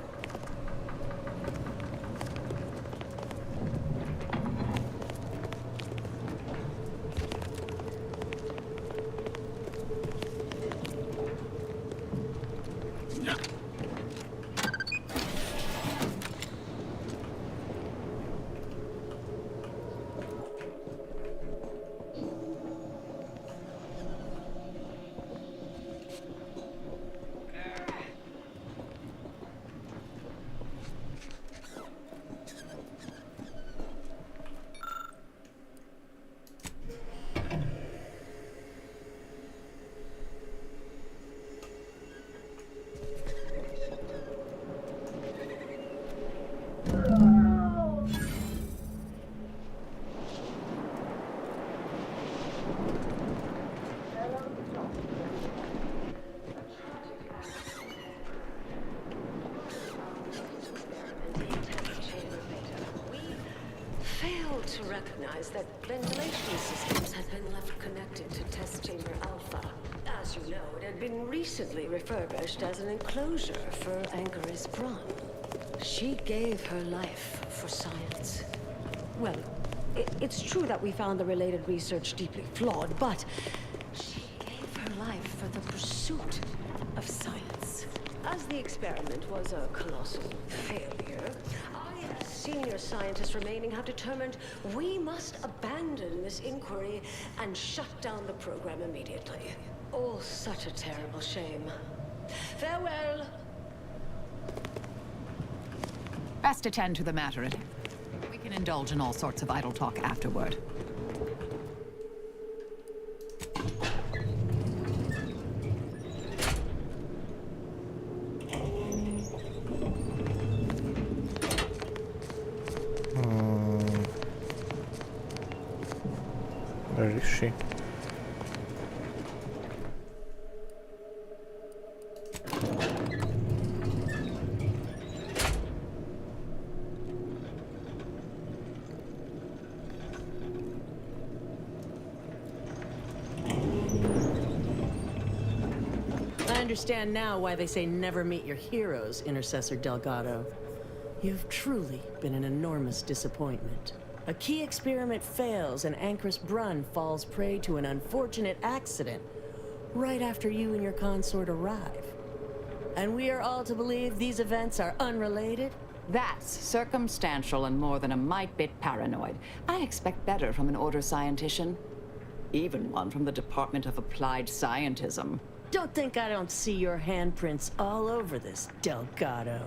To recognize that ventilation systems had been left connected to test chamber Alpha. As you know, it had been recently refurbished as an enclosure for Anchoress Brun. She gave her life for science. Well, it's true that we found the related research deeply flawed, but she gave her life for the pursuit of science. As the experiment was a colossal failure, I senior scientists remaining have determined we must abandon this inquiry and shut down the program immediately. Oh, such a terrible shame. Farewell. Best attend to the matter at hand. We can indulge in all sorts of idle talk afterward. Where is she? I understand now why they say never meet your heroes, Intercessor Delgado. You've truly been an enormous disappointment. A key experiment fails and Anchoress Brunn falls prey to an unfortunate accident right after you and your consort arrive. And we are all to believe these events are unrelated? That's circumstantial and more than a mite bit paranoid. I expect better from an Order scientician. Even one from the Department of Applied Scientism. Don't think I don't see your handprints all over this, Delgado.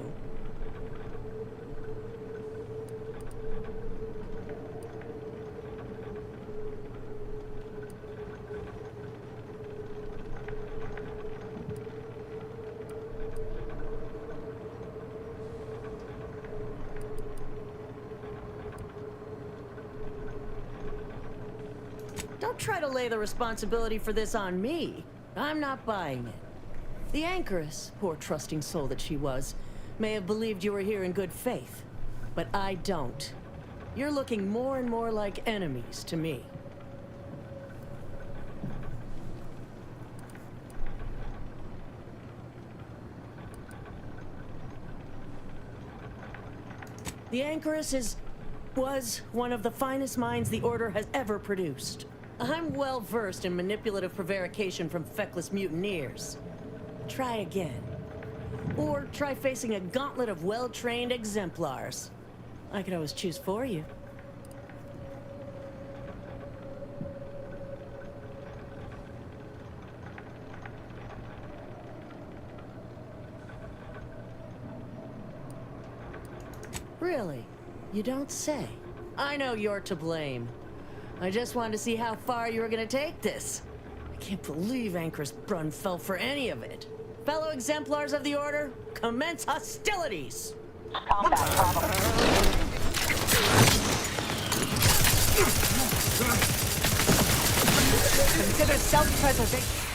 Don't try to lay the responsibility for this on me. I'm not buying it. The Anchoress, poor trusting soul that she was, may have believed you were here in good faith, but I don't. You're looking more and more like enemies to me. The Anchoress was one of the finest minds the Order has ever produced. I'm well versed in manipulative prevarication from feckless mutineers. Try again. Or try facing a gauntlet of well-trained exemplars. I could always choose for you. Really? You don't say. I know you're to blame. I just wanted to see how far you were gonna take this. I can't believe Anchoress Brunn fell for any of it. Fellow exemplars of the Order, commence hostilities! Combat problem. Consider self-preservation.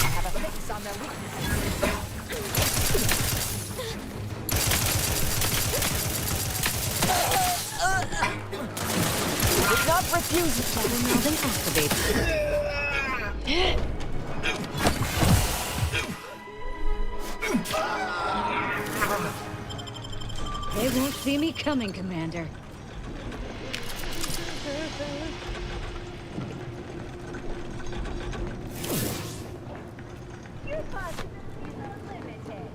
Have a fix on their weaknesses. Did not refuse it. Nothing activated. They won't see me coming, Commander. Your possibilities are limited.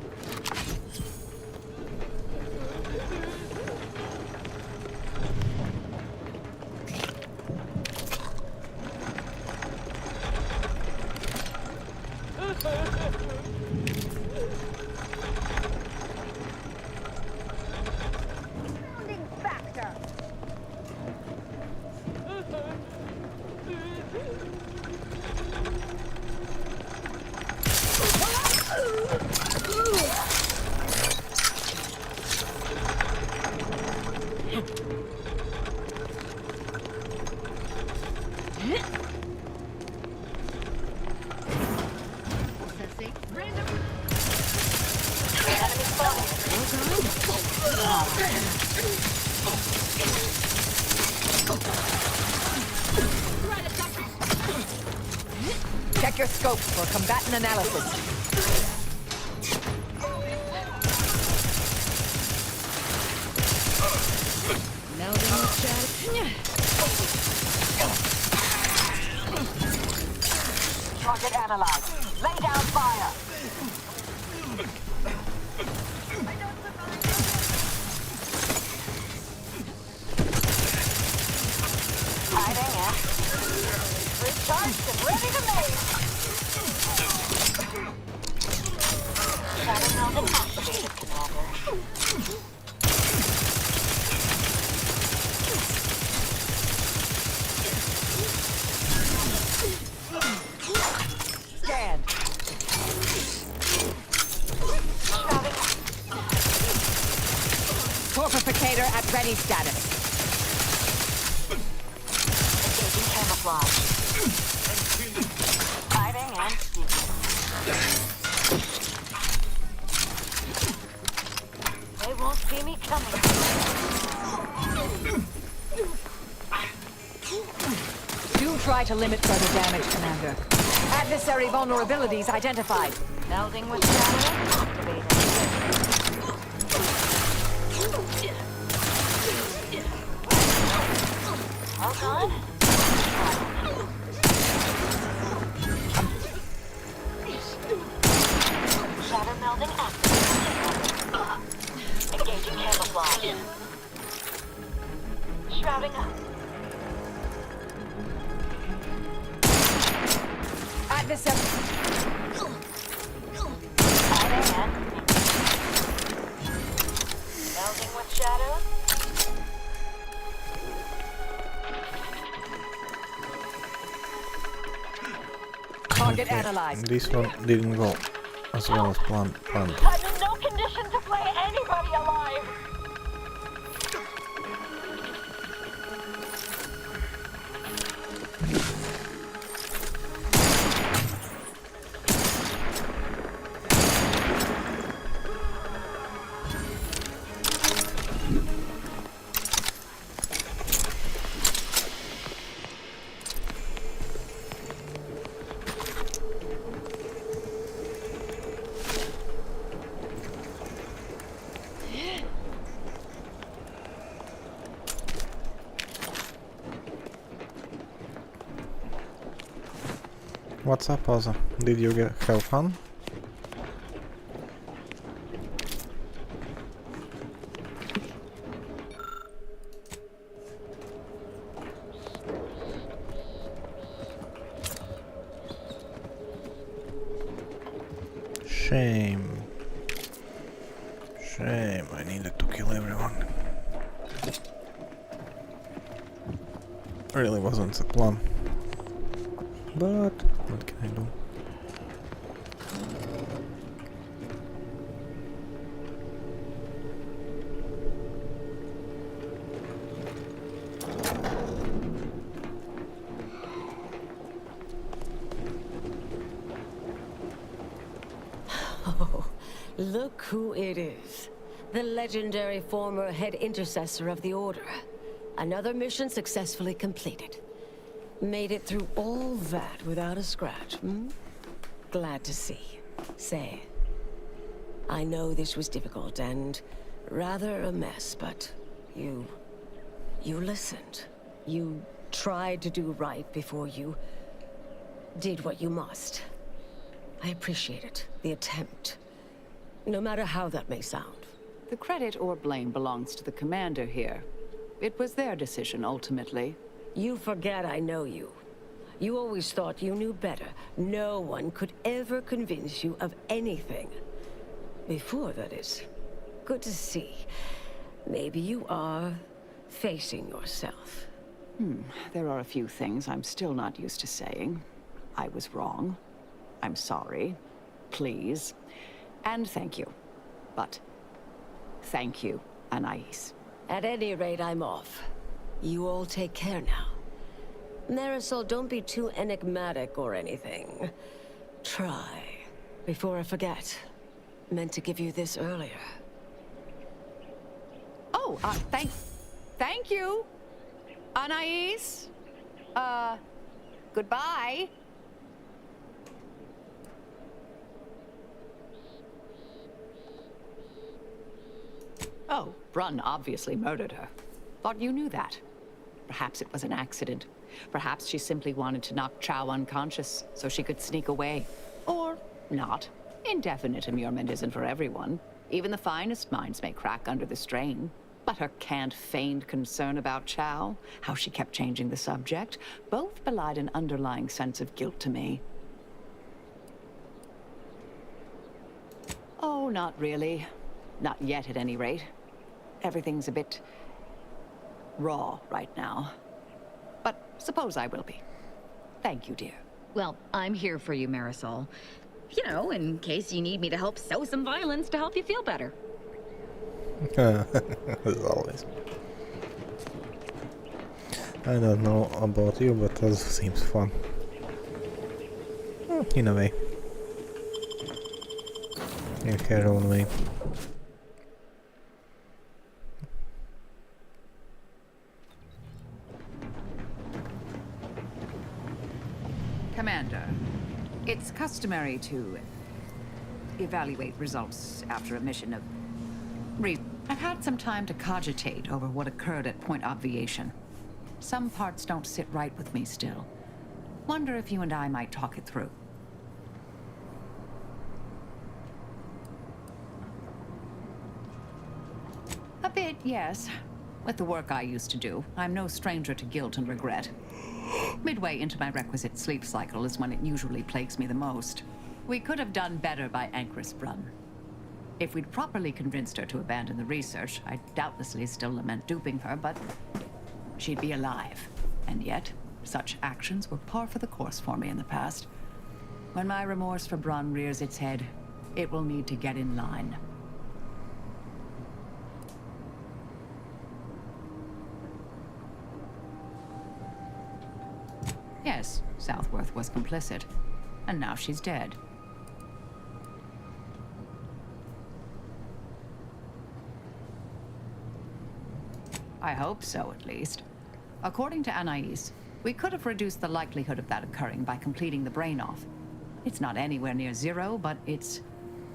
Founding factor. Check your scope for combatant analysis. Target analyzed. Lay down fire. charged and ready to maze. Shadow Melvin activated, Commander. Stand. Torpificator at ready status. Engaging camouflage. Hiding and sneaking. They won't see me coming. Do try to limit further damage, Commander. Adversary vulnerabilities identified. Melding with shadow activated. Hold on. Shadow melding activated. Engaging camouflage. Shrouding up. Adversary. Melding with shadows. Target analyzed. This one didn't go as well as planned. I'm in no condition to play anybody alive. What's up, Oza? Did you have fun? Shame. Shame, I needed to kill everyone. Really wasn't the plan. But what can I do? Oh, look who it is. The legendary former head intercessor of the Order. Another mission successfully completed. Made it through all that without a scratch, hmm? Glad to see. Say, I know this was difficult and rather a mess, but you listened. You tried to do right before you did what you must. I appreciate it, the attempt. No matter how that may sound. The credit or blame belongs to the commander here. It was their decision, ultimately. You forget I know you. You always thought you knew better. No one could ever convince you of anything. Before, that is. Good to see. Maybe you are facing yourself. There are a few things I'm still not used to saying. I was wrong. I'm sorry. Please. And thank you. But thank you, Anais. At any rate, I'm off. You all take care now. Marisol, don't be too enigmatic or anything. Try. Before I forget. Meant to give you this earlier. Oh, thank you, Anais. Goodbye. Oh, Brunn obviously murdered her. Thought you knew that. Perhaps it was an accident. Perhaps she simply wanted to knock Chow unconscious so she could sneak away. Or not. Indefinite immurement isn't for everyone. Even the finest minds may crack under the strain. But her canned, feigned concern about Chow, how she kept changing the subject, both belied an underlying sense of guilt to me. Oh, not really. Not yet, at any rate. Everything's a bit raw right now. But suppose I will be. Thank you, dear. Well, I'm here for you, Marisol. You know, in case you need me to help sow some violence to help you feel better. As always. I don't know about you, but that seems fun. In a way. In her own way. Commander, it's customary to evaluate results after a mission of I've had some time to cogitate over what occurred at Point Obviation. Some parts don't sit right with me still. Wonder if you and I might talk it through. A bit, yes. With the work I used to do, I'm no stranger to guilt and regret. Midway into my requisite sleep cycle is when it usually plagues me the most. We could have done better by Anchoress Brunn. If we'd properly convinced her to abandon the research, I'd doubtlessly still lament duping her, but she'd be alive. And yet, such actions were par for the course for me in the past. When my remorse for Brunn rears its head, it will need to get in line. Yes, Southworth was complicit. And now she's dead. I hope so, at least. According to Anais, we could have reduced the likelihood of that occurring by completing the brain off. It's not anywhere near zero, but it's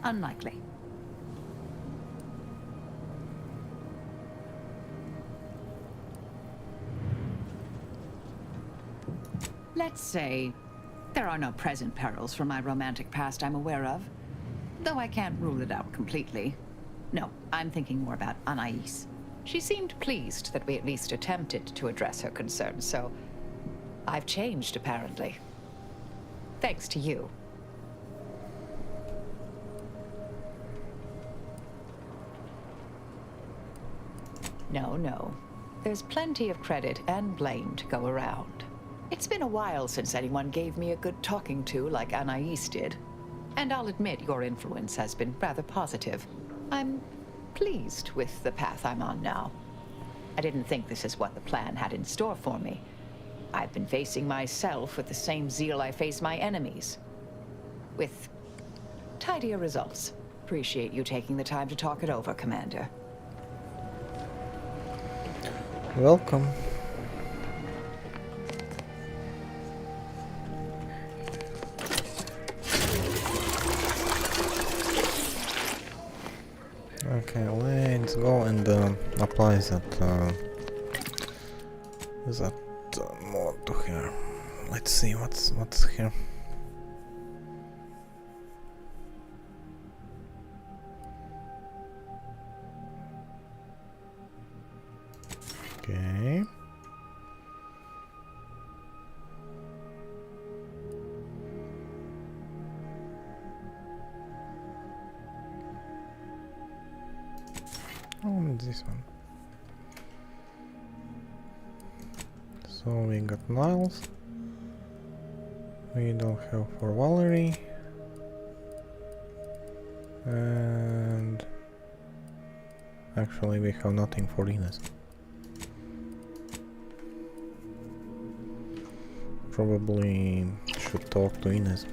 unlikely. Let's say there are no present perils from my romantic past I'm aware of, though I can't rule it out completely. No, I'm thinking more about Anais. She seemed pleased that we at least attempted to address her concerns, so I've changed, apparently. Thanks to you. No. There's plenty of credit and blame to go around. It's been a while since anyone gave me a good talking to like Anais did. And I'll admit your influence has been rather positive. I'm pleased with the path I'm on now. I didn't think this is what the plan had in store for me. I've been facing myself with the same zeal I face my enemies. With tidier results. Appreciate you taking the time to talk it over, Commander. Welcome. Okay, let's go and apply that mod to her. Let's see what's here. Okay. Oh, this one. So we got Niles. We don't have for Valerie. And actually we have nothing for Ines. Probably should talk to Ines.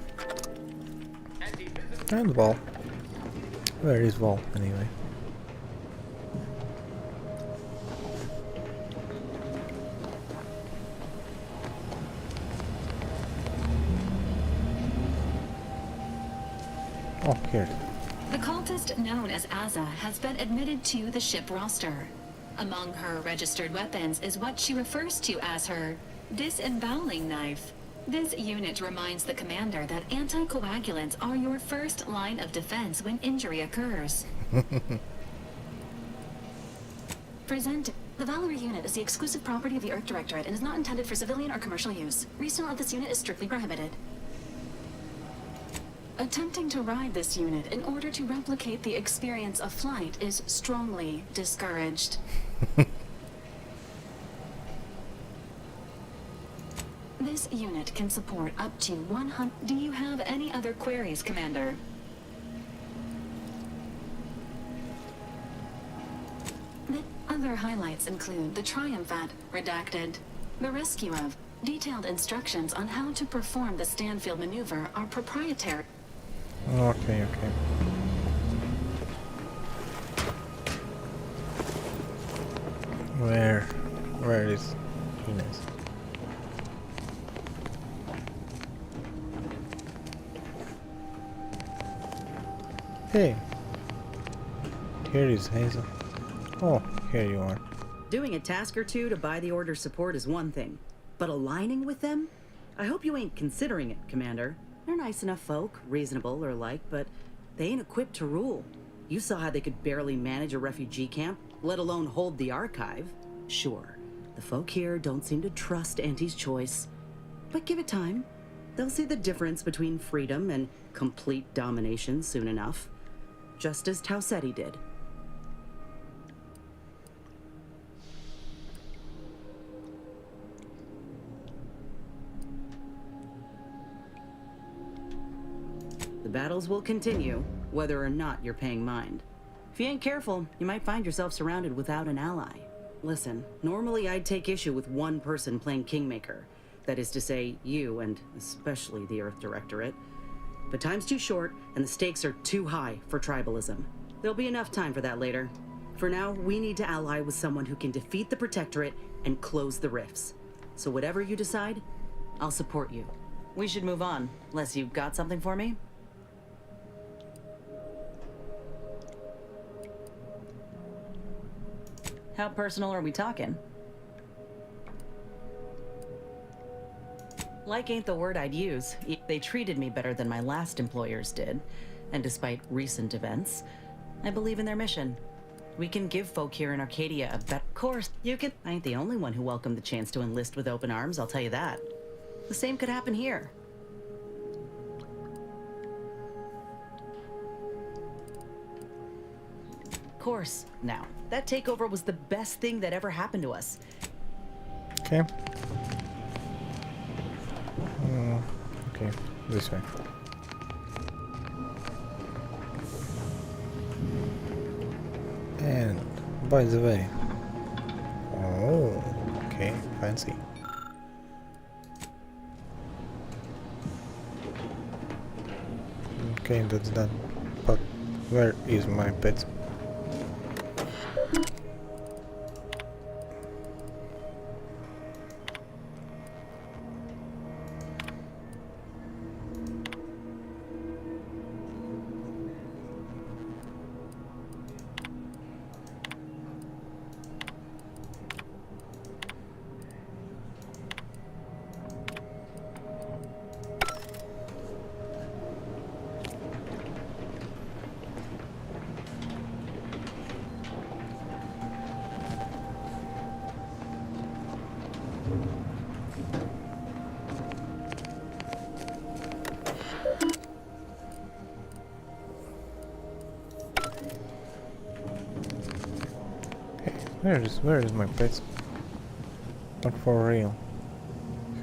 And Val. Where is Val anyway? Oh, here. The cultist known as Azza has been admitted to the ship roster. Among her registered weapons is what she refers to as her disemboweling knife. This unit reminds the commander that anticoagulants are your first line of defense when injury occurs. Present. The Valerie unit is the exclusive property of the Earth Directorate and is not intended for civilian or commercial use. Resale of this unit is strictly prohibited. Attempting to ride this unit in order to replicate the experience of flight is strongly discouraged. This unit can support up to 100... Do you have any other queries, Commander? The other highlights include the Triumph at redacted, the rescue of... Detailed instructions on how to perform the Stanfield maneuver are proprietary. Okay. Where is Ines? Hey, here is Hazel. Oh, here you are. Doing a task or two to buy the Order's support is one thing, but aligning with them? I hope you ain't considering it, Commander. They're nice enough folk, reasonable or like, but they ain't equipped to rule. You saw how they could barely manage a refugee camp, let alone hold the archive. Sure, the folk here don't seem to trust Auntie's choice, but give it time. They'll see the difference between freedom and complete domination soon enough. Just as Tausetti did. The battles will continue, whether or not you're paying mind. If you ain't careful, you might find yourself surrounded without an ally. Listen, normally I'd take issue with one person playing Kingmaker. That is to say, you, and especially the Earth Directorate. But time's too short, and the stakes are too high for tribalism. There'll be enough time for that later. For now, we need to ally with someone who can defeat the Protectorate and close the rifts. So whatever you decide, I'll support you. We should move on, unless you've got something for me? How personal are we talking? Like ain't the word I'd use. They treated me better than my last employers did. And despite recent events, I believe in their mission. We can give folk here in Arcadia a better course. You could... I ain't the only one who welcomed the chance to enlist with open arms, I'll tell you that. The same could happen here. Course. Now, that takeover was the best thing that ever happened to us. Okay. Okay, this way. And by the way, oh, okay, fancy. Okay, that's done. But where is my pet? Where is my pet? Not for real.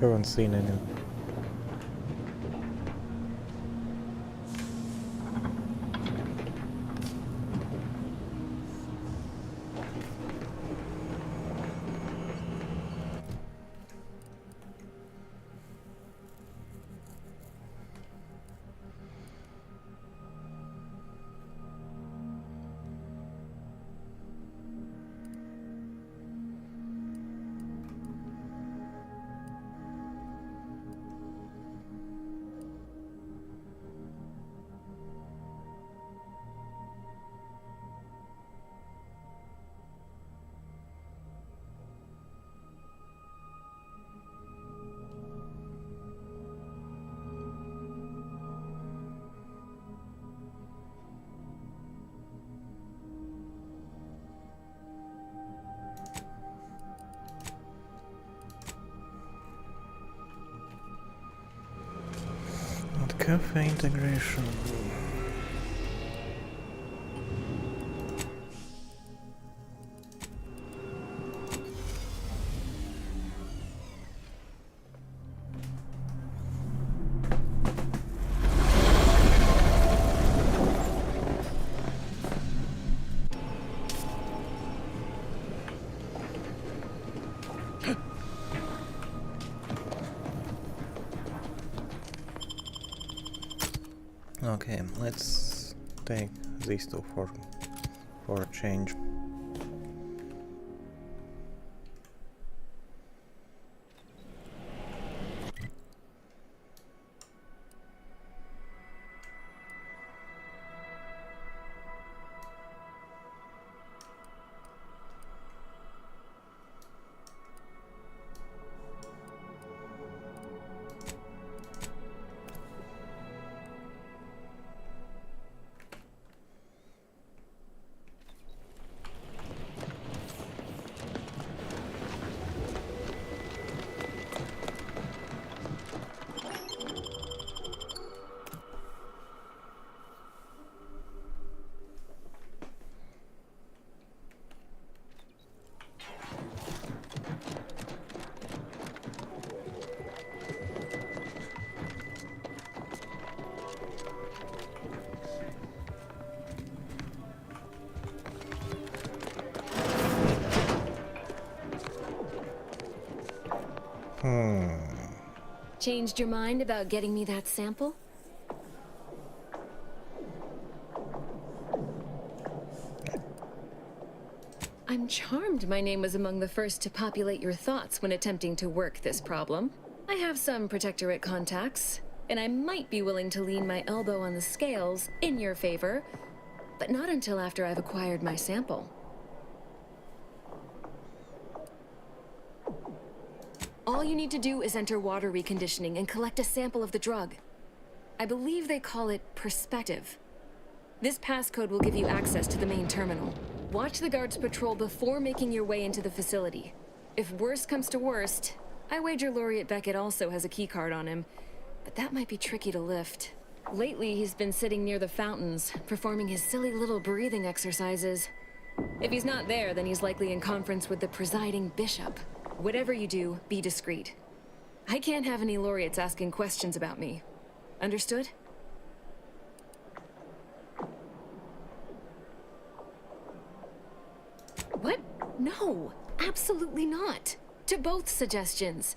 Haven't seen any. Cafe integration. Okay, let's take these two for a change. Changed your mind about getting me that sample? I'm charmed my name was among the first to populate your thoughts when attempting to work this problem. I have some Protectorate contacts, and I might be willing to lean my elbow on the scales in your favor, but not until after I've acquired my sample. All you need to do is enter water reconditioning and collect a sample of the drug. I believe they call it Perspective. This passcode will give you access to the main terminal. Watch the guards patrol before making your way into the facility. If worst comes to worst, I wager Laureate Beckett also has a keycard on him, but that might be tricky to lift. Lately, he's been sitting near the fountains, performing his silly little breathing exercises. If he's not there, then he's likely in conference with the presiding bishop. Whatever you do, be discreet. I can't have any laureates asking questions about me. Understood? What? No, absolutely not. To both suggestions.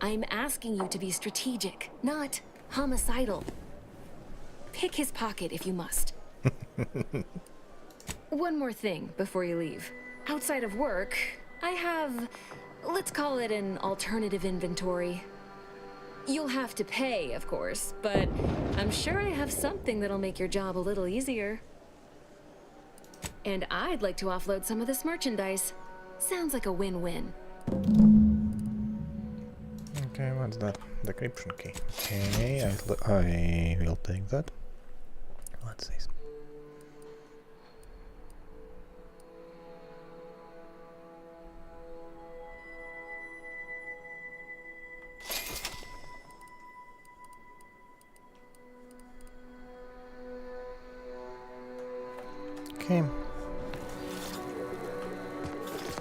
I'm asking you to be strategic, not homicidal. Pick his pocket if you must. One more thing before you leave. Outside of work, I have, let's call it an alternative inventory. You'll have to pay, of course, but I'm sure I have something that'll make your job a little easier. And I'd like to offload some of this merchandise. Sounds like a win-win. Okay, what's that? Decryption key. Okay, I will take that. What's this? Okay.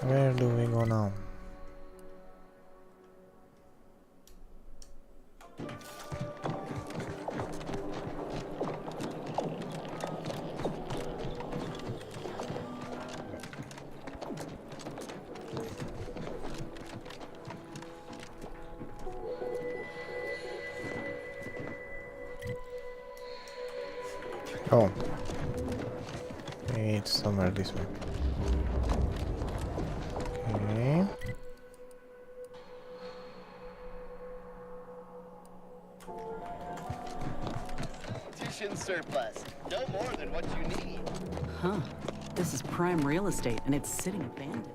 Where do we go now? Oh. It's somewhere this way. Okay. Titian surplus. No more than what you need. Huh. This is prime real estate, and it's sitting abandoned.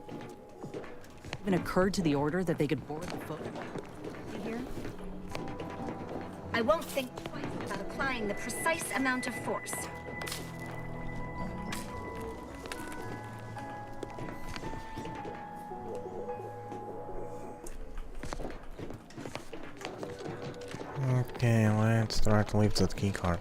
Even occurred to the Order that they could board the photo. You hear? I won't think twice about applying the precise amount of force. Okay, let's try to lift that keycard.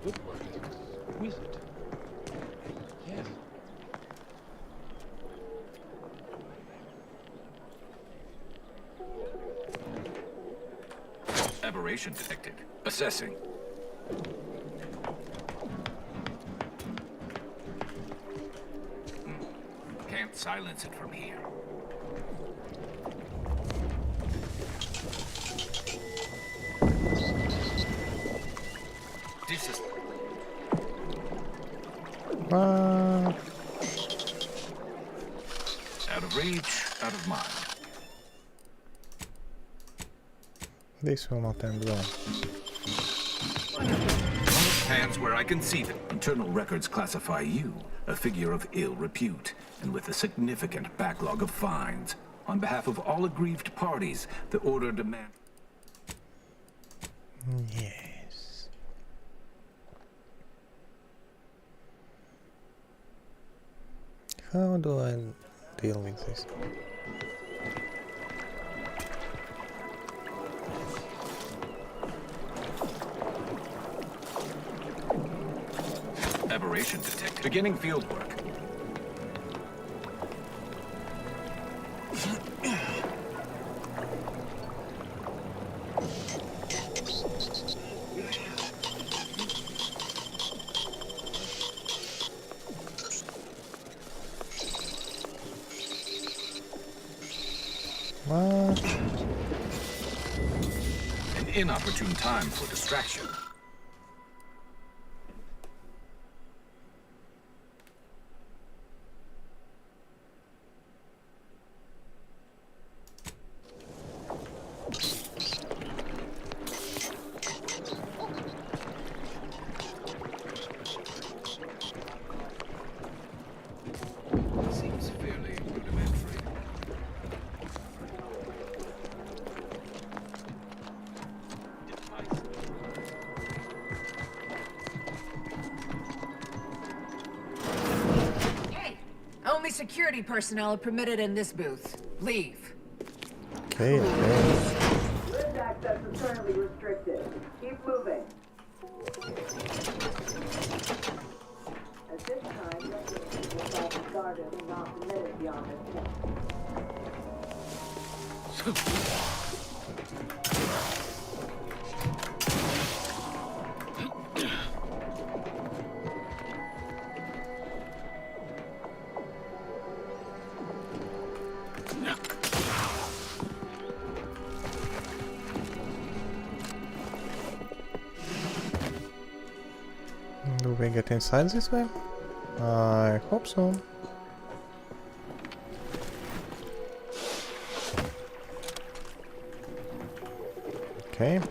Woodwork is exquisite. Yes. Aberration detected. Assessing. Can't silence it from here. What? Out of reach, out of mind. This will not end well. Hands where I can see them. Internal records classify you, a figure of ill repute, and with a significant backlog of fines. On behalf of all aggrieved parties, the order demands... Yes. How do I deal with this? Aberration detected. Beginning field work. What? An inopportune time for distraction. Seems fairly rudimentary. Hey! Only security personnel are permitted in this booth. Leave. Okay, okay. Lift access is currently restricted. Keep moving. At this time, residents will be guarded and not permitted beyond this point. Do we get inside this way? I hope so. Okay.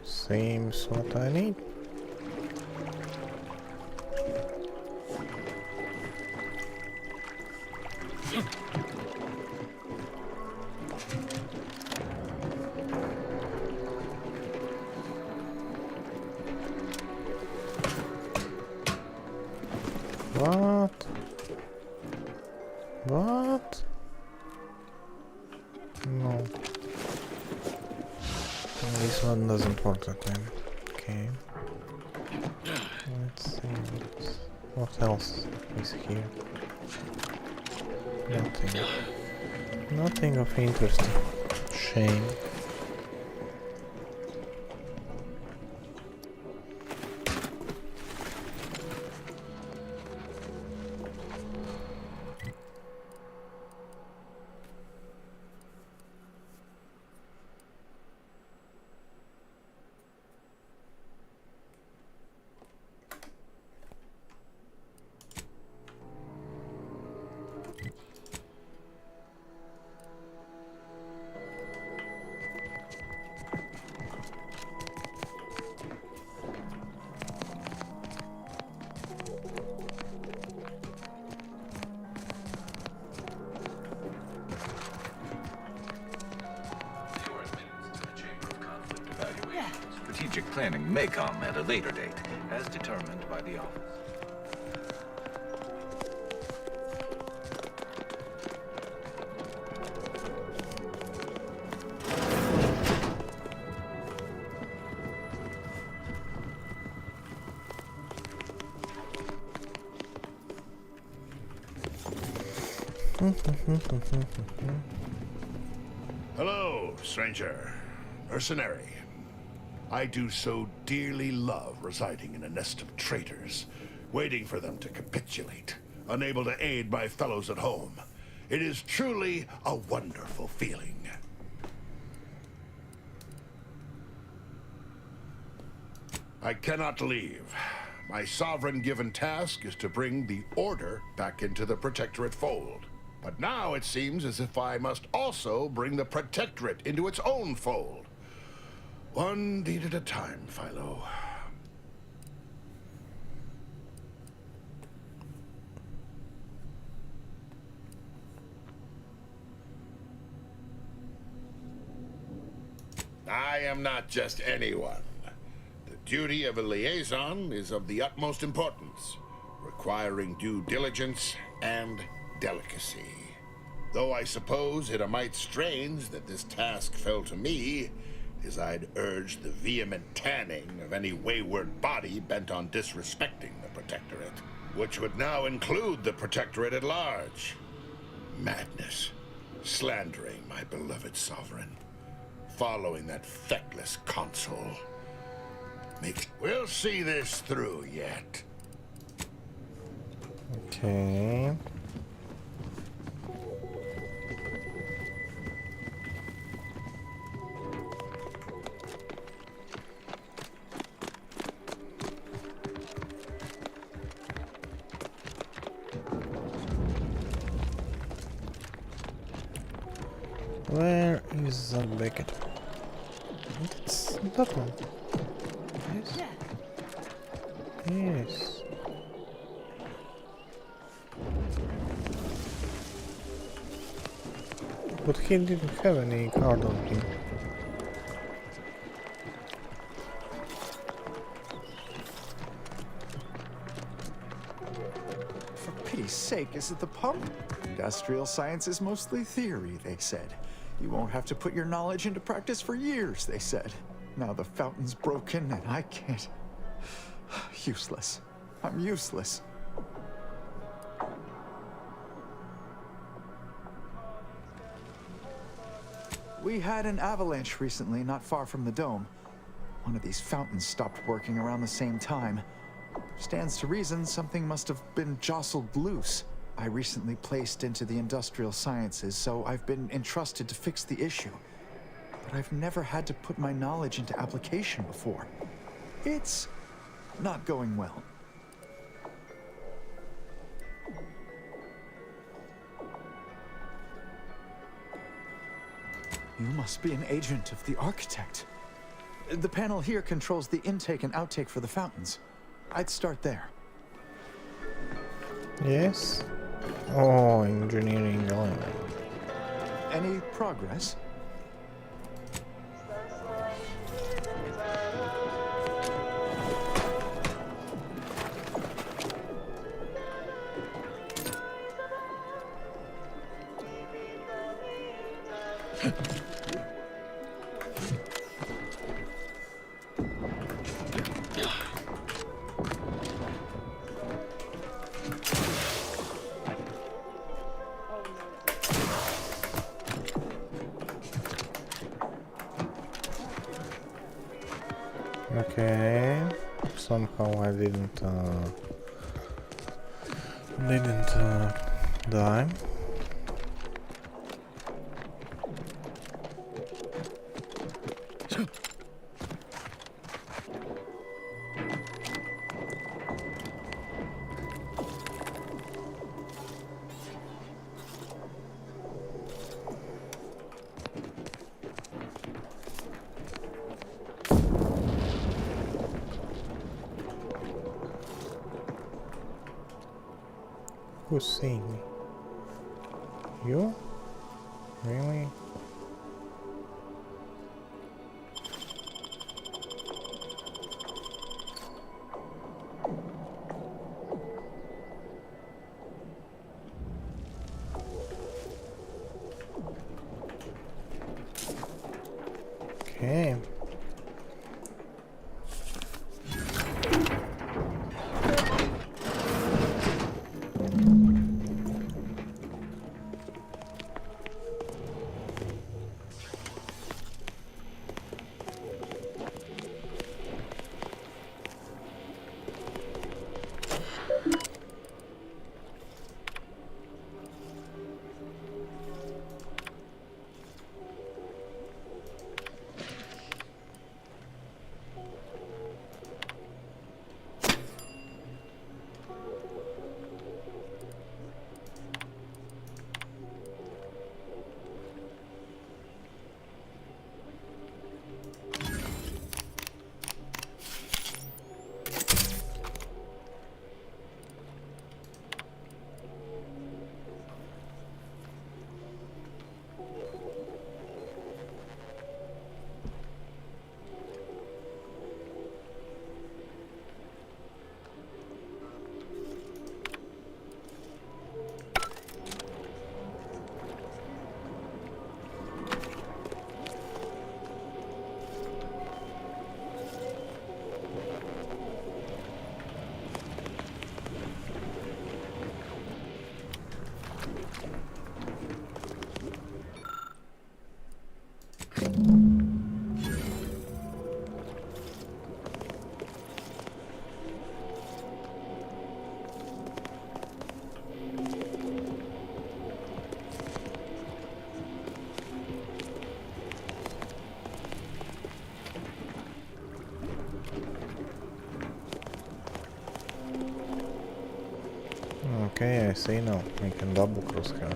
Seems what I need. What? What? No. This one doesn't work that time. Okay. Let's see what else is here. Nothing. Nothing of interest. Shame. planning may come at a later date, as determined by the office. Hello, stranger. Mercenary. I do so dearly love residing in a nest of traitors, waiting for them to capitulate, unable to aid my fellows at home. It is truly a wonderful feeling. I cannot leave. My sovereign-given task is to bring the Order back into the Protectorate fold. But now it seems as if I must also bring the Protectorate into its own fold. One deed at a time, Philo. I am not just anyone. The duty of a liaison is of the utmost importance, requiring due diligence and delicacy. Though I suppose it a mite strange that this task fell to me, as I'd urge the vehement tanning of any wayward body bent on disrespecting the Protectorate, which would now include the Protectorate at large. Madness, slandering my beloved sovereign, following that feckless consul. We'll see this through yet. Okay. Where is the bucket? It's that one. Yes. Yes. But he didn't have any card on him. For pity's sake, is it the pump? Industrial science is mostly theory, they said. You won't have to put your knowledge into practice for years, they said. Now the fountain's broken and I can't... Useless. I'm useless. We had an avalanche recently, not far from the dome. One of these fountains stopped working around the same time. Stands to reason something must have been jostled loose. I recently placed into the industrial sciences, so I've been entrusted to fix the issue. But I've never had to put my knowledge into application before. It's not going well. You must be an agent of the architect. The panel here controls the intake and outtake for the fountains. I'd start there. Yes. Oh, engineering element. Any progress? Okay, somehow I didn't die. Who's seeing me? You? Really? Okay, I see now. I can double cross her.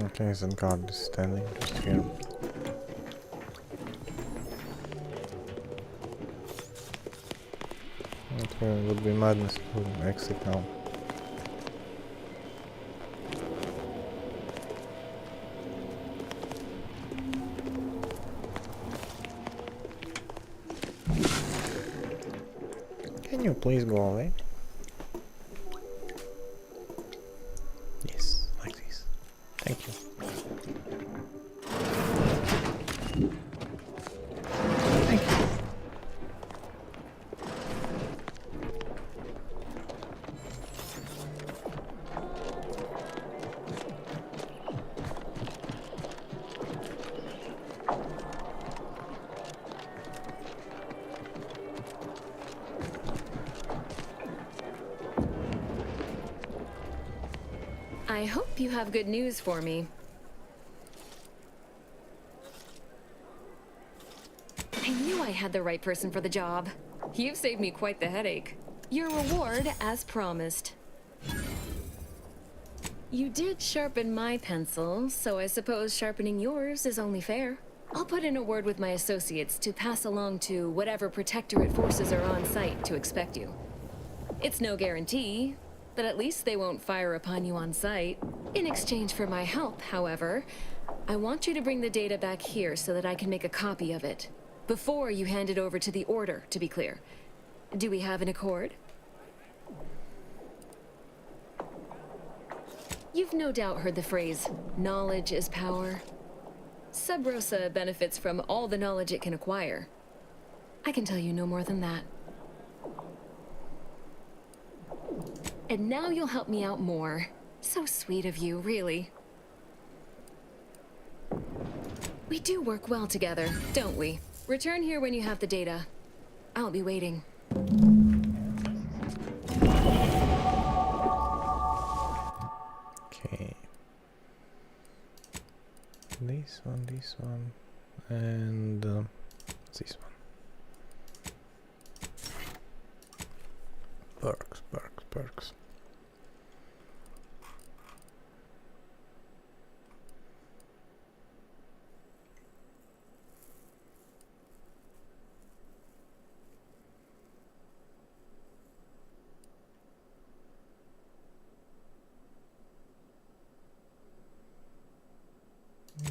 Okay, the guard is standing just here. It would be madness to exit now. Can you please go away? Yes, like this. Thank you. Thank you. I hope you have good news for me. I knew I had the right person for the job. You've saved me quite the headache. Your reward, as promised. You did sharpen my pencil, so I suppose sharpening yours is only fair. I'll put in a word with my associates to pass along to whatever protectorate forces are on site to expect you. It's no guarantee, but at least they won't fire upon you on site. In exchange for my help, however, I want you to bring the data back here so that I can make a copy of it. Before you hand it over to the Order, to be clear. Do we have an accord? You've no doubt heard the phrase, knowledge is power. Sub Rosa benefits from all the knowledge it can acquire. I can tell you no more than that. And now you'll help me out more. So sweet of you, really. We do work well together, don't we? Return here when you have the data. I'll be waiting. Okay. This one, and this one. Perks.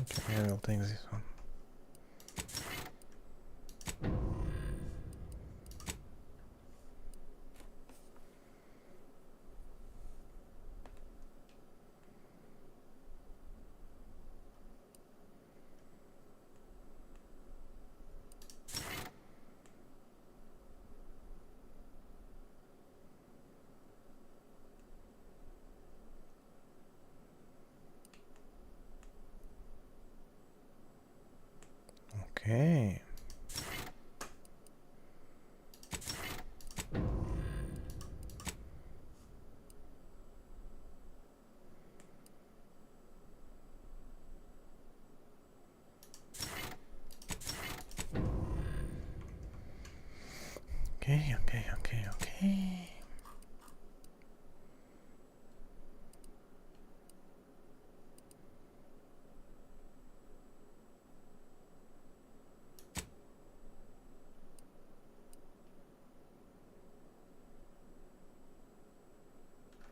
Okay, I will take this one. Okay. Okay.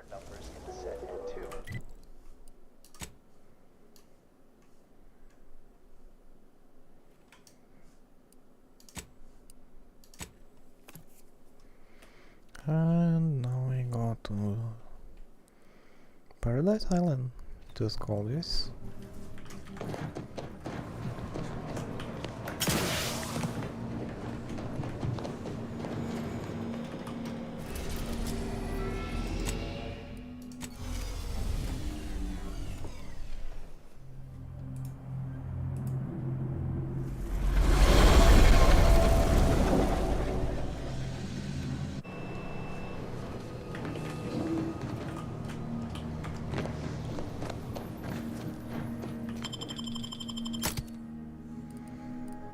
Numbers can set into. And now we go to Paradise Island. Just call this.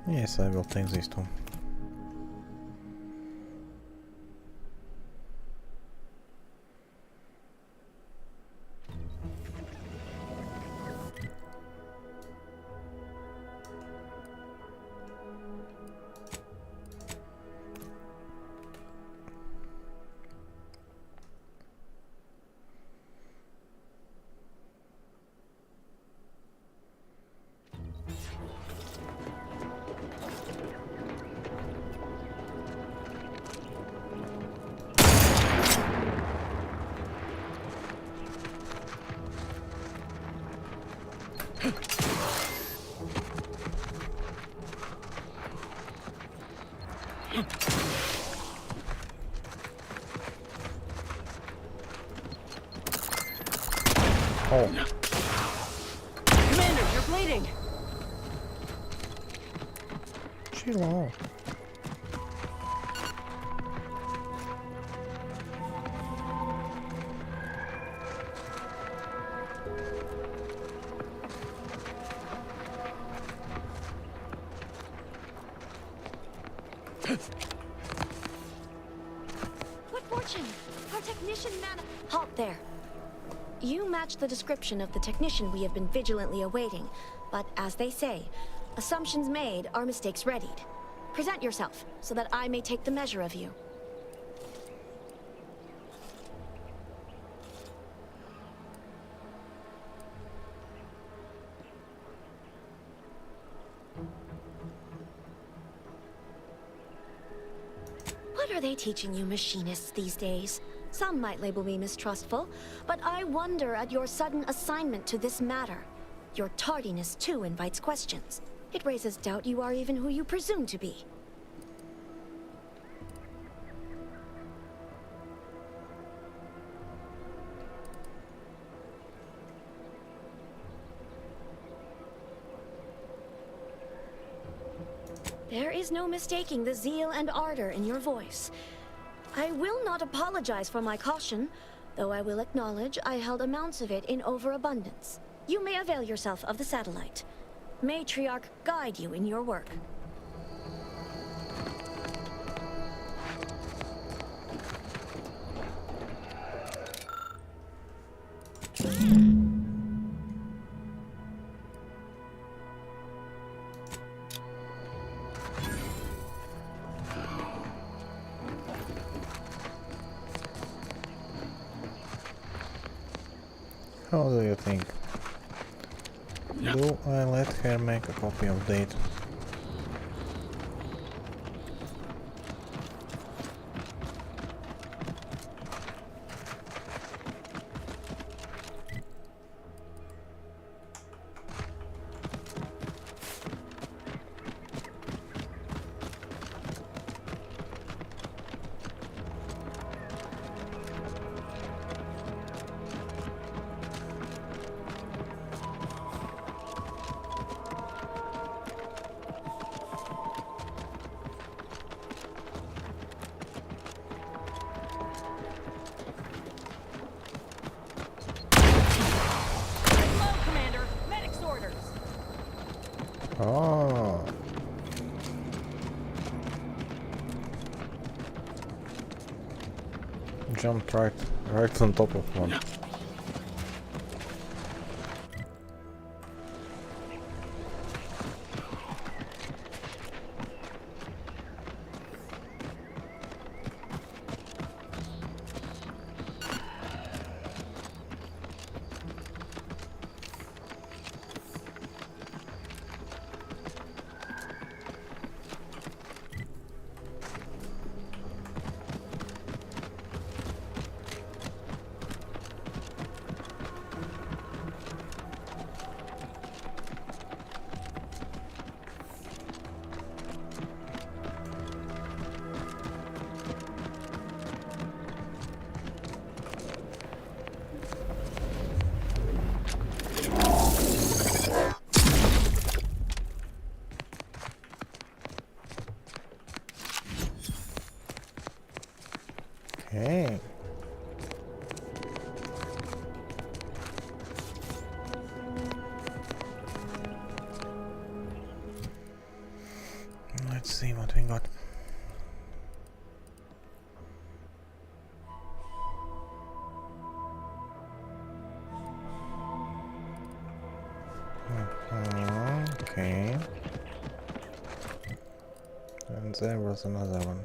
Yes, I will take these two. Oh. Commander, you're bleeding. Chill out. What fortune? Our technician man. Halt there. You match the description of the technician we have been vigilantly awaiting, but as they say, assumptions made are mistakes readied. Present yourself, so that I may take the measure of you. What are they teaching you machinists these days? Some might label me mistrustful, but I wonder at your sudden assignment to this matter. Your tardiness, too, invites questions. It raises doubt you are even who you presume to be. There is no mistaking the zeal and ardor in your voice. I will not apologize for my caution, though I will acknowledge I held amounts of it in overabundance. You may avail yourself of the satellite. Matriarch guide you in your work. How do you think? Do I let her make a copy of date? Oh. Jumped right on top of one. Okay. Let's see what we got. Okay. And there was another one.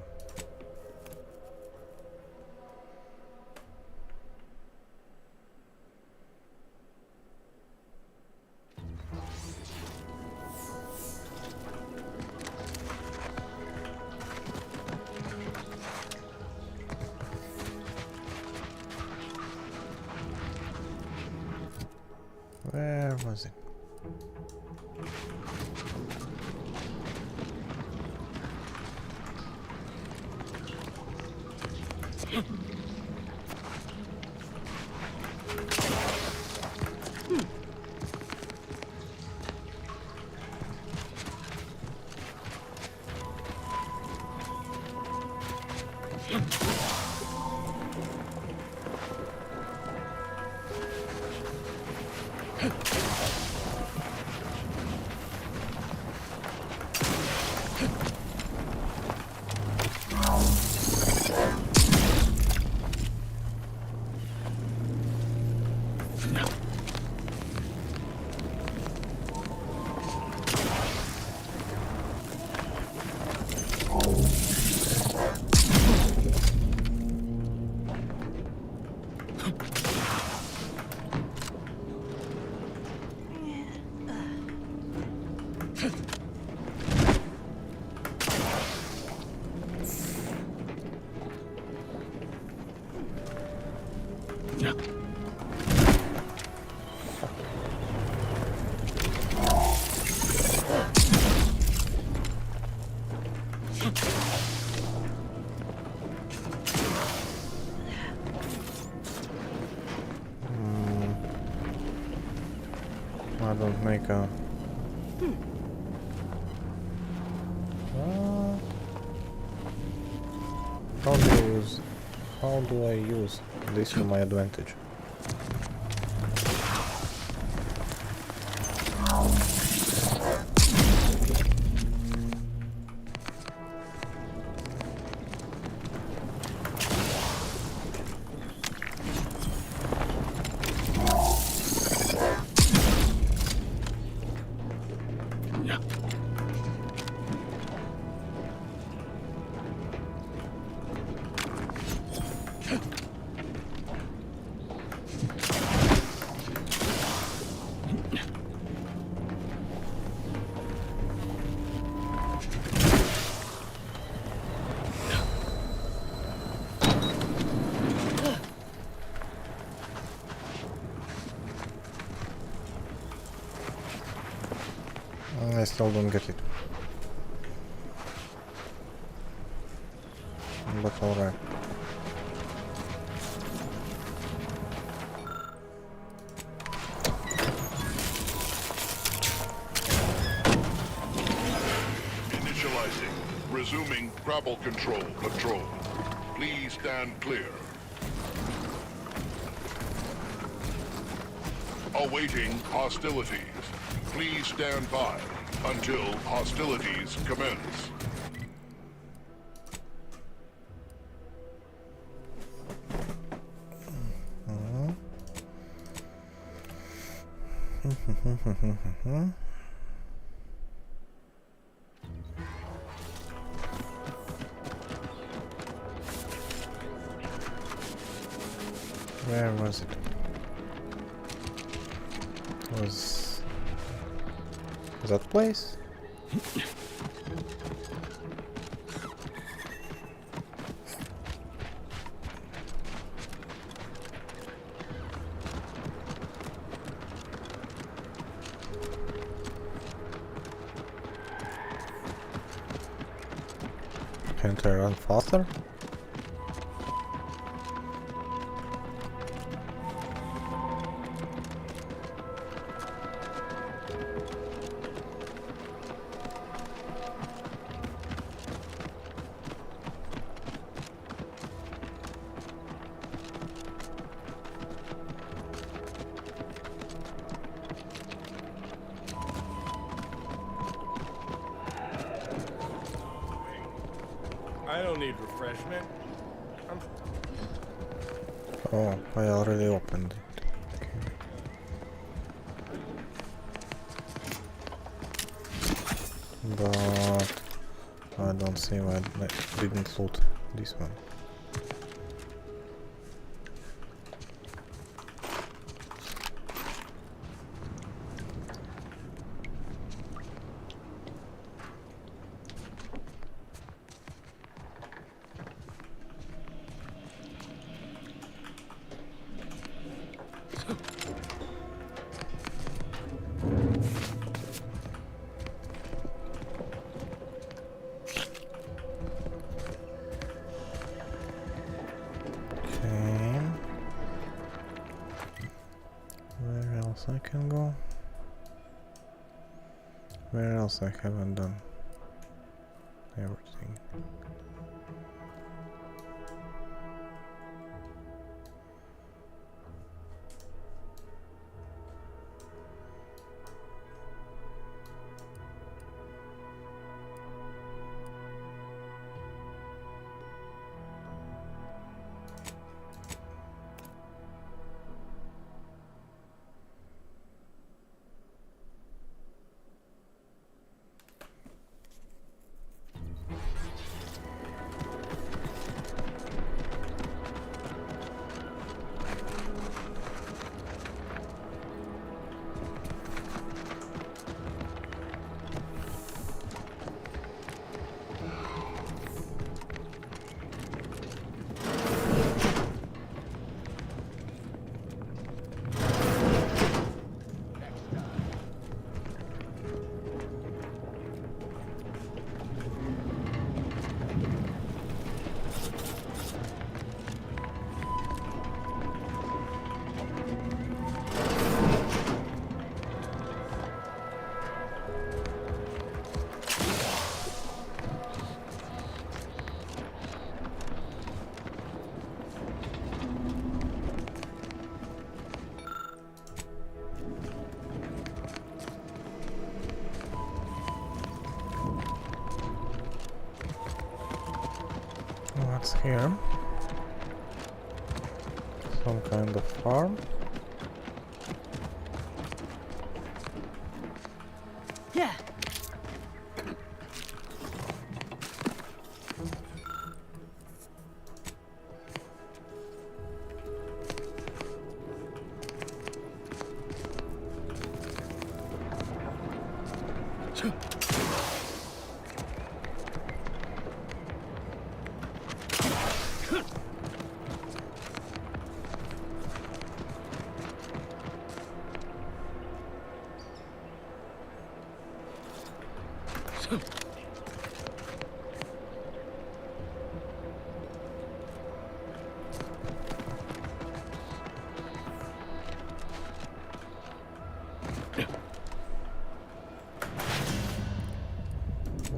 Where was it? I don't make a... How do I use this to my advantage? I still don't get it. But alright. Initializing. Resuming grapple control. Please stand clear. Awaiting hostilities. Please stand by until hostilities commence. Where was it? Was that place? Can't I run faster? I don't need refreshment. Oh, I already opened it. But I don't see why I didn't loot this one. I can go. Where else I haven't done everything? What's here? Some kind of farm. Yeah.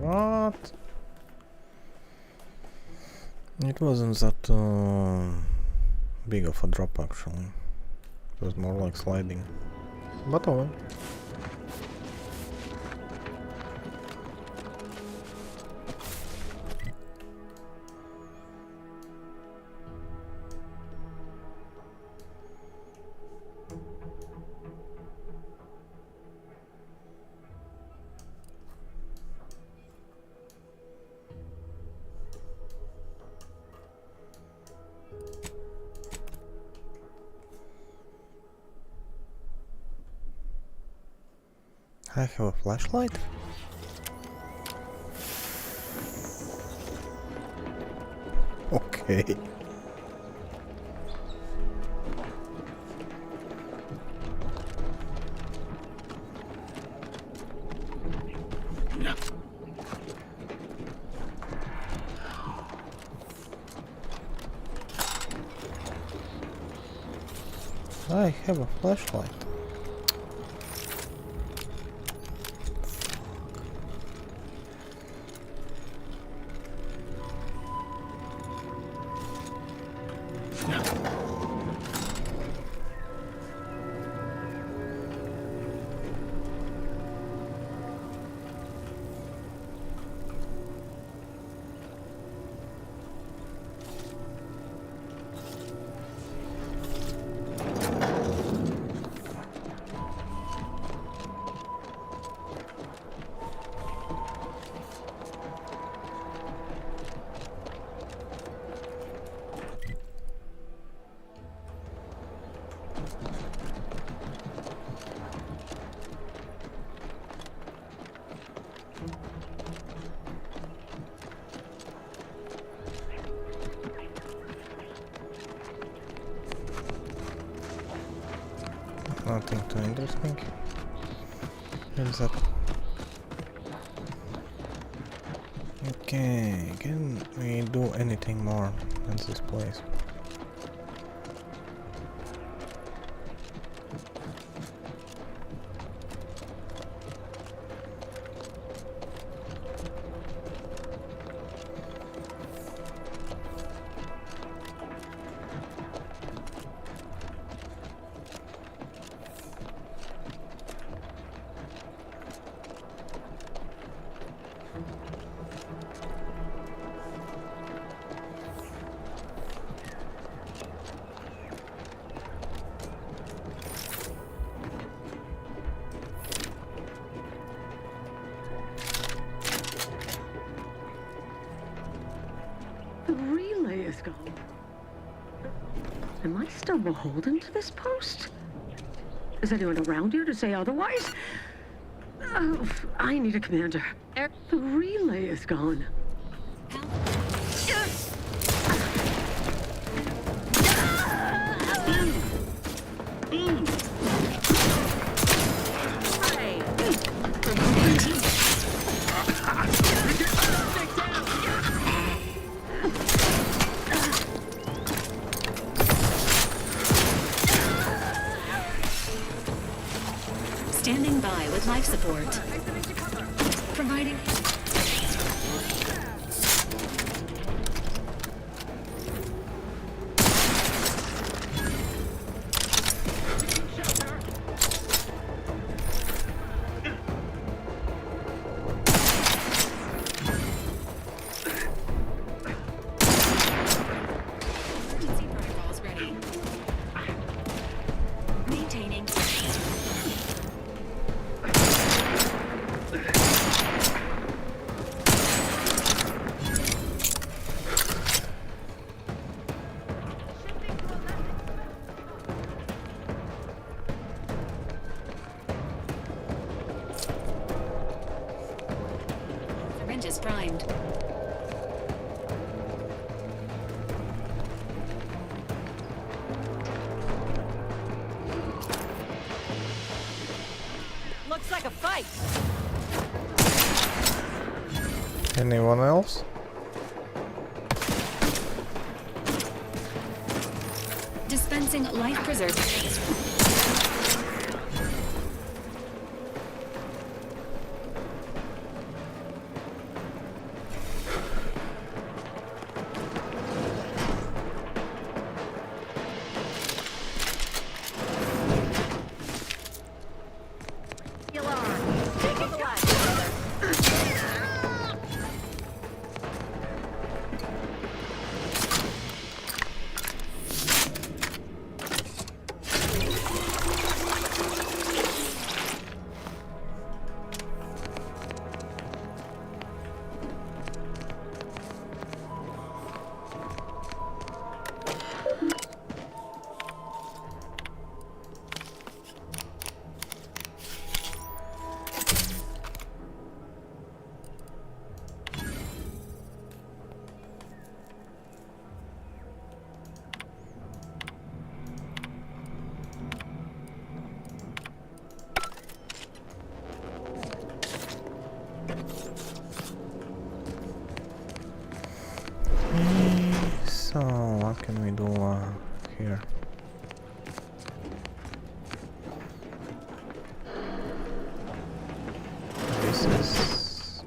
What? It wasn't that big of a drop actually. It was more like sliding. But oh well. I have a flashlight? Okay. I have a flashlight. nothing too interesting. Ends up. Okay, can we do anything more in this place? The relay is gone. Am I still beholden to this post? Is anyone around here to say otherwise? Oh, I need a commander. The relay is gone. Standing by with life support. Providing. Emergency protocols ready. Maintaining. Syringe is primed. Looks like a fight. Anyone else? Dispensing life-preserving phase. So, what can we do here? This is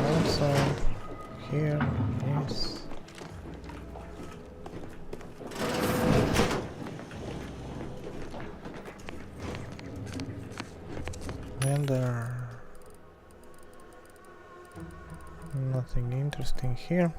outside. Here, yes. And nothing interesting here.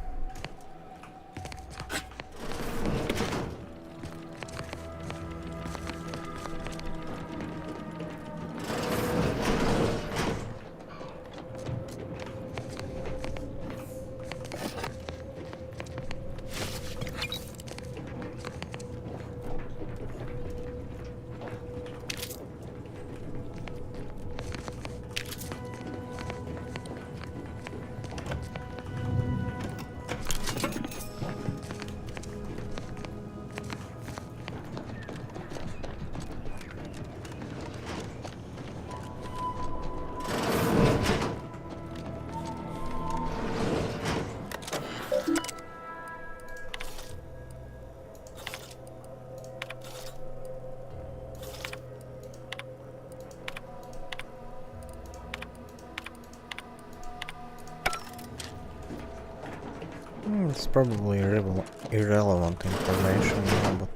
It's probably irrelevant information now, but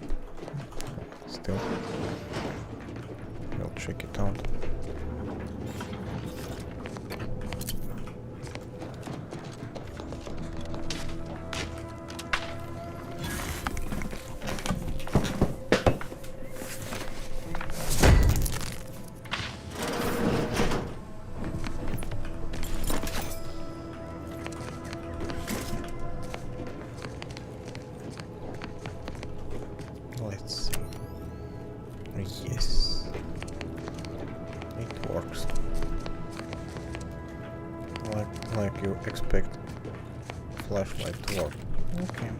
still, we'll check it out. Let's see. Yes, it works. Like you expect flashlight to work. Okay.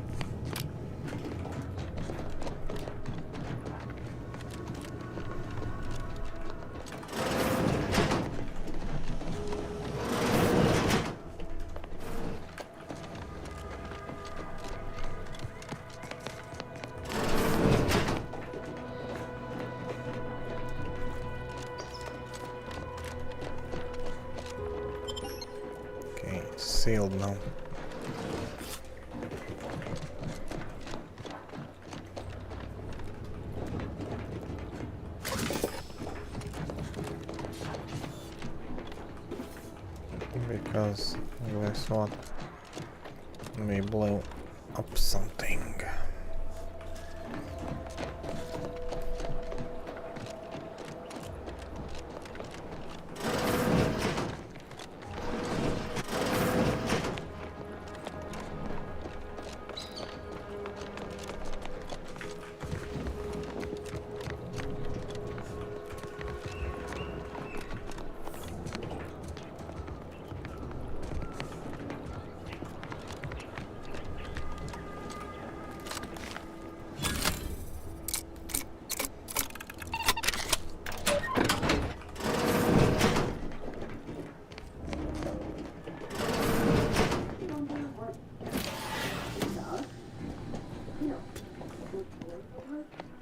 Sealed now. Because guess what? We blew up something.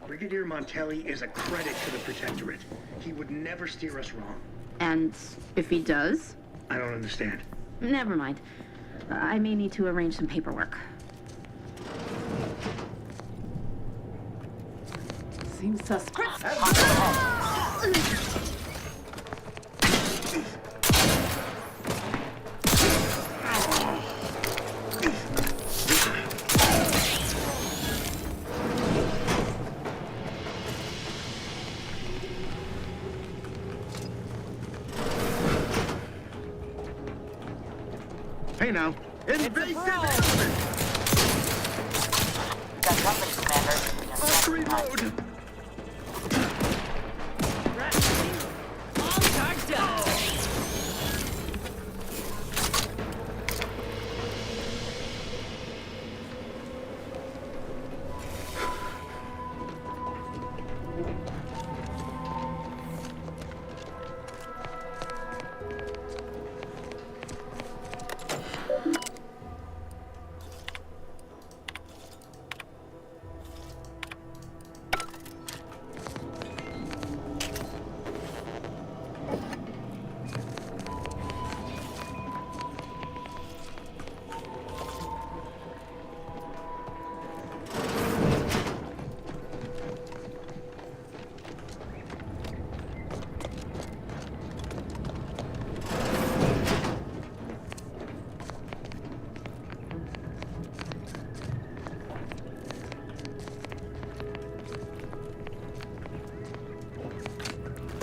Brigadier Montelli is a credit to the Protectorate. He would never steer us wrong. And if he does? I don't understand. Never mind. I may need to arrange some paperwork. Seems suspect. Hey now, invasive element! Got company, Commander. Let's reload!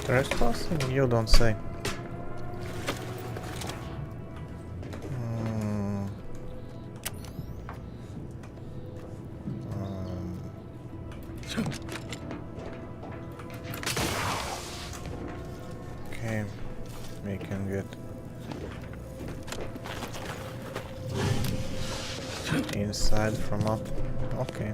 Trespassing? You don't say. Okay, we can get inside from up. Okay.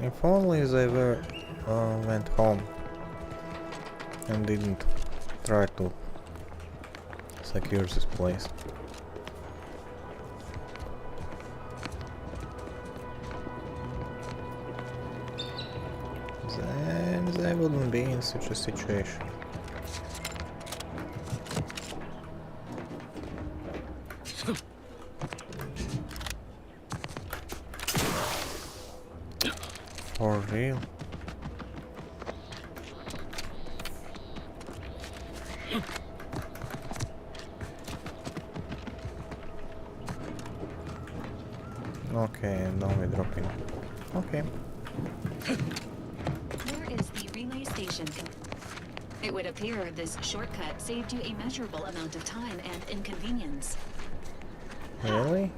If only they went home and didn't try to secure this place. then they wouldn't be in such a situation. For real? Okay, now we're dropping. Okay. Where is the relay station? It would appear this shortcut saved you a measurable amount of time and inconvenience. Really?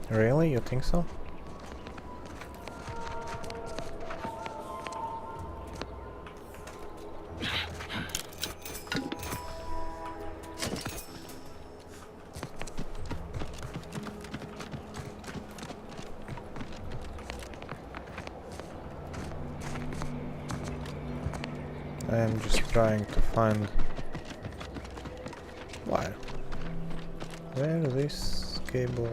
Really? You think so? I'm just trying to find where this cable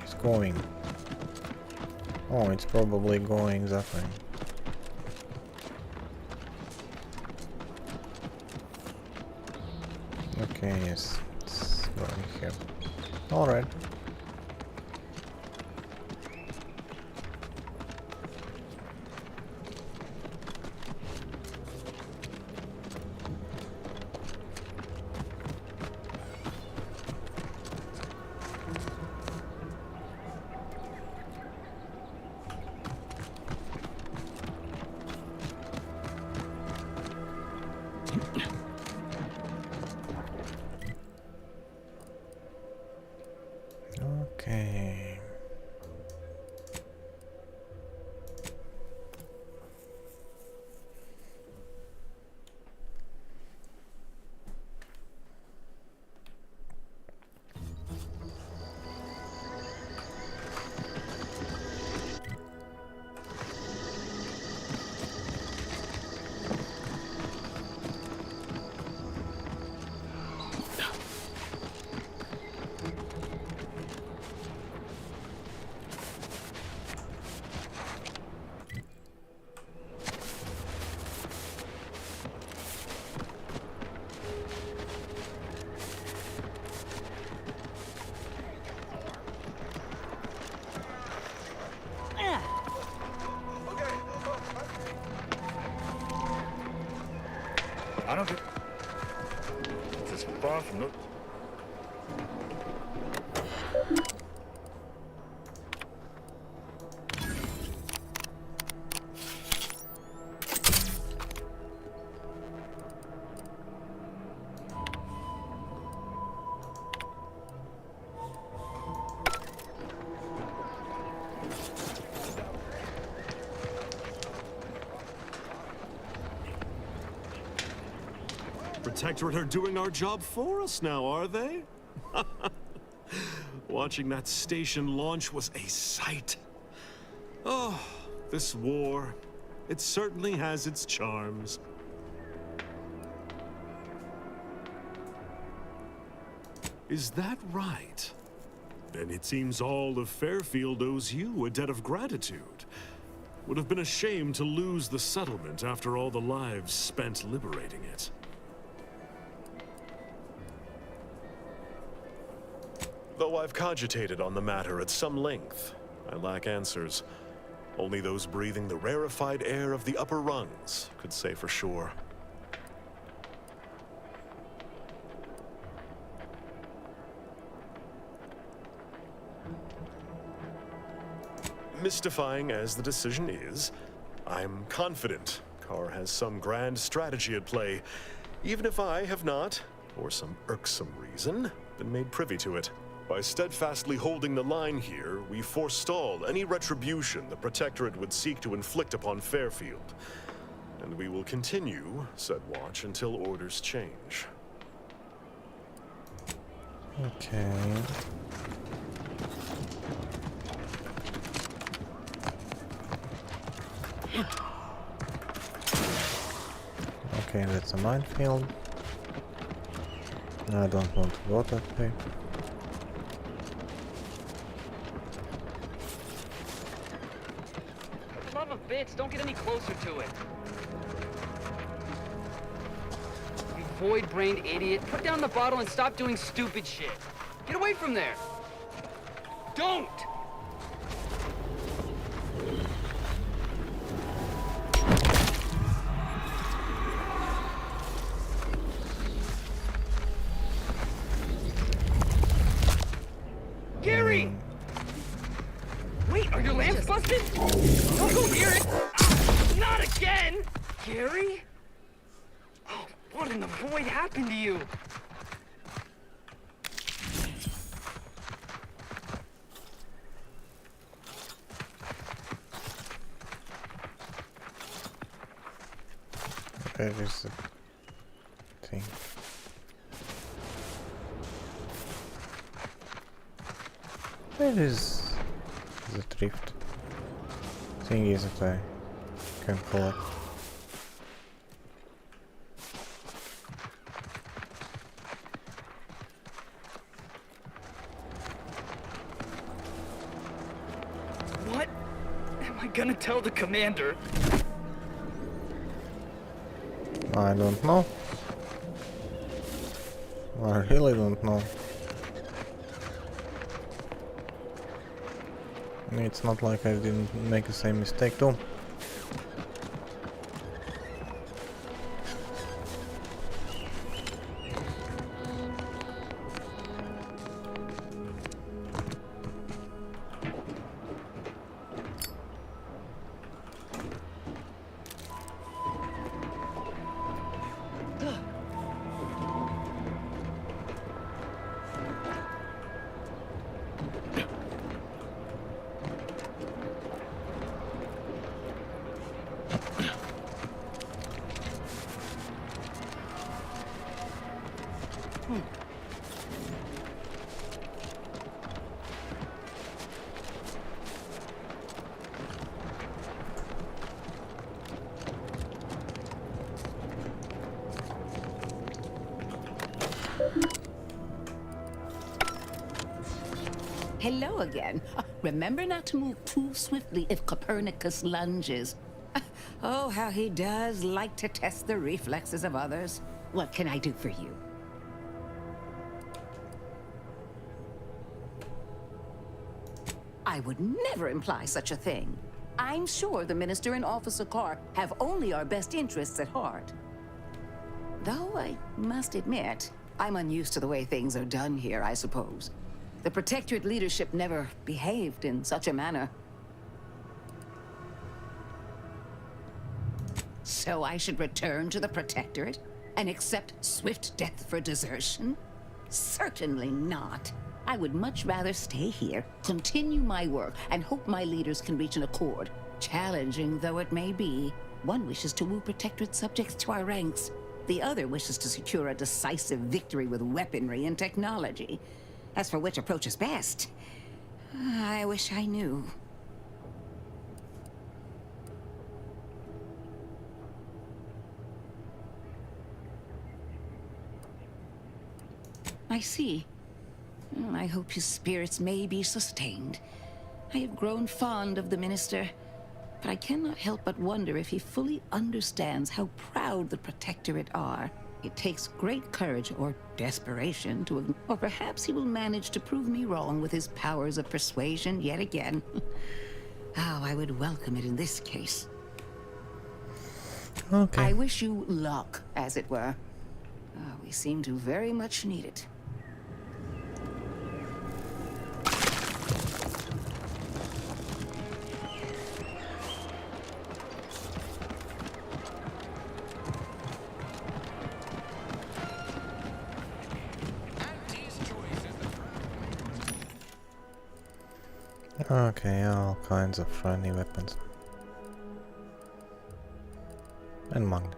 is going. Oh, it's probably going that way. Okay, yes, it's going here. Alright. Okay. I don't get this far from the. Protectorate are doing our job for us now, are they? Watching that station launch was a sight. Oh, this war, it certainly has its charms. Is that right? Then it seems all of Fairfield owes you a debt of gratitude. Would have been a shame to lose the settlement after all the lives spent liberating it. Though I've cogitated on the matter at some length, I lack answers. Only those breathing the rarefied air of the upper rungs could say for sure. Mystifying as the decision is, I'm confident Carr has some grand strategy at play, even if I have not, for some irksome reason, been made privy to it. By steadfastly holding the line here, we forestall any retribution the Protectorate would seek to inflict upon Fairfield. And we will continue said watch until orders change. Okay. Okay, that's a minefield. I don't want to go that way. son of a bitch, don't get any closer to it. You void-brained idiot. Put down the bottle and stop doing stupid shit. Get away from there. Don't! Gary! Wait, are your lamps busted? Don't go near it! Not again! Gary? Oh, what in the void happened to you? Where is the thing? Where is the drift? Thing is that I can collect. What am I gonna tell the commander? I don't know. I really don't know. It's not like I didn't make the same mistake too. Hello again. Remember not to move too swiftly if Copernicus lunges. Oh, how he does like to test the reflexes of others. What can I do for you? I would never imply such a thing. I'm sure the Minister and Officer Carr have only our best interests at heart. Though I must admit, I'm unused to the way things are done here, I suppose. The Protectorate leadership never behaved in such a manner. So I should return to the Protectorate and accept swift death for desertion? Certainly not. I would much rather stay here, continue my work, and hope my leaders can reach an accord. Challenging though it may be, one wishes to woo Protectorate subjects to our ranks. The other wishes to secure a decisive victory with weaponry and technology. As for which approach is best, I wish I knew. I see. I hope his spirits may be sustained. I have grown fond of the Minister, but I cannot help but wonder if he fully understands how proud the Protectorate are. It takes great courage or desperation to... Or perhaps he will manage to prove me wrong with his powers of persuasion yet again. Oh, I would welcome it in this case. Okay. I wish you luck, as it were. We seem to very much need it. Okay, all kinds of friendly weapons. And magnet.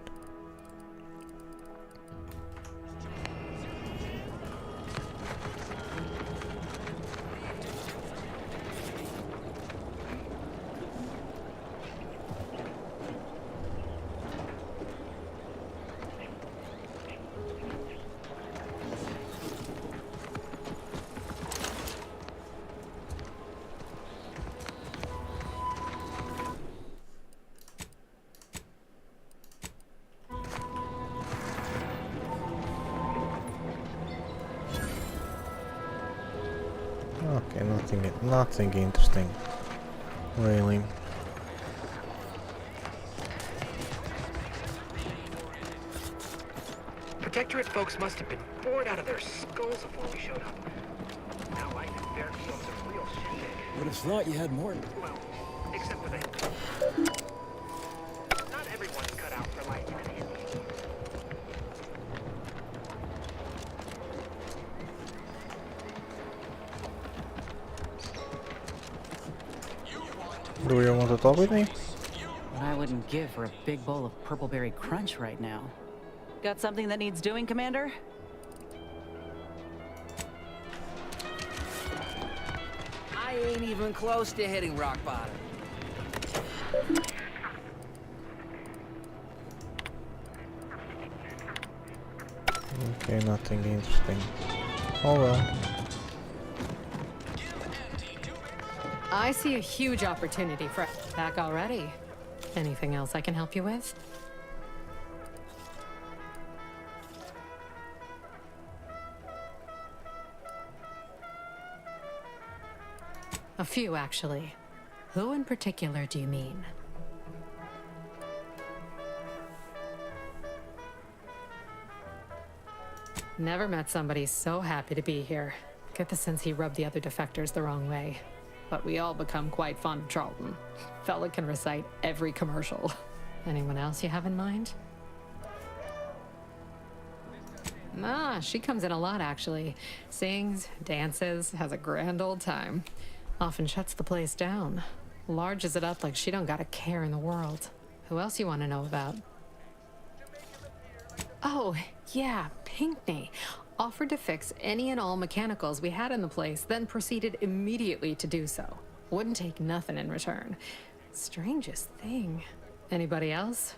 Nothing interesting. Really. Protectorate folks must have been bored out of their skulls before we showed up. Now life in Fairfield's a real shindig. Would have thought you had more. Well, except for that. Not everyone's cut out for life in an Anti. Do you want to talk with me? What I wouldn't give for a big bowl of purpleberry crunch right now. Got something that needs doing, Commander? I ain't even close to hitting rock bottom. Okay, nothing interesting. Oh well. I see a huge opportunity for back already. Anything else I can help you with? A few, actually. Who in particular do you mean? Never met somebody so happy to be here. Get the sense he rubbed the other defectors the wrong way. But we all become quite fond of Charlton. Fella can recite every commercial. Anyone else you have in mind? Ah, she comes in a lot, actually. Sings, dances, has a grand old time. Often shuts the place down. Larges it up like she don't got a care in the world. Who else you want to know about? Oh, yeah, Pinkney. Offered to fix any and all mechanicals we had in the place, then proceeded immediately to do so. Wouldn't take nothing in return. Strangest thing. Anybody else?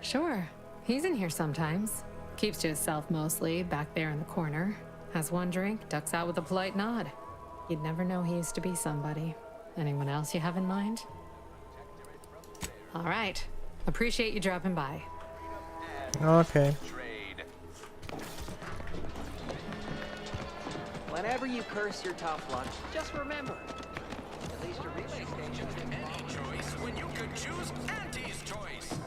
Sure. He's in here sometimes. Keeps to himself mostly, back there in the corner. Has one drink, ducks out with a polite nod. You'd never know he used to be somebody. Anyone else you have in mind? All right. Appreciate you dropping by. Okay. Whenever you curse your tough lunch, just remember, at least your relay station is any choice when you could choose Auntie's choice.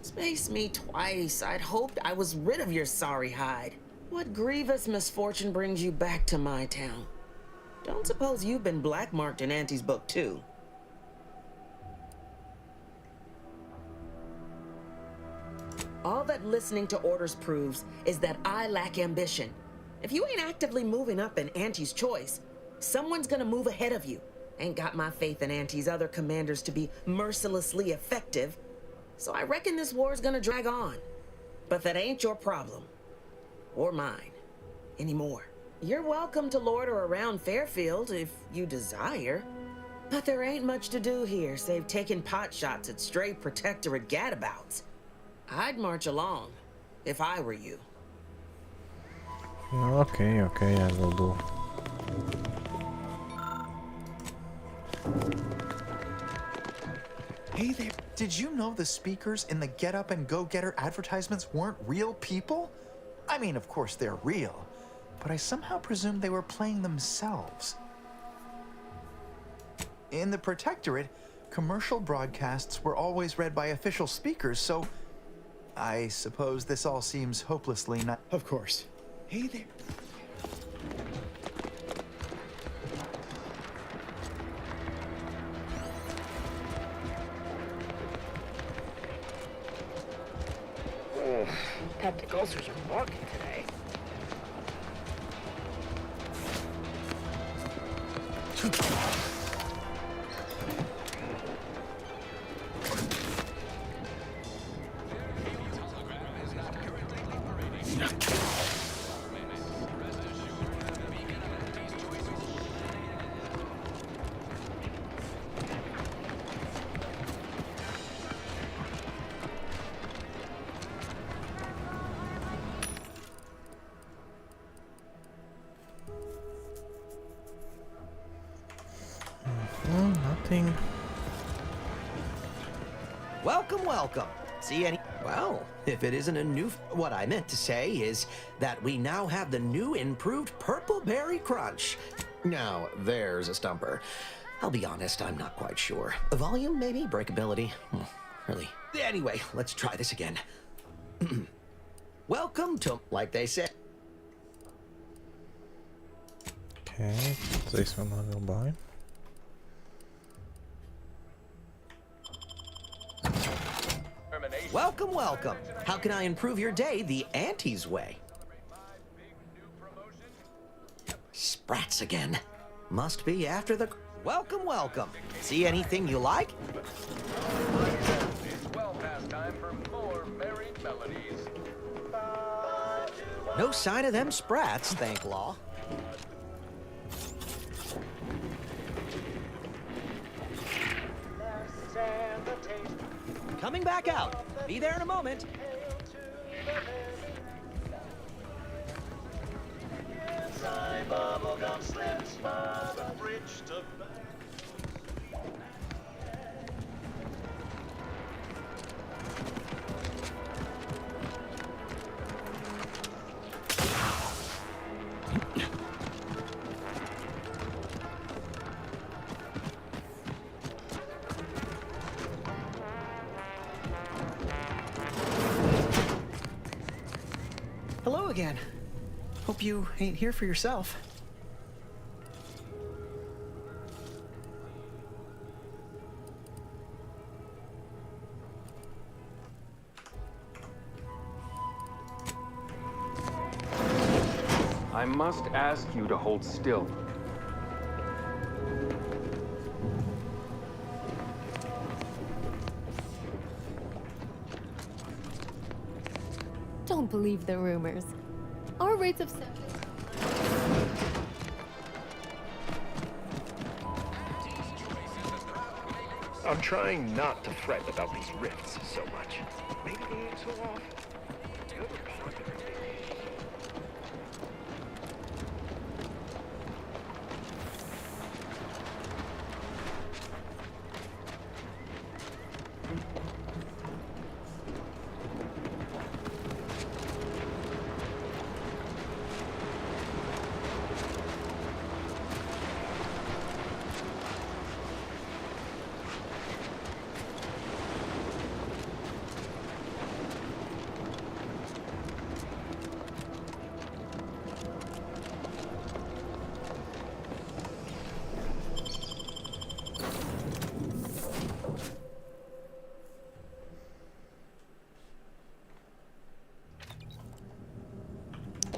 Space me twice. I'd hoped I was rid of your sorry hide. What grievous misfortune brings you back to my town? Don't suppose you've been blackmarked in Auntie's book, too? All that listening to orders proves is that I lack ambition. If you ain't actively moving up in Auntie's choice, someone's gonna move ahead of you. Ain't got my faith in Auntie's other commanders to be mercilessly effective, so I reckon this war's gonna drag on. But that ain't your problem. Or mine. Anymore. You're welcome to loiter around Fairfield if you desire. But there ain't much to do here save taking pot shots at stray Protectorate gadabouts. I'd march along, if I were you. Okay, I will do. Hey there, did you know the speakers in the Get Up and Go Getter advertisements weren't real people? I mean, of course they're real, but I somehow presumed they were playing themselves. In the Protectorate, commercial broadcasts were always read by official speakers, so I suppose this all seems hopelessly not— Of course. Hey there. Peptic ulcers are barking today. Welcome, welcome. See any... Well, if it isn't a new... What I meant to say is that we now have the new improved Purple Berry Crunch. Now, there's a stumper. I'll be honest, I'm not quite sure. Volume, maybe? Breakability? Really? Anyway, let's try this again. Welcome to... Like they said... Okay, this one I will buy. Welcome, welcome. How can I improve your day the Auntie's way? Sprats again. Must be after the... Welcome, welcome. See anything you like? It's well past time for more merry melodies. No sign of them sprats, thank law. Coming back out. Be there in a moment. Hello again. Hope you ain't here for yourself. I must ask you to hold still. Don't believe the rumors. Our rates of I'm trying not to fret about these rifts so much. Maybe they ain't so off.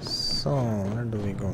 So, where do we go?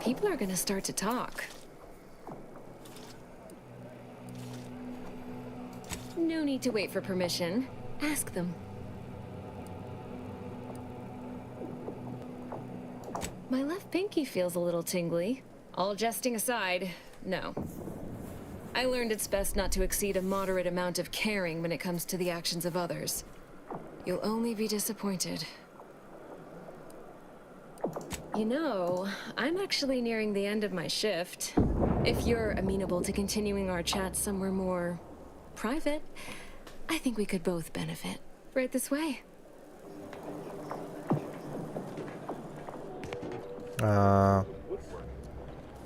People are gonna start to talk. No need to wait for permission. Ask them. My left pinky feels a little tingly. All jesting aside, no. I learned it's best not to exceed a moderate amount of caring when it comes to the actions of others. You'll only be disappointed. You know, I'm actually nearing the end of my shift. If you're amenable to continuing our chat somewhere more private, I think we could both benefit. Right this way.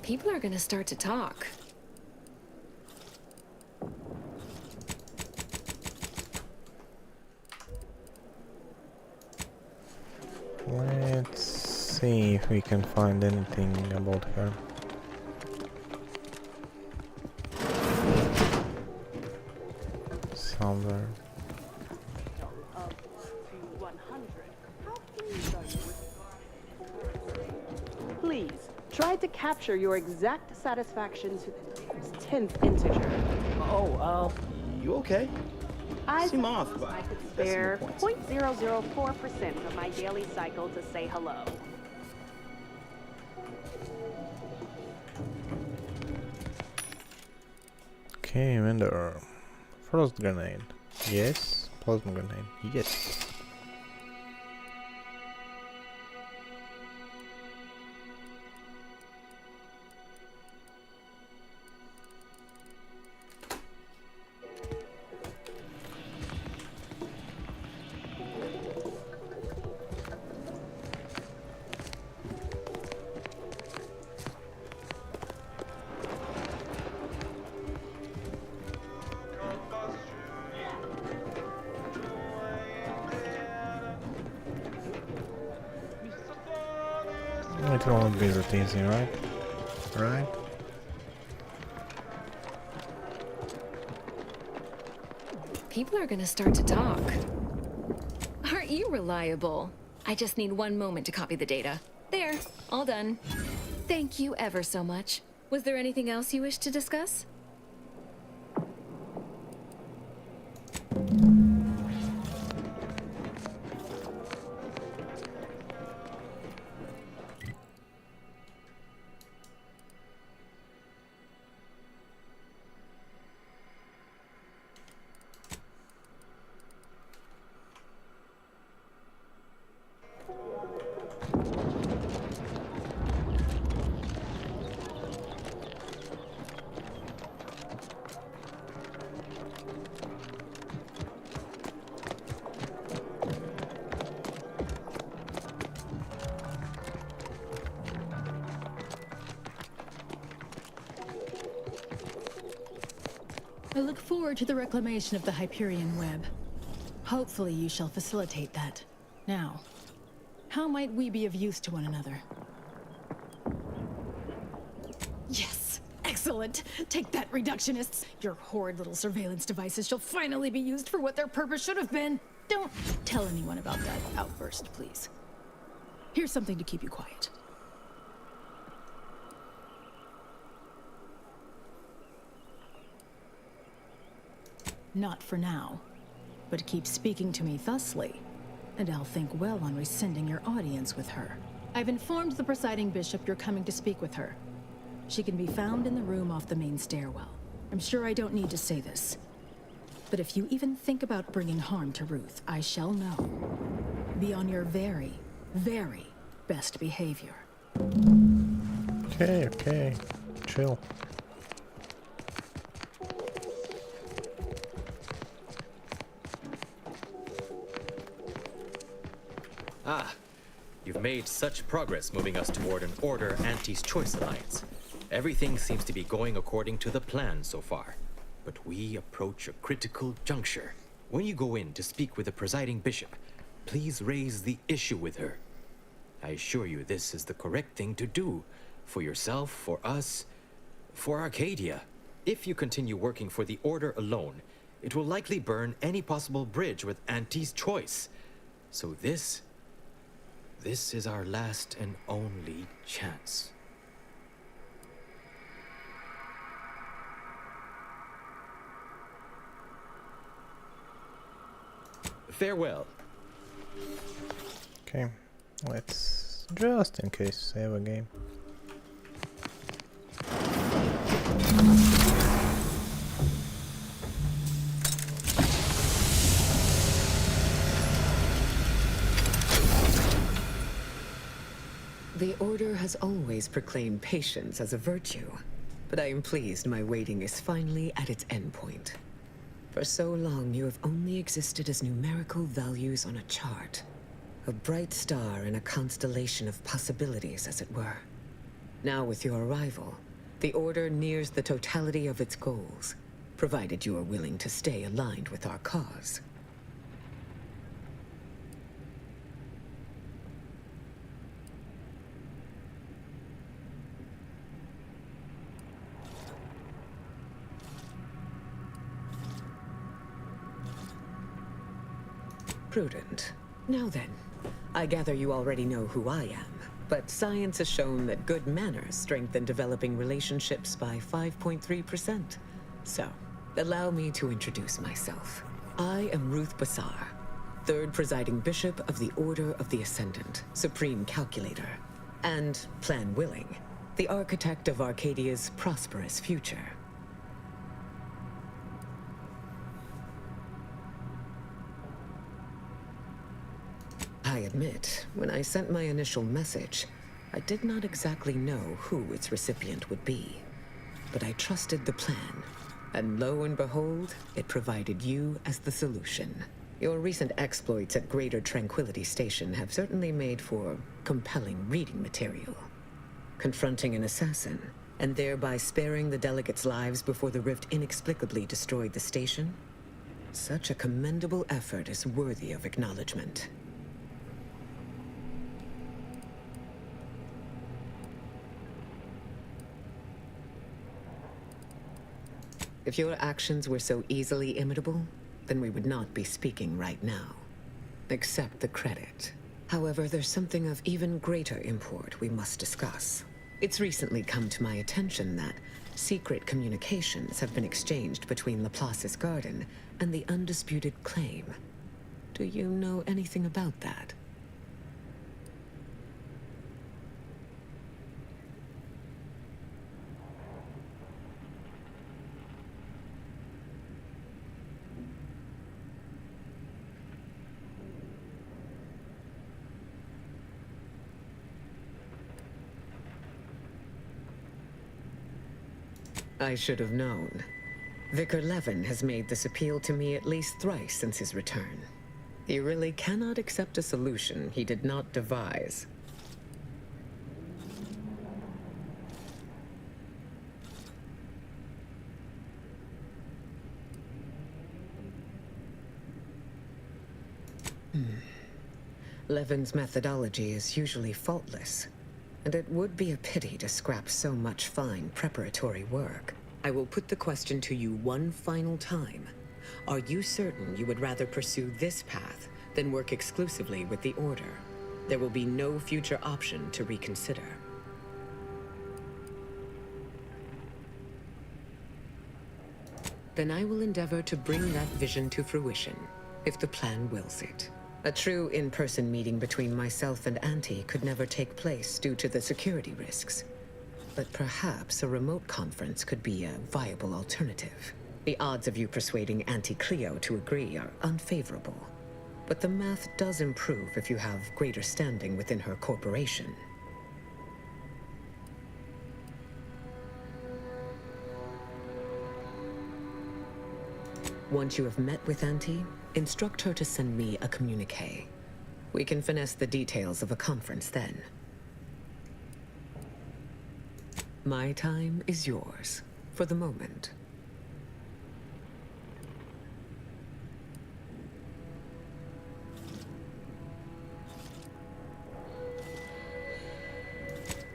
People are gonna start to talk. Let's see if we can find anything about her. Somewhere. Please, try to capture your exact satisfaction to the 10th integer. Oh, you okay? I seem off, but I could that's spare no points. 0.004% of my daily cycle to say hello. Okay, vendor. Frost grenade. Yes. Plasma grenade. Yes. It won't be that easy, right? Right? People are gonna start to talk. Aren't you reliable? I just need one moment to copy the data. There, all done. Thank you ever so much. Was there anything else you wish to discuss? I look forward to the reclamation of the Hyperion web. Hopefully you shall facilitate that. Now, how might we be of use to one another? Yes! Excellent! Take that, reductionists! Your horrid little surveillance devices shall finally be used for what their purpose should have been! Don't tell anyone about that outburst, please. Here's something to keep you quiet. Not for now, but keep speaking to me thusly, and I'll think well on rescinding your audience with her. I've informed the presiding bishop you're coming to speak with her. She can be found in the room off the main stairwell. I'm sure I don't need to say this, but if you even think about bringing harm to Ruth, I shall know. Be on your very, very best behavior. Okay. Chill. Ah, you've made such progress moving us toward an Order Auntie's Choice alliance. Everything seems to be going according to the plan so far. But we approach a critical juncture. When you go in to speak with the presiding bishop, please raise the issue with her. I assure you this is the correct thing to do. For yourself, for us, for Arcadia. If you continue working for the Order alone, it will likely burn any possible bridge with Auntie's Choice. So this is our last and only chance. Farewell. Okay, let's Just in case, save a game. The Order has always proclaimed patience as a virtue, but I am pleased my waiting is finally at its endpoint. For so long, you have only existed as numerical values on a chart. A bright star in a constellation of possibilities, as it were. Now with your arrival, the Order nears the totality of its goals, provided you are willing to stay aligned with our cause. Prudent. Now then, I gather you already know who I am, but science has shown that good manners strengthen developing relationships by 5.3%. So, allow me to introduce myself. I am Ruth Bassar, third presiding bishop of the Order of the Ascendant, supreme calculator, and, plan willing, the architect of Arcadia's prosperous future. I admit, when I sent my initial message, I did not exactly know who its recipient would be. But I trusted the plan, and lo and behold, it provided you as the solution. Your recent exploits at Greater Tranquility Station have certainly made for compelling reading material. Confronting an assassin, and thereby sparing the delegates' lives before the rift inexplicably destroyed the station? Such a commendable effort is worthy of acknowledgement. If your actions were so easily imitable, then we would not be speaking right now. Accept the credit. However, there's something of even greater import we must discuss. It's recently come to my attention that secret communications have been exchanged between Laplace's garden and the undisputed claim. Do you know anything about that? I should have known. Vicar Levin has made this appeal to me at least thrice since his return. He really cannot accept a solution he did not devise. Levin's methodology is usually faultless. And it would be a pity to scrap so much fine preparatory work. I will put the question to you one final time. Are you certain you would rather pursue this path than work exclusively with the Order? There will be no future option to reconsider. Then I will endeavor to bring that vision to fruition, if the plan wills it. A true in-person meeting between myself and Auntie could never take place due to the security risks. But perhaps a remote conference could be a viable alternative. The odds of you persuading Auntie Cleo to agree are unfavorable. But the math does improve if you have greater standing within her corporation. Once you have met with Auntie, instruct her to send me a communique. We can finesse the details of a conference then. My time is yours, for the moment.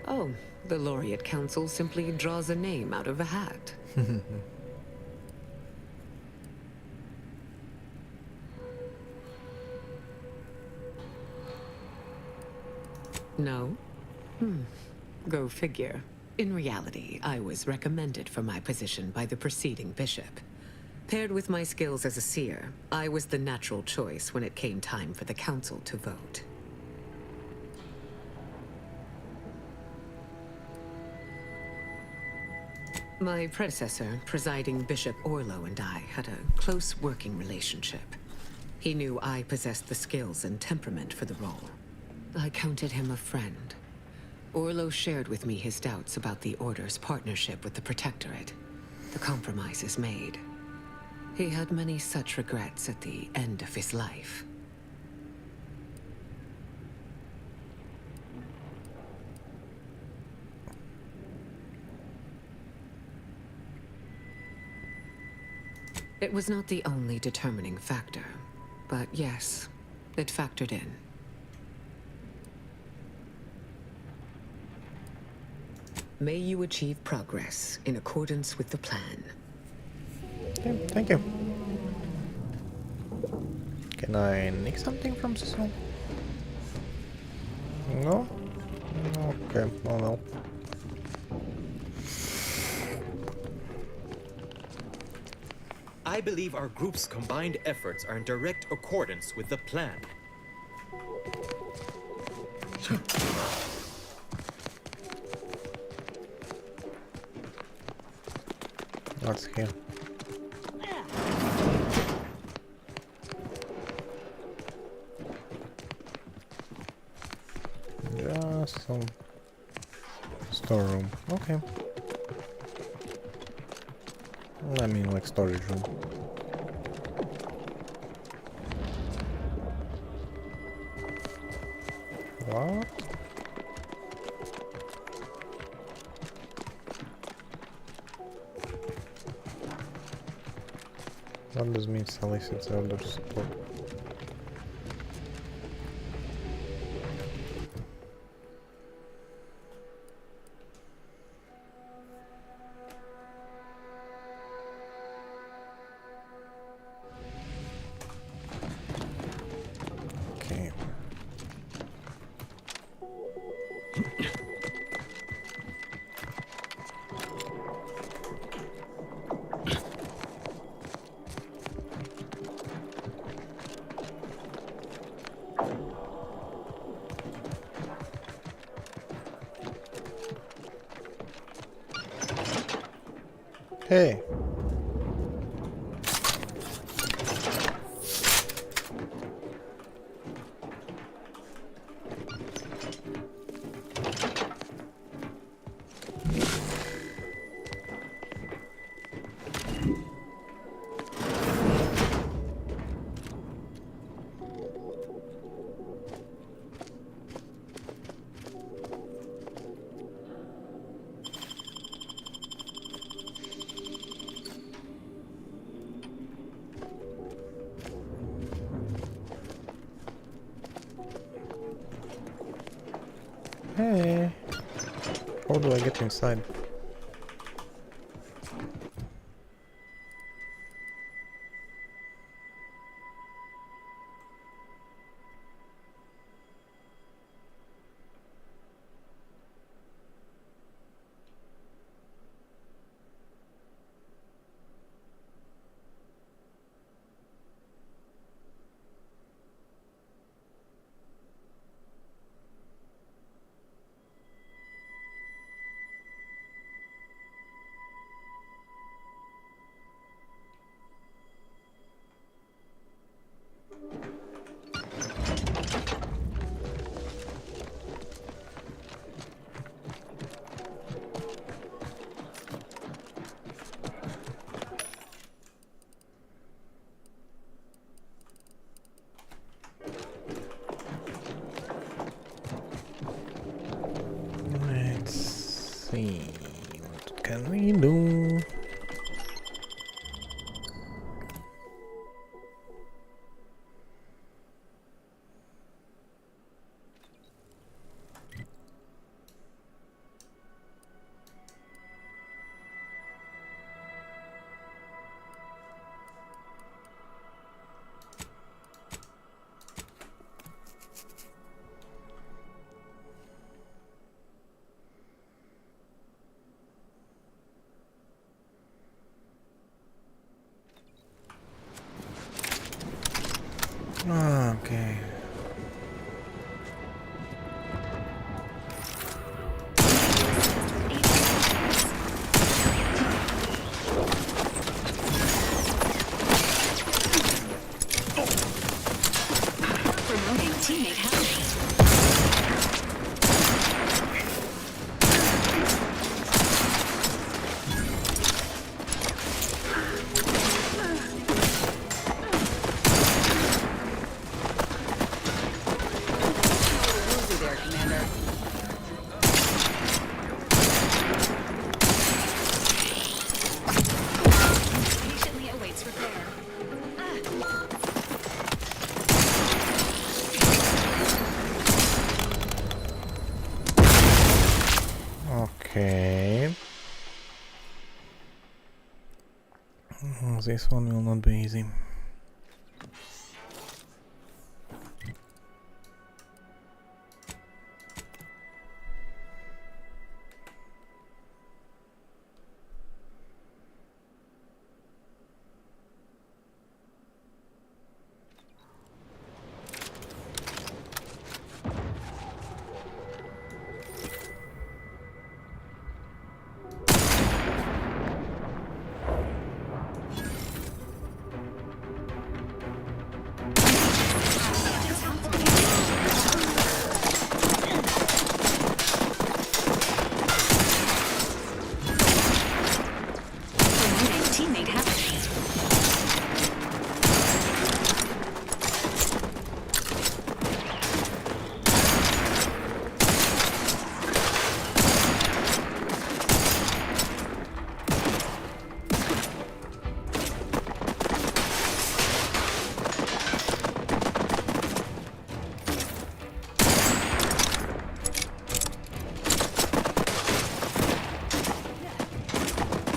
Oh, the Laureate Council simply draws a name out of a hat. No? Go figure. In reality, I was recommended for my position by the preceding bishop. Paired with my skills as a seer, I was the natural choice when it came time for the council to vote. My predecessor, Presiding Bishop Orlo, and I had a close working relationship. He knew I possessed the skills and temperament for the role. I counted him a friend. Orlo shared with me his doubts about the Order's partnership with the Protectorate, the compromises made. He had many such regrets at the end of his life. It was not the only determining factor, but yes, it factored in. May you achieve progress in accordance with the plan. Okay, thank you. Can I nick something from this one? No? Okay, oh well. I believe our group's combined efforts are in direct accordance with the plan. What's here? Just some storeroom. Okay. I mean, like storage room. What? What does mean solicits elder support? Okay. Hey. Hey. How do I get inside? Okay. This one will not be easy.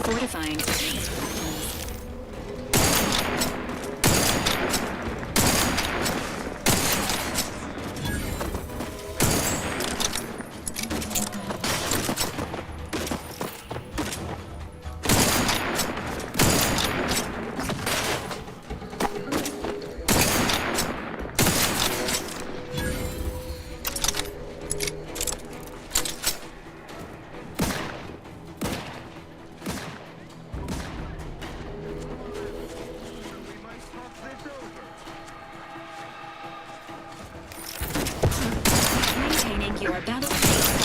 Fortifying. Maintaining your battle pace.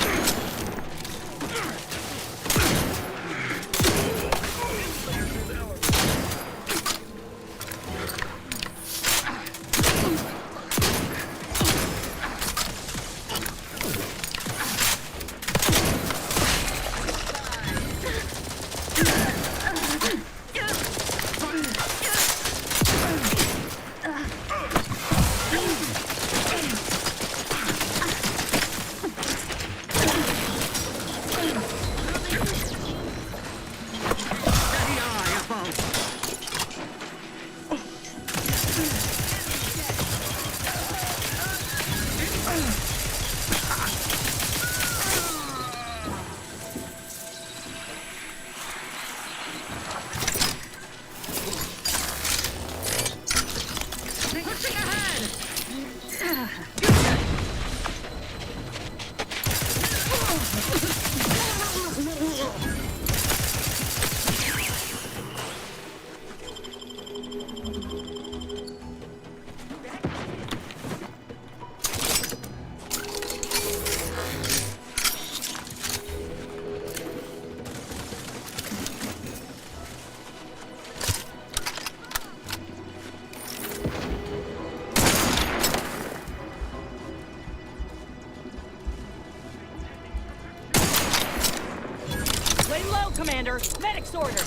Lay low, Commander. Medic's order.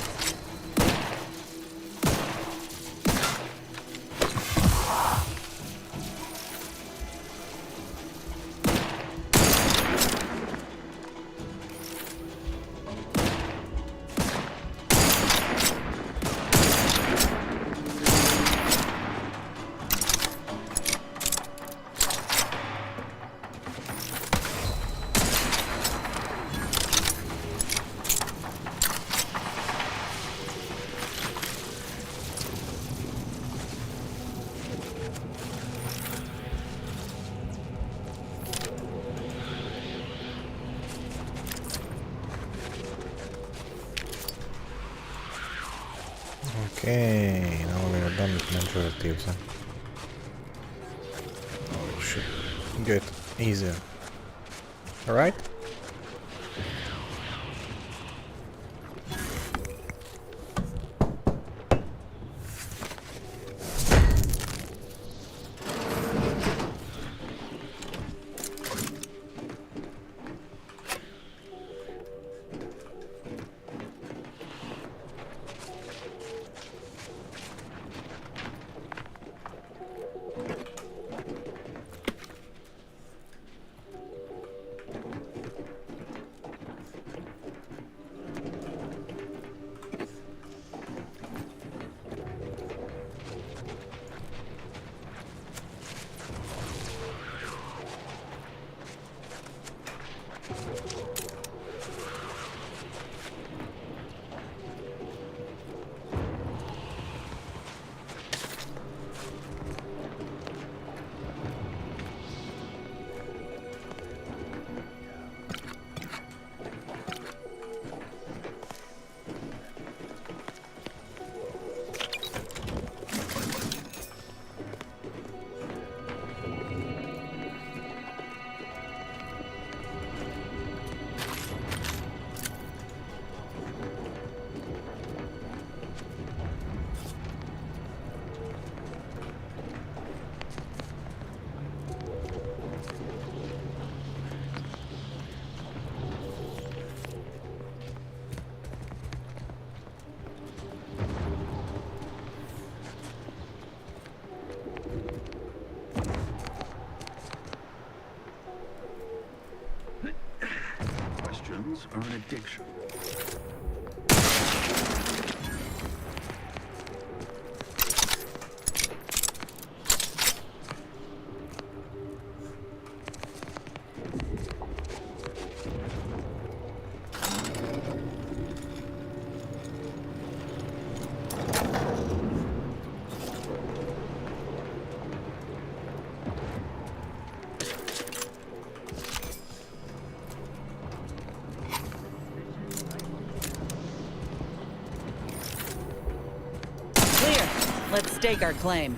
Okay, now we are done with majorities. Oh, it should get easier. Alright? weapons are an addiction. Let's stake our claim.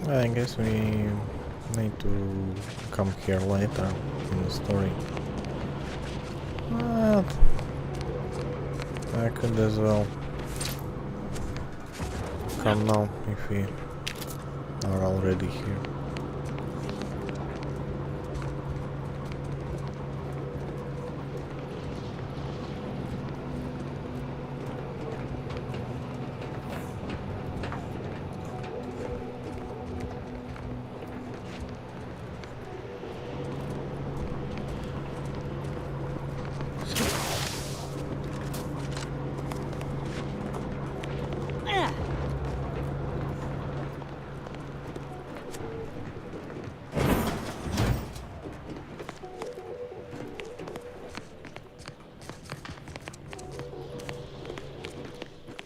I guess we need to come here later in the story. But I could as well come now if we are already here.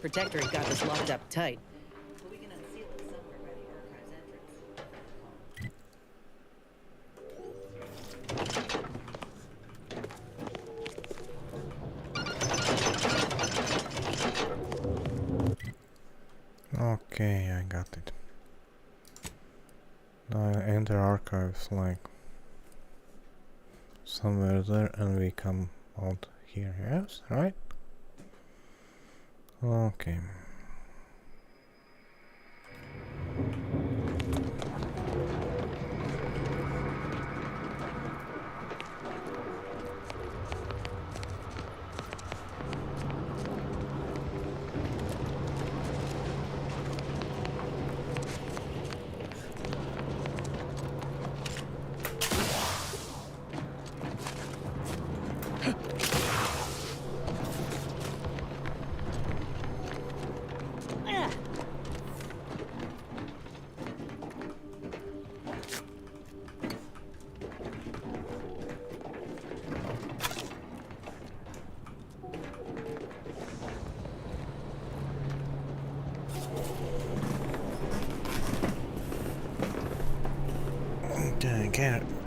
Protectorate got us locked up tight. Okay, I got it. Now I enter archives like somewhere there and we come out here, yes, right? Okay.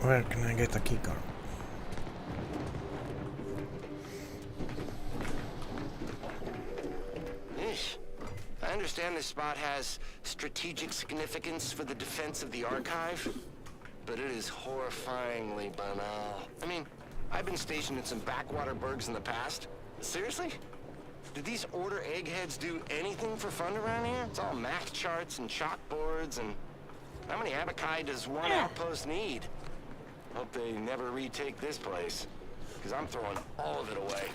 Where can I get a keycard? I understand this spot has strategic significance for the defense of the archive, but it is horrifyingly banal. I mean, I've been stationed in some backwater burgs in the past. Seriously? Do these Order eggheads do anything for fun around here? It's all math charts and chalkboards, and how many abakai does one outpost need? Hope they never retake this place, because I'm throwing all of it away.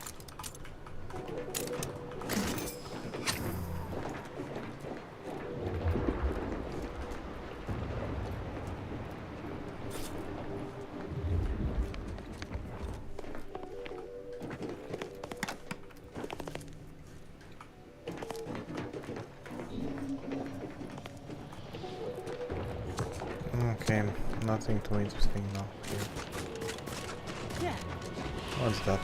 Okay, nothing too interesting now here. What's that?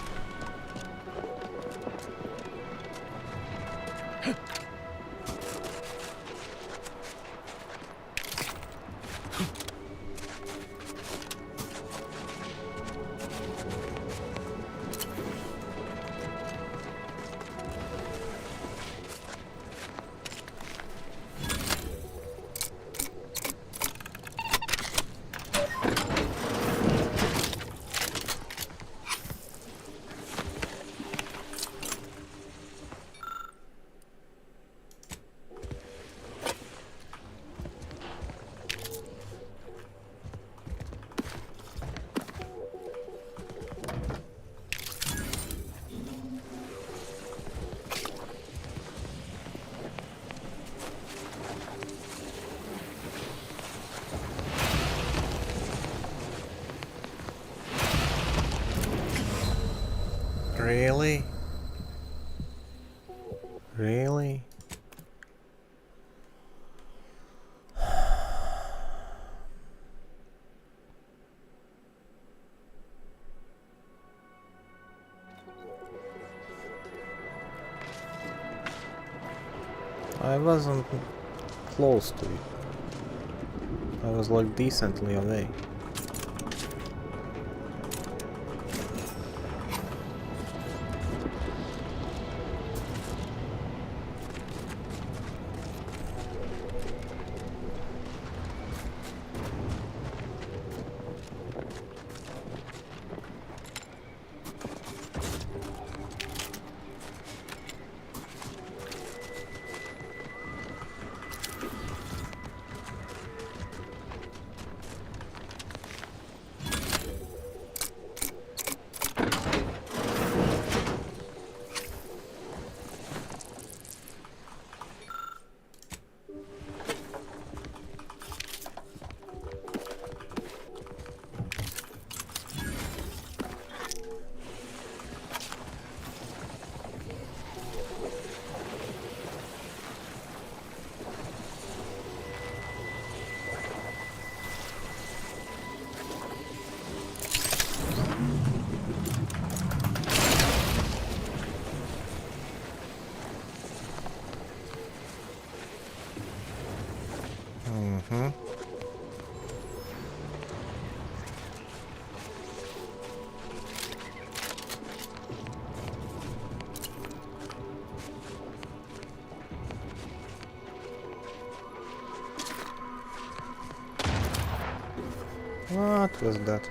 Really? Really? I wasn't close to it. I was like decently away. What was that?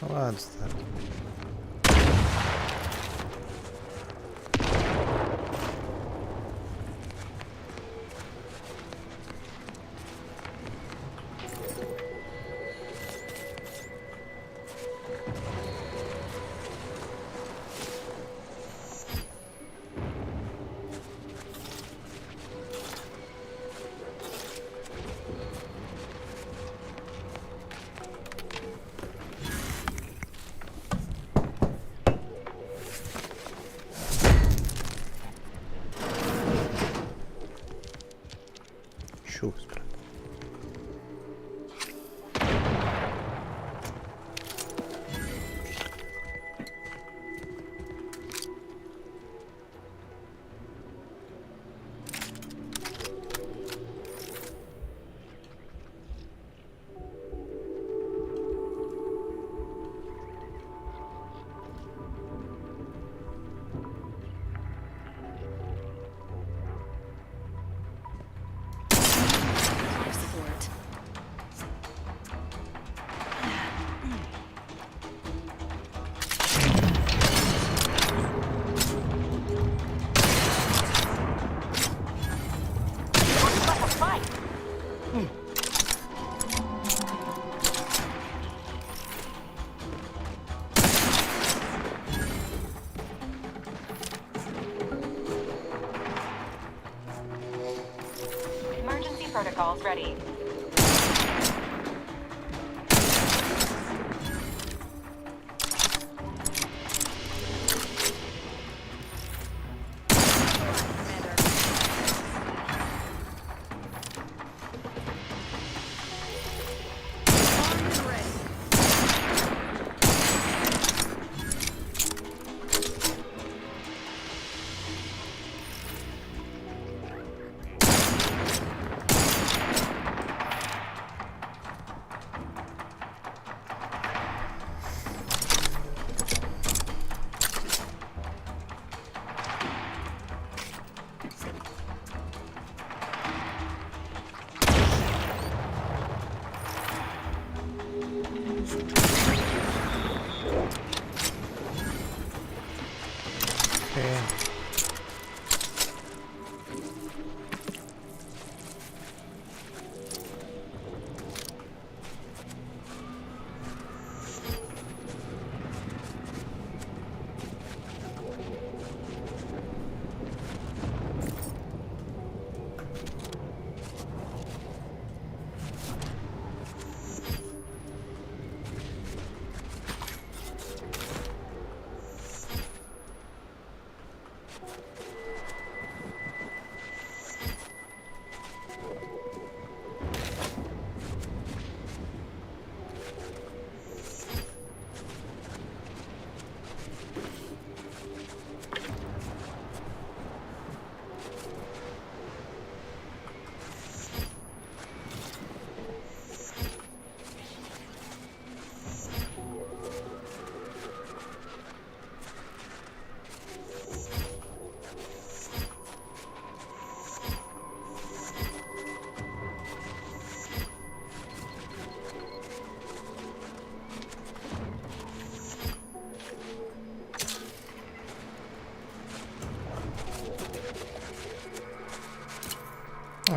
What's that? Shoes. Protocols ready.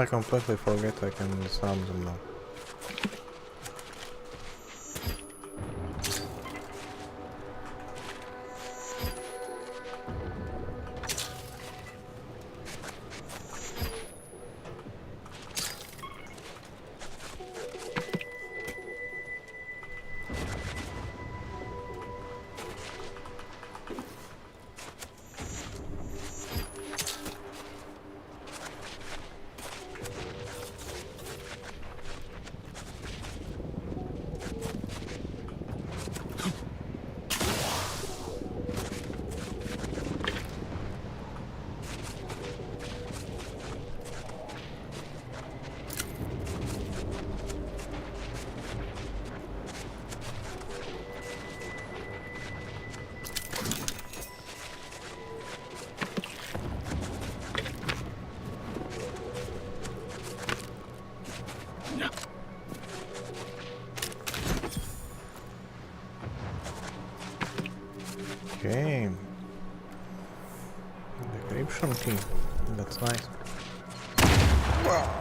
I completely forget I can disarm them now. Okay. Decryption key. That's nice. Wow.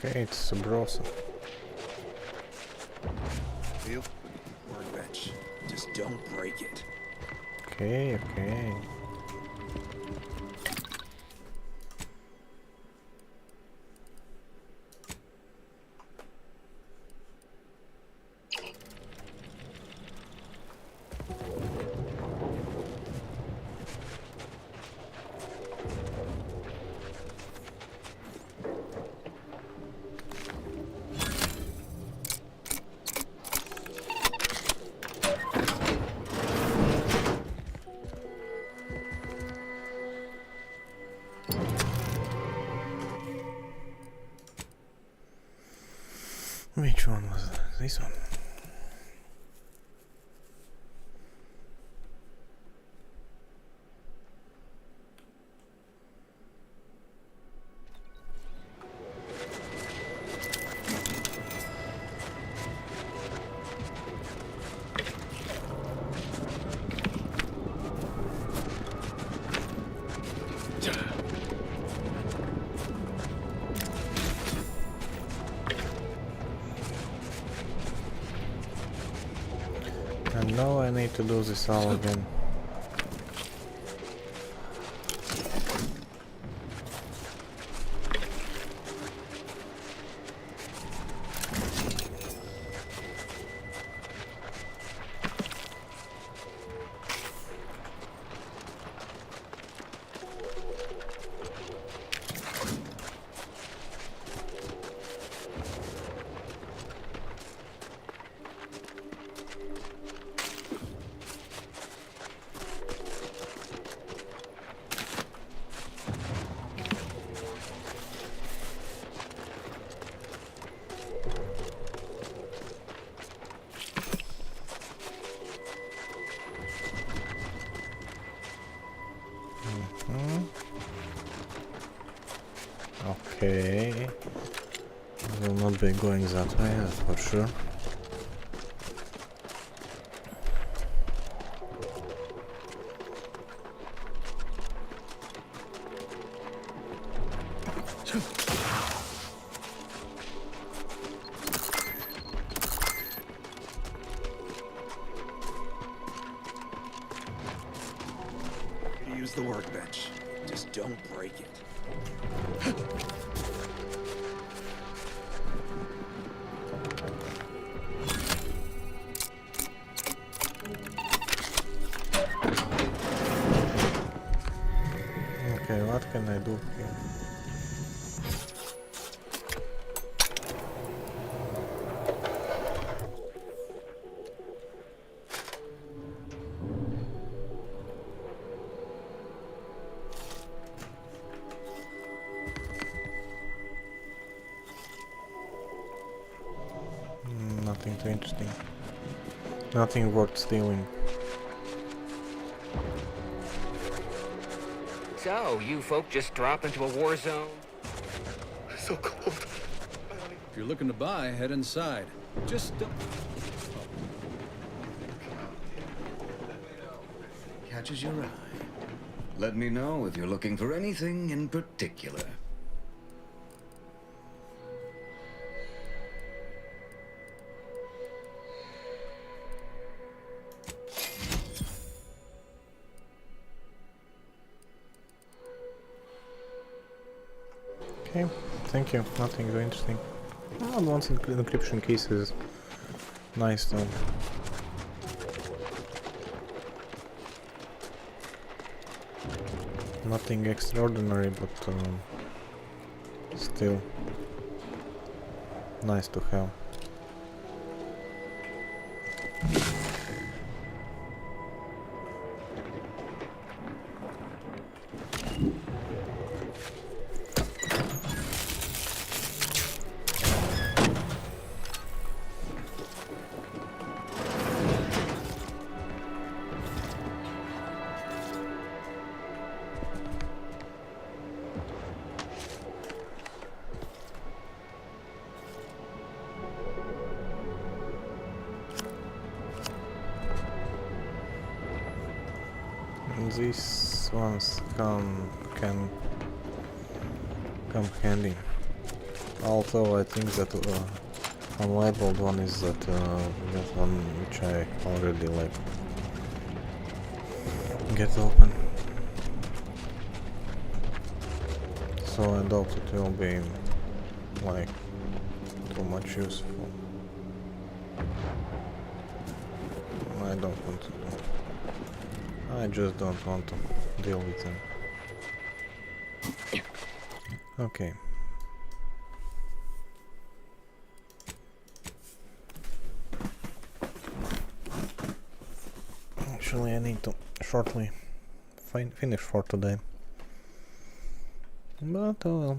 Okay, it's a browser. Feel? Workbench. Just don't break it. Okay, okay. Which one was this one? And now I need to do this all again. Okay. Will not be going that way, that's for sure. Use the workbench. Just don't break it. Okay, what can I do here? Nothing too interesting. Nothing worth stealing. So, you folk just drop into a war zone? So cold. If you're looking to buy, head inside. Just don't... Catches your eye. Let me know if you're looking for anything in particular. Okay, thank you. Nothing very interesting. Advanced encryption keys is nice though. Nothing extraordinary, but still nice to have. These ones can come handy. Although I think that unlabeled one is that one which I already like get open. So I doubt it will be like too much useful. I don't want to do. I just don't want to deal with them. Okay. Actually, I need to shortly finish for today. But oh well.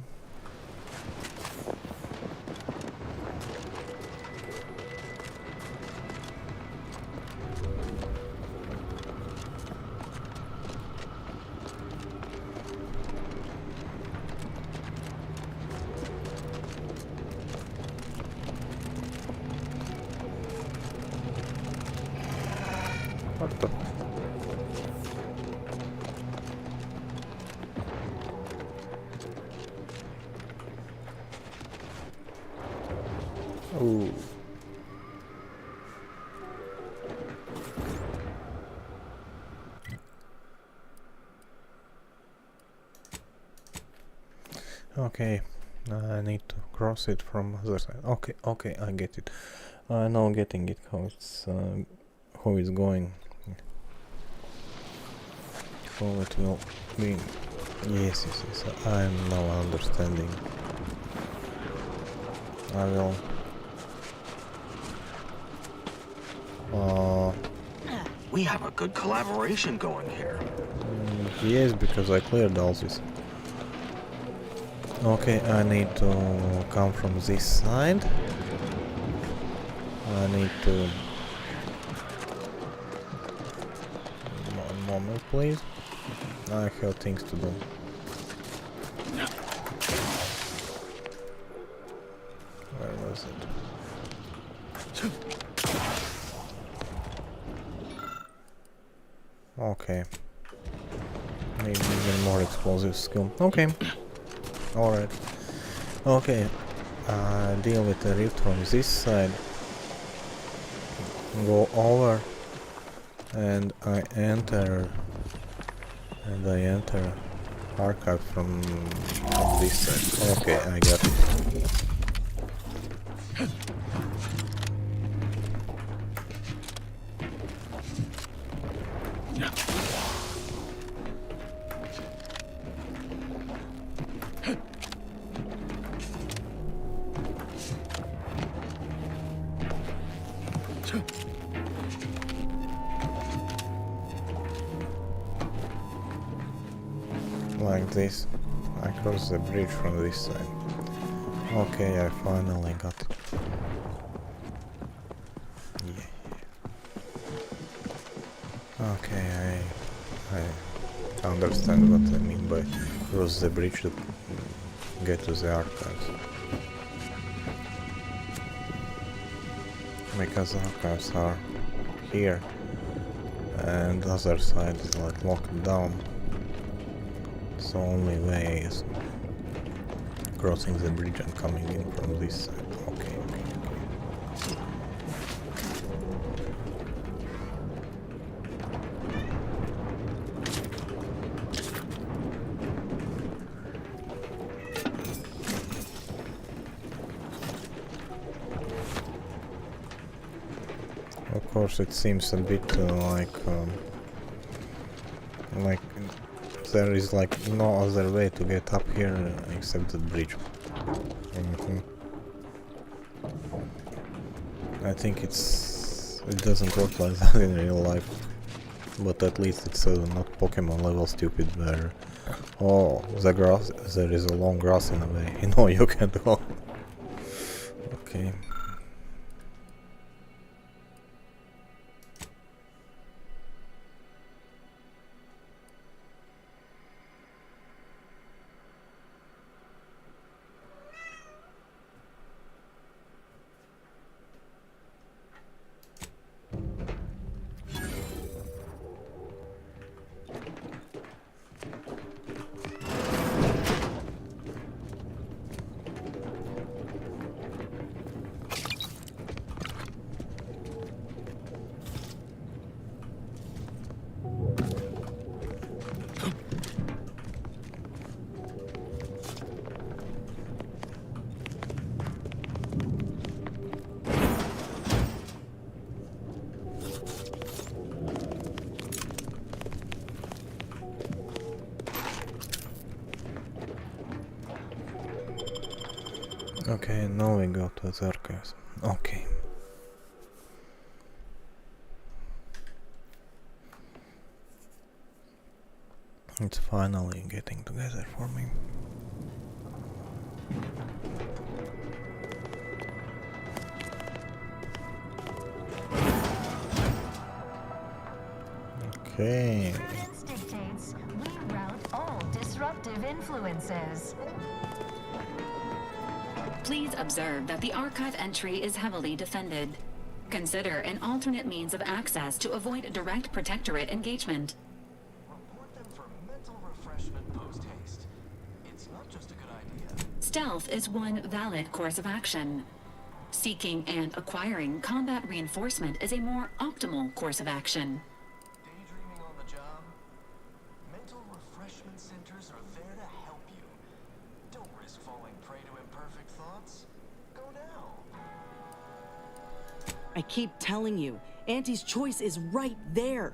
What the? Ooh. Okay, I need to cross it from other side. Okay, okay, I get it. I know getting it how it's going. How it will be. Yes, yes, yes. I'm now understanding. I will. We have a good collaboration going here. Yes, because I cleared all this. Okay, I need to come from this side. I need to... One moment, please. I have things to do. was it? Okay. Maybe even more explosive skill. Okay. Alright. Okay. Deal with the rift from this side. Go over. And I enter archive from this side. Okay, I got it. Like this. I cross the bridge from this side. Okay, I finally got it. Yeah. Okay, I understand what I mean by cross the bridge to get to the archives. Because the archives are here and the other side is like locked down. So only way is crossing the bridge and coming in from this side. Okay. Of course, it seems a bit like there is like no other way to get up here except the bridge. I think it doesn't work like that in real life, but at least it's not Pokemon level stupid where the grass, there is a long grass in a way. No, you can't go. Okay. Okay, now we go to the archives. Okay. It's finally getting together for me. Okay. Prudence dictates we rout all disruptive influences. Please observe that the archive entry is heavily defended. Consider an alternate means of access to avoid direct protectorate engagement. Report them for mental refreshment post-haste. It's not just a good idea. Stealth is one valid course of action. Seeking and acquiring combat reinforcement is a more optimal course of action. Daydreaming on the job? Mental refreshment centers are there to help you. Don't risk falling prey to imperfect thoughts. Go now. I keep telling you, Auntie's choice is right there.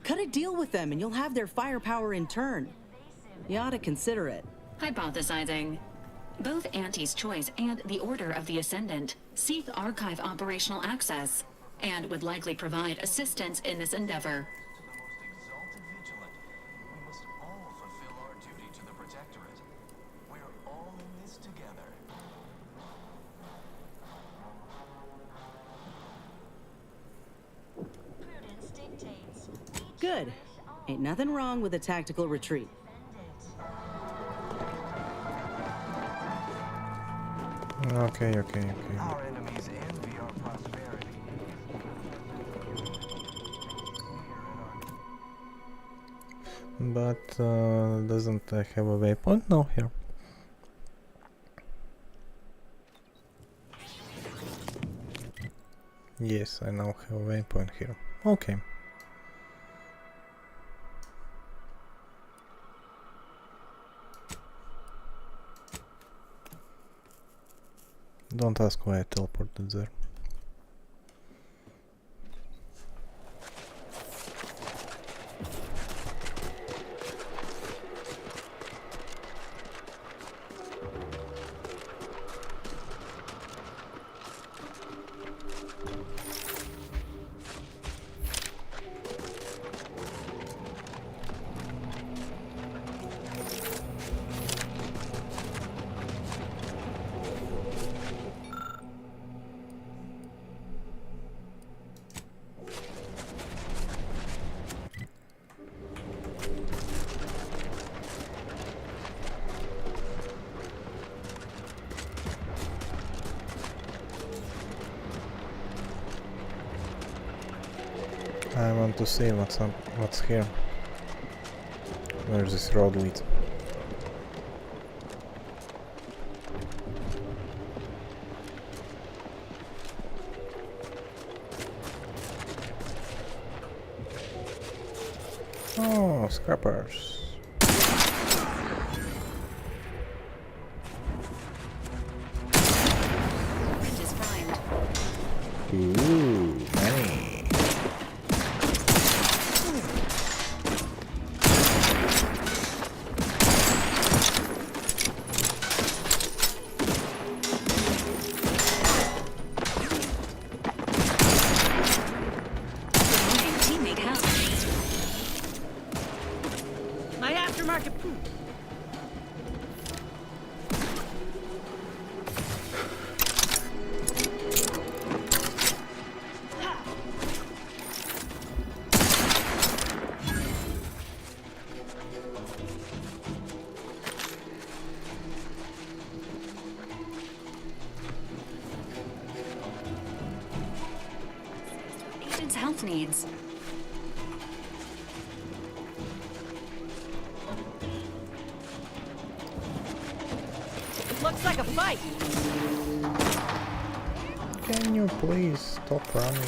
Cut a deal with them and you'll have their firepower in turn. You ought to consider it. Hypothesizing. Both Auntie's Choice and the Order of the Ascendant seek archive operational access, and would likely provide assistance in this endeavor. Good. Ain't nothing wrong with a tactical retreat. Okay. Our enemies envy our prosperity. But doesn't I have a waypoint now here? Yes, I now have a waypoint here. Okay. Don't ask why I teleported there. I want to see what's here. Where this road leads. Oh, scrappers. Ooh, money. My aftermarket. Agent's health needs. Looks like a fight. Can you please stop running?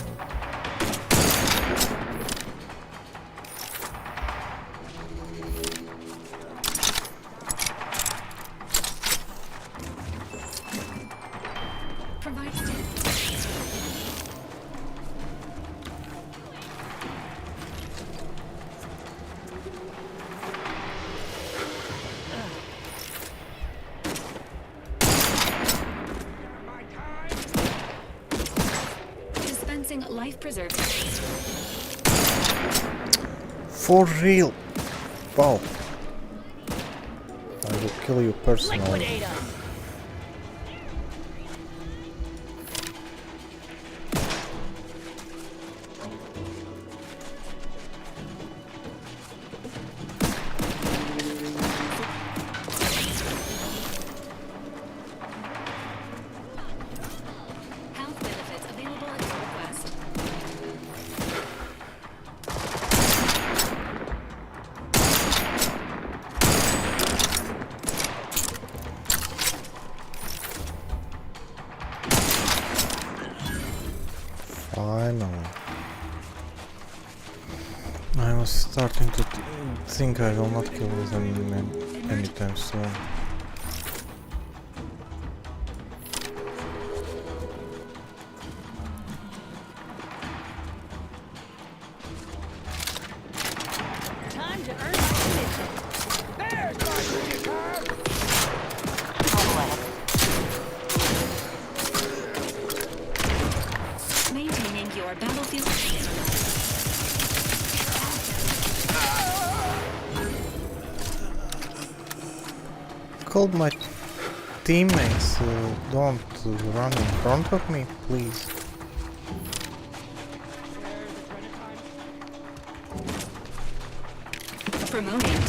Provide dispensing life preserving. For real? Wow. I will kill you personally. Liquidate 'em. Health benefits available at your request. Finally. I was starting to think I will not kill them anytime soon. Time to earn my commission. There's my ticket card. Maintaining your battlefield. Called my teammates, don't run in front of me, please. Promoting.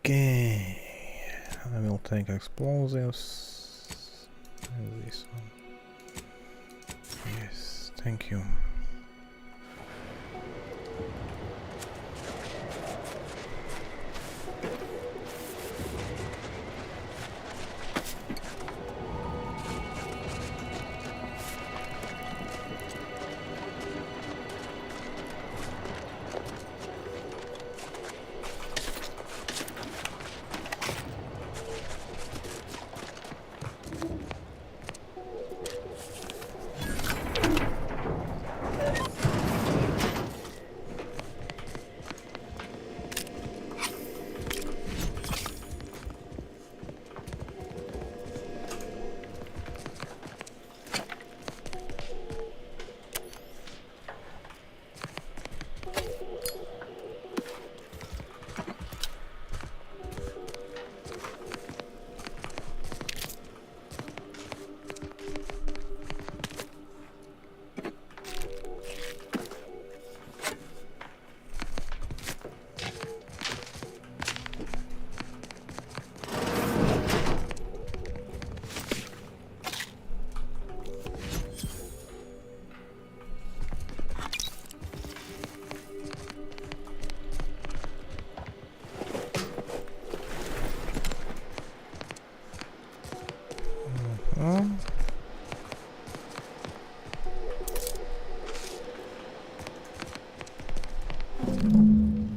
Okay, I will take explosives and this one. Yes, thank you.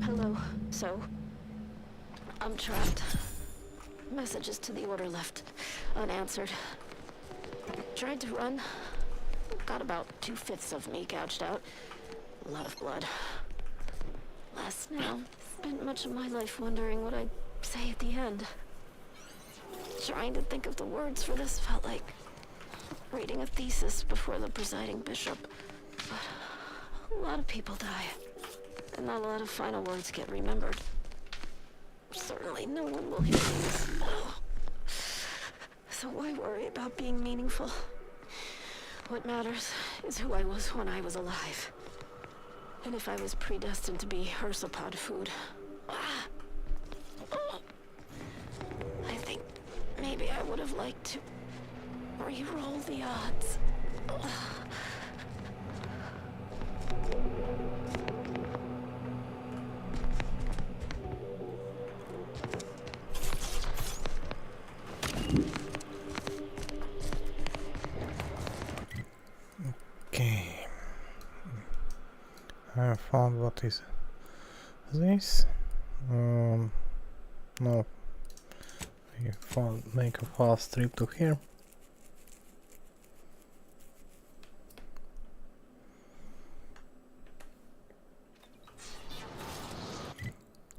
Hello. So, I'm trapped. Messages to the order left unanswered. Tried to run. Got about 2/5 of me gouged out. A lot of blood. Last now. Spent much of my life wondering what I'd say at the end. Trying to think of the words for this felt like reading a thesis before the presiding bishop. But a lot of people die. And not a lot of final words get remembered. Certainly no one will hear these. So why worry about being meaningful? What matters is who I was when I was alive. And if I was predestined to be ursapod food. I think maybe I would have liked to re-roll the odds. Okay, I found what is this. No, I found make a fast trip to here.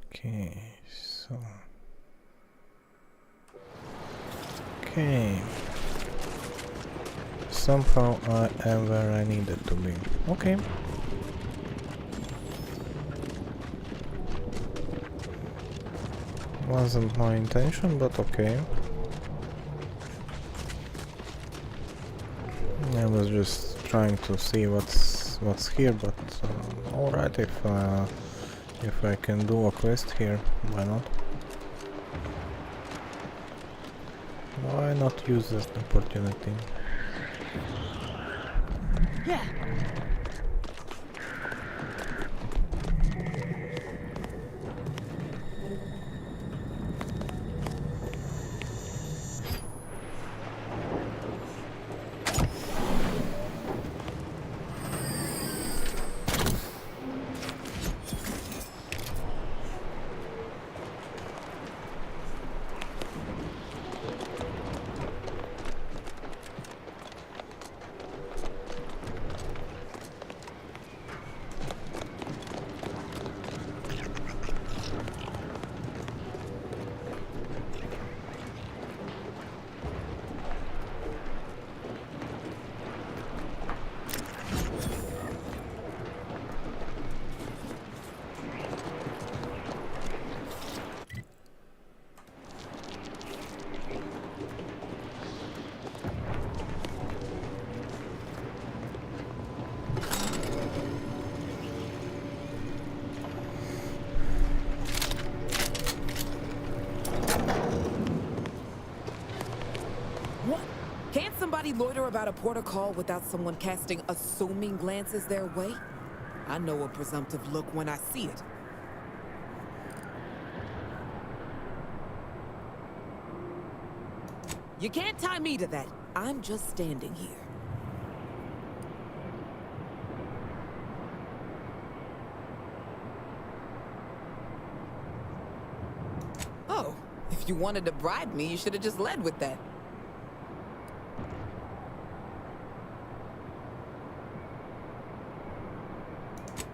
Okay, so okay. Somehow I am where I needed to be. Okay. Wasn't my intention, but okay. I was just trying to see what's here, but alright, if I can do a quest here, why not? Why not use this opportunity? Yeah. Anybody loiter about a protocol without someone casting assuming glances their way? I know a presumptive look when I see it. You can't tie me to that. I'm just standing here. Oh, if you wanted to bribe me, you should have just led with that.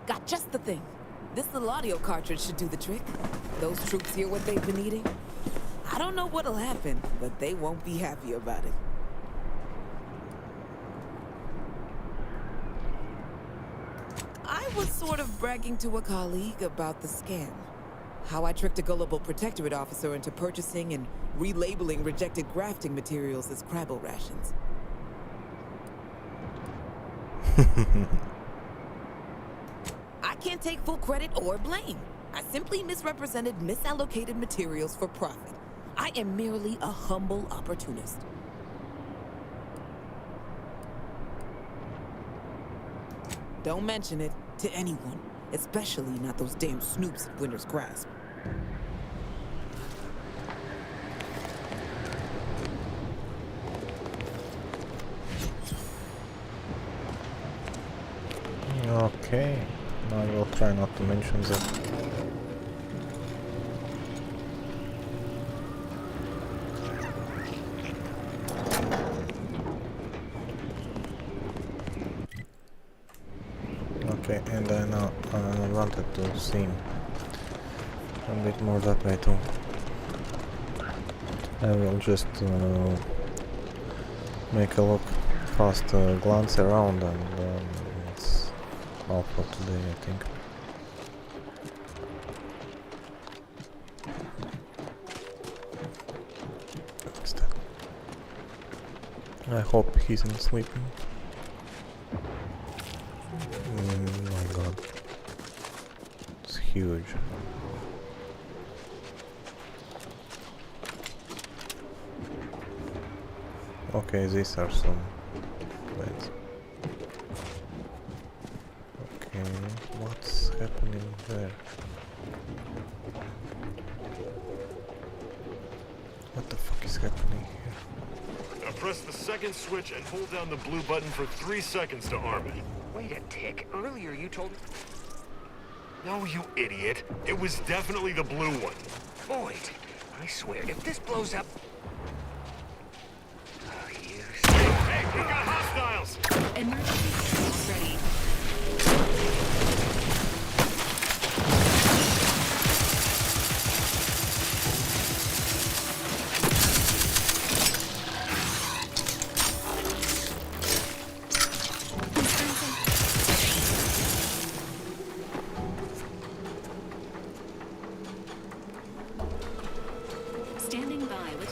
Got just the thing. This little audio cartridge should do the trick. Those troops hear what they've been eating. I don't know what'll happen, but they won't be happy about it. I was sort of bragging to a colleague about the scam. How I tricked a gullible protectorate officer into purchasing and relabeling rejected grafting materials as Crabble rations. I can't take full credit or blame. I simply misrepresented misallocated materials for profit. I am merely a humble opportunist. Don't mention it to anyone, especially not those damn snoops at Winter's Grasp. Okay, I will try not to mention that. Okay, and I now wanted to see a bit more that way too. I will just make a look, fast glance around, and it's all for today, I think. What's that? I hope he's not sleeping. My god. It's huge. Okay, these are some plates. Okay, what's happening there? What the fuck is happening here? Now press the second switch and hold down the blue button for 3 seconds to arm it. Wait a tick. Earlier you told me... No, you idiot. It was definitely the blue one. Boyd, I swear, if this blows up... Hey, we got hostiles! Emergency systems ready. Standing by with...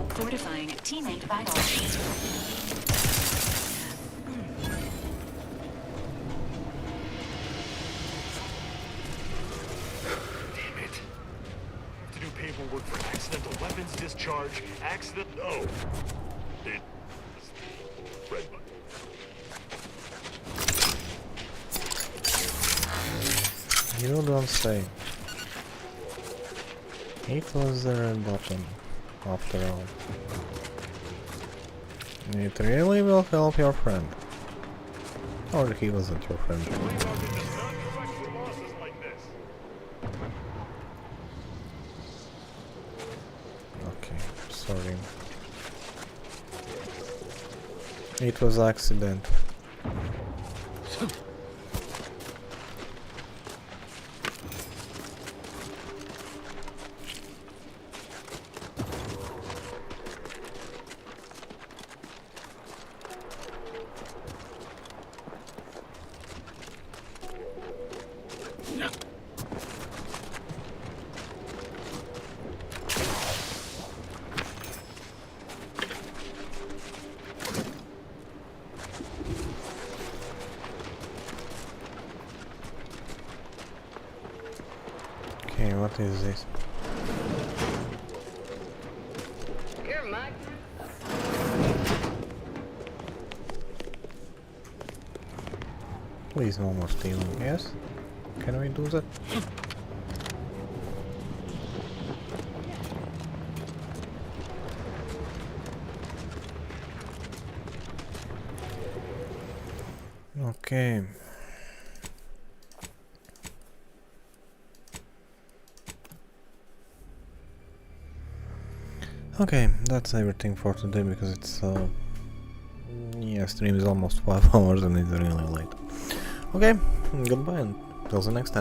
Fortifying teammate vitals. Damn it. To do paperwork for accidental weapons discharge, accident... Oh. It... Red button. You don't say. It was the red button, after all. It really will help your friend. Or he wasn't your friend. Okay, sorry. It was accident. What is this? Here, Mike. Please no more stealing. Yes? Can we do that? Okay. Okay, that's everything for today because it's yeah, stream is almost 5 hours and it's really late. Okay, goodbye and till the next time.